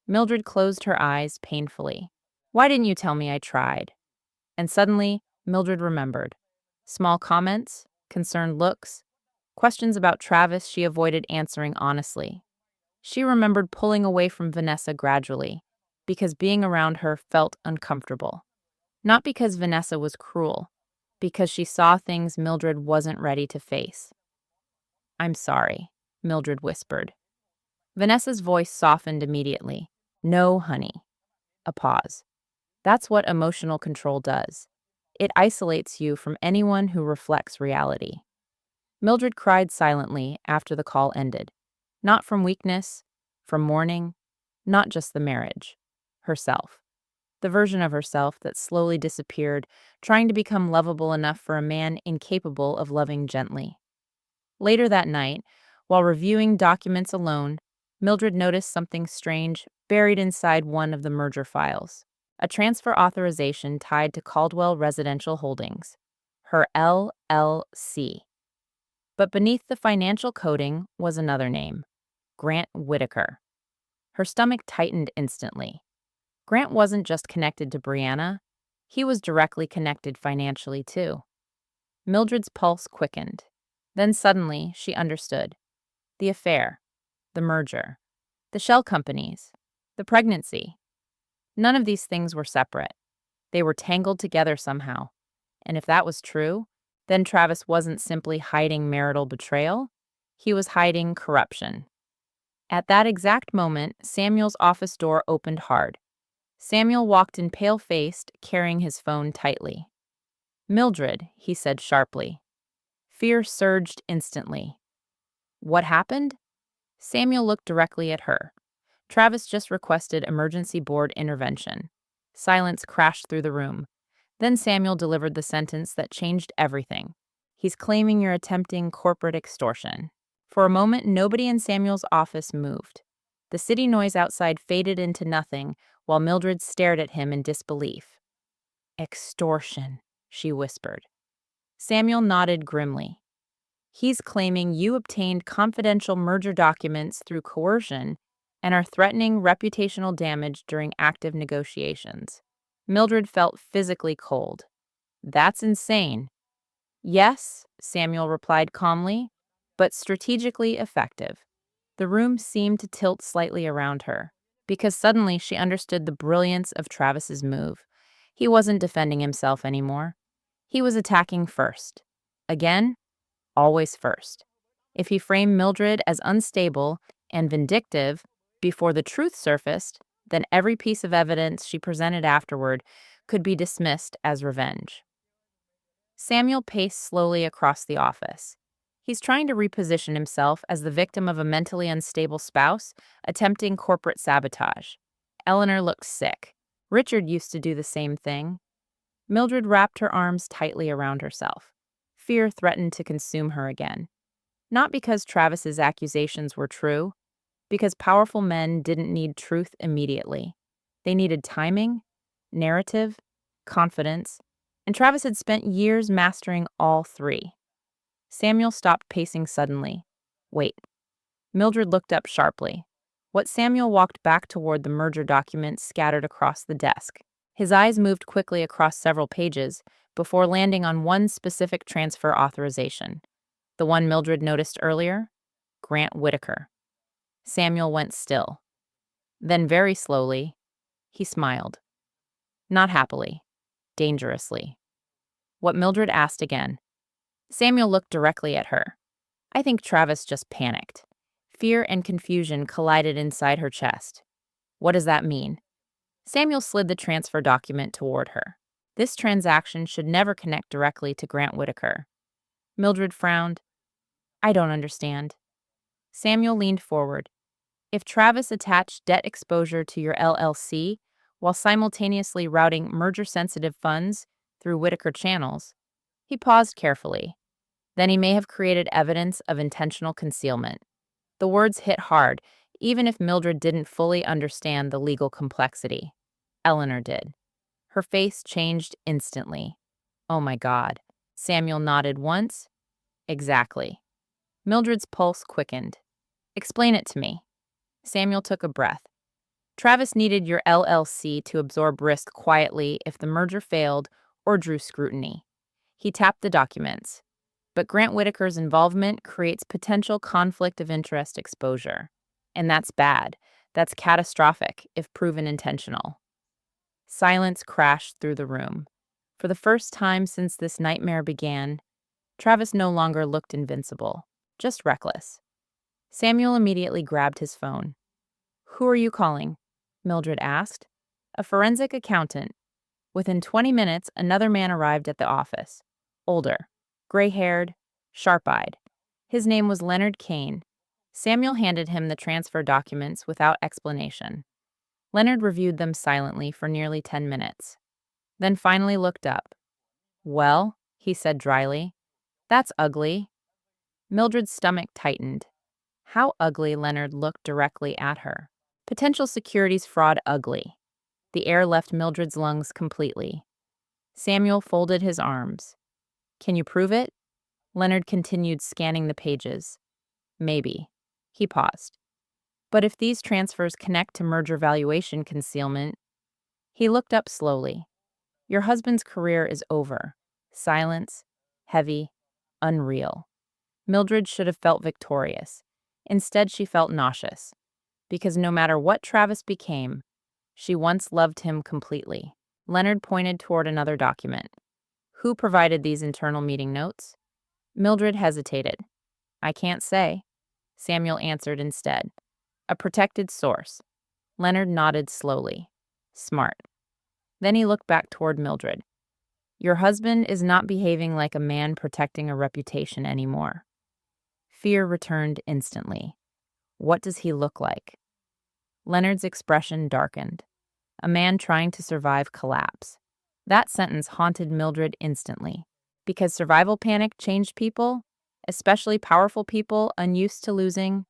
Mildred closed her eyes painfully. "Why didn't you tell me I tried?" And suddenly, Mildred remembered. Small comments, concerned looks, questions about Travis she avoided answering honestly. She remembered pulling away from Vanessa gradually, because being around her felt uncomfortable. Not because Vanessa was cruel, because she saw things Mildred wasn't ready to face. "I'm sorry," Mildred whispered. Vanessa's voice softened immediately. "No, honey." A pause. That's what emotional control does. It isolates you from anyone who reflects reality. Mildred cried silently after the call ended. Not from weakness, from mourning, not just the marriage. Herself. The version of herself that slowly disappeared, trying to become lovable enough for a man incapable of loving gently. Later that night, while reviewing documents alone, Mildred noticed something strange buried inside one of the merger files. A transfer authorization tied to Caldwell Residential Holdings, her LLC. But beneath the financial coding was another name, Grant Whitaker. Her stomach tightened instantly. Grant wasn't just connected to Brianna, he was directly connected financially too. Mildred's pulse quickened. Then suddenly she understood. The affair, the merger, the shell companies, the pregnancy. None of these things were separate. They were tangled together somehow. And if that was true, then Travis wasn't simply hiding marital betrayal, he was hiding corruption. At that exact moment, Samuel's office door opened hard. Samuel walked in pale-faced, carrying his phone tightly. "Mildred," he said sharply. Fear surged instantly. "What happened?" Samuel looked directly at her. Travis just requested emergency board intervention. Silence crashed through the room. Then Samuel delivered the sentence that changed everything. "He's claiming you're attempting corporate extortion." For a moment, nobody in Samuel's office moved. The city noise outside faded into nothing while Mildred stared at him in disbelief. "Extortion," she whispered. Samuel nodded grimly. "He's claiming you obtained confidential merger documents through coercion and are threatening reputational damage during active negotiations." Mildred felt physically cold. "That's insane." "Yes," Samuel replied calmly, "but strategically effective." The room seemed to tilt slightly around her, because suddenly she understood the brilliance of Travis's move. He wasn't defending himself anymore. He was attacking first. Again, always first. If he framed Mildred as unstable and vindictive before the truth surfaced, then every piece of evidence she presented afterward could be dismissed as revenge. Samuel paced slowly across the office. He's trying to reposition himself as the victim of a mentally unstable spouse attempting corporate sabotage. Eleanor looked sick. Richard used to do the same thing. Mildred wrapped her arms tightly around herself. Fear threatened to consume her again. Not because Travis's accusations were true, because powerful men didn't need truth immediately. They needed timing, narrative, confidence, and Travis had spent years mastering all three. Samuel stopped pacing suddenly. "Wait." Mildred looked up sharply. Samuel walked back toward the merger documents scattered across the desk. His eyes moved quickly across several pages before landing on one specific transfer authorization. The one Mildred noticed earlier? Grant Whitaker. Samuel went still. Then very slowly, he smiled. Not happily, dangerously. What Mildred asked again. Samuel looked directly at her. I think Travis just panicked. Fear and confusion collided inside her chest. What does that mean? Samuel slid the transfer document toward her. This transaction should never connect directly to Grant Whitaker. Mildred frowned. I don't understand. Samuel leaned forward. If Travis attached debt exposure to your LLC while simultaneously routing merger-sensitive funds through Whitaker channels, he paused carefully. Then he may have created evidence of intentional concealment. The words hit hard, even if Mildred didn't fully understand the legal complexity. Eleanor did. Her face changed instantly. Oh my God. Samuel nodded once. Exactly. Mildred's pulse quickened. Explain it to me. Samuel took a breath. Travis needed your LLC to absorb risk quietly if the merger failed or drew scrutiny. He tapped the documents. But Grant Whitaker's involvement creates potential conflict of interest exposure. And that's bad. That's catastrophic if proven intentional. Silence crashed through the room. For the first time since this nightmare began, Travis no longer looked invincible, just reckless. Samuel immediately grabbed his phone. "Who are you calling?" Mildred asked. "A forensic accountant." Within 20 minutes, another man arrived at the office. Older, gray-haired, sharp-eyed. His name was Leonard Kane. Samuel handed him the transfer documents without explanation. Leonard reviewed them silently for nearly 10 minutes, then finally looked up. "Well," he said dryly, "that's ugly." Mildred's stomach tightened. How ugly? Leonard looked directly at her. Potential securities fraud ugly. The air left Mildred's lungs completely. Samuel folded his arms. "Can you prove it?" Leonard continued scanning the pages. "Maybe." He paused. "But if these transfers connect to merger valuation concealment..." He looked up slowly. "Your husband's career is over." Silence, heavy, unreal. Mildred should have felt victorious. Instead, she felt nauseous. Because no matter what Travis became, she once loved him completely. Leonard pointed toward another document. "Who provided these internal meeting notes?" Mildred hesitated. "I can't say." Samuel answered instead. "A protected source." Leonard nodded slowly. "Smart." Then he looked back toward Mildred. "Your husband is not behaving like a man protecting a reputation anymore." Fear returned instantly. "What does he look like?" Leonard's expression darkened. "A man trying to survive collapse." That sentence haunted Mildred instantly. Because survival panic changed people, especially powerful people unused to losing.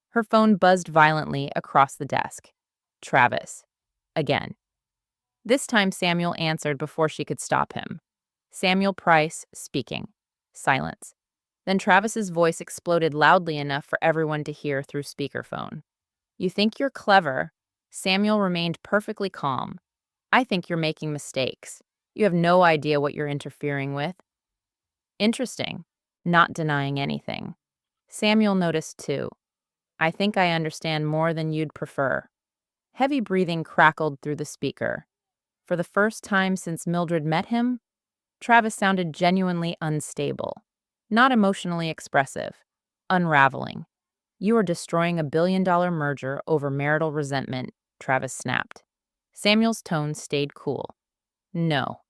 Her phone buzzed violently across the desk. Travis. Again. This time Samuel answered before she could stop him. Samuel Price speaking. Silence. Then Travis's voice exploded loudly enough for everyone to hear through speakerphone. "You think you're clever." Samuel remained perfectly calm. "I think you're making mistakes. You have no idea what you're interfering with." Interesting. Not denying anything. Samuel noticed too. "I think I understand more than you'd prefer." Heavy breathing crackled through the speaker. For the first time since Mildred met him, Travis sounded genuinely unstable. Not emotionally expressive. Unraveling. "You are destroying $1 billion merger over marital resentment," Travis snapped. Samuel's tone stayed cool. "No.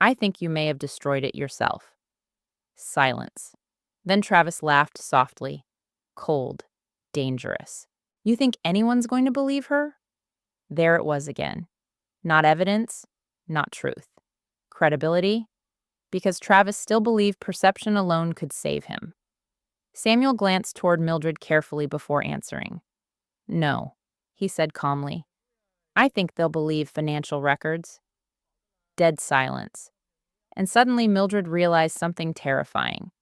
I think you may have destroyed it yourself." Silence. Then Travis laughed softly. Cold. Dangerous. "You think anyone's going to believe her?" There it was again. Not evidence, not truth. Credibility? Because Travis still believed perception alone could save him. Samuel glanced toward Mildred carefully before answering. "No," he said calmly. "I think they'll believe financial records." Dead silence. And suddenly Mildred realized something terrifying.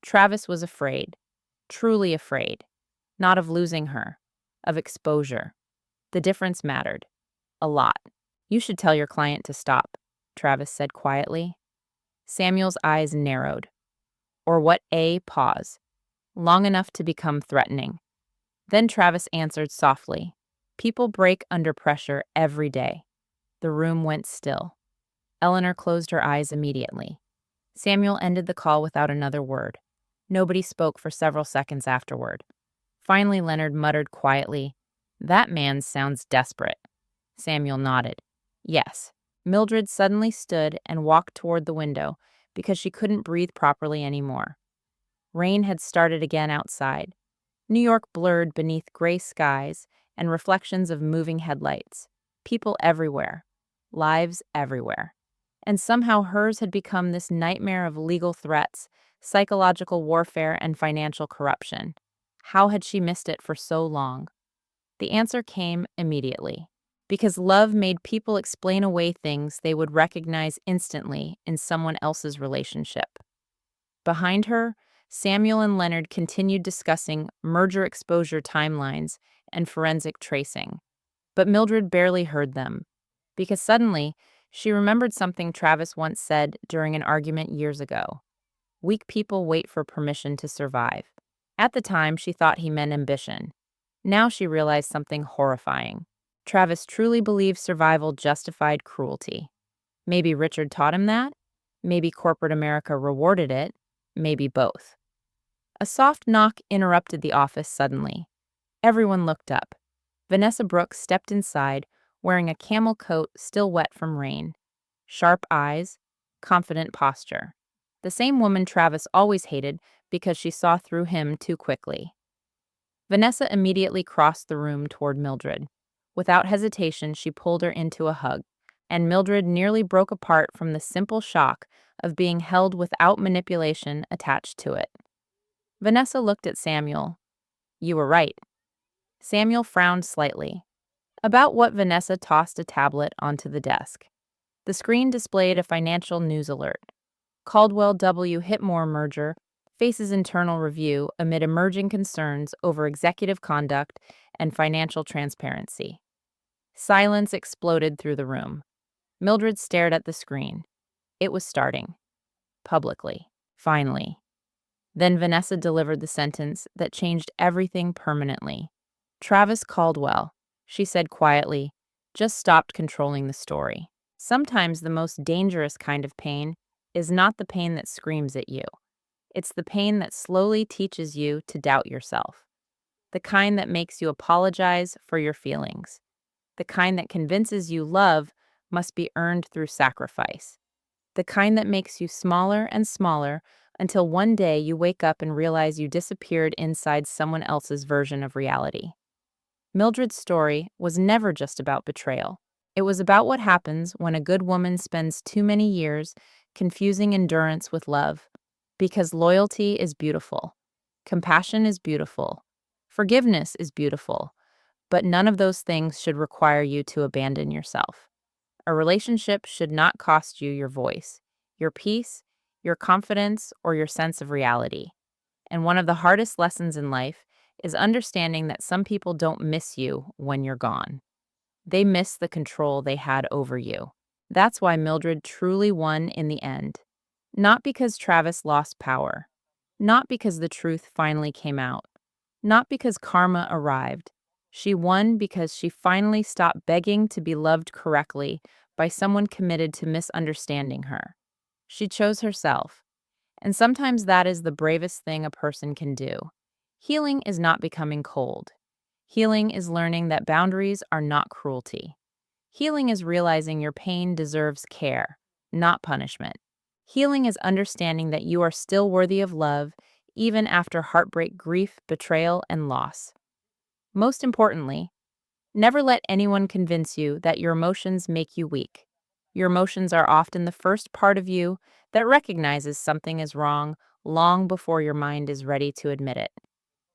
Travis was afraid. Truly afraid. Not of losing her. Of exposure. The difference mattered. A lot. "You should tell your client to stop," Travis said quietly. Samuel's eyes narrowed. Or what? A pause. Long enough to become threatening. Then Travis answered softly. "People break under pressure every day." The room went still. Eleanor closed her eyes immediately. Samuel ended the call without another word. Nobody spoke for several seconds afterward. Finally, Leonard muttered quietly, "That man sounds desperate." Samuel nodded. "Yes." Mildred suddenly stood and walked toward the window because she couldn't breathe properly anymore. Rain had started again outside. New York blurred beneath gray skies and reflections of moving headlights. People everywhere. Lives everywhere. And somehow hers had become this nightmare of legal threats, psychological warfare, and financial corruption. How had she missed it for so long? The answer came immediately. Because love made people explain away things they would recognize instantly in someone else's relationship. Behind her, Samuel and Leonard continued discussing merger exposure timelines and forensic tracing. But Mildred barely heard them, because suddenly she remembered something Travis once said during an argument years ago. Weak people wait for permission to survive. At the time, she thought he meant ambition. Now she realized something horrifying. Travis truly believed survival justified cruelty. Maybe Richard taught him that. Maybe corporate America rewarded it. Maybe both. A soft knock interrupted the office suddenly. Everyone looked up. Vanessa Brooks stepped inside, wearing a camel coat still wet from rain. Sharp eyes, confident posture. The same woman Travis always hated because she saw through him too quickly. Vanessa immediately crossed the room toward Mildred. Without hesitation, she pulled her into a hug, and Mildred nearly broke apart from the simple shock of being held without manipulation attached to it. Vanessa looked at Samuel. "You were right." Samuel frowned slightly. About what Vanessa tossed a tablet onto the desk. The screen displayed a financial news alert. Caldwell W. Hitmore merger faces internal review amid emerging concerns over executive conduct and financial transparency. Silence exploded through the room. Mildred stared at the screen. It was starting. Publicly. Finally. Then Vanessa delivered the sentence that changed everything permanently. "Travis Caldwell," she said quietly, just stopped controlling the story. Sometimes the most dangerous kind of pain is not the pain that screams at you. It's the pain that slowly teaches you to doubt yourself. The kind that makes you apologize for your feelings. The kind that convinces you love must be earned through sacrifice. The kind that makes you smaller and smaller until one day you wake up and realize you disappeared inside someone else's version of reality. Mildred's story was never just about betrayal. It was about what happens when a good woman spends too many years confusing endurance with love. Because loyalty is beautiful. Compassion is beautiful. Forgiveness is beautiful. But none of those things should require you to abandon yourself. A relationship should not cost you your voice, your peace, your confidence, or your sense of reality. And one of the hardest lessons in life is understanding that some people don't miss you when you're gone. They miss the control they had over you. That's why Mildred truly won in the end. Not because Travis lost power. Not because the truth finally came out. Not because karma arrived. She won because she finally stopped begging to be loved correctly by someone committed to misunderstanding her. She chose herself. And sometimes that is the bravest thing a person can do. Healing is not becoming cold. Healing is learning that boundaries are not cruelty. Healing is realizing your pain deserves care, not punishment. Healing is understanding that you are still worthy of love, even after heartbreak, grief, betrayal, and loss. Most importantly, never let anyone convince you that your emotions make you weak. Your emotions are often the first part of you that recognizes something is wrong long before your mind is ready to admit it.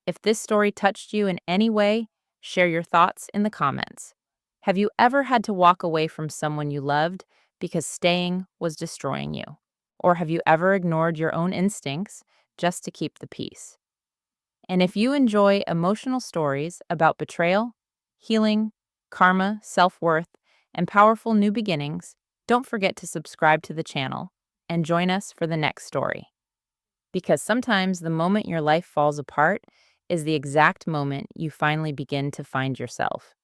If this story touched you in any way, share your thoughts in the comments. Have you ever had to walk away from someone you loved because staying was destroying you? Or have you ever ignored your own instincts just to keep the peace? And if you enjoy emotional stories about betrayal, healing, karma, self-worth, and powerful new beginnings, don't forget to subscribe to the channel and join us for the next story. Because sometimes the moment your life falls apart is the exact moment you finally begin to find yourself.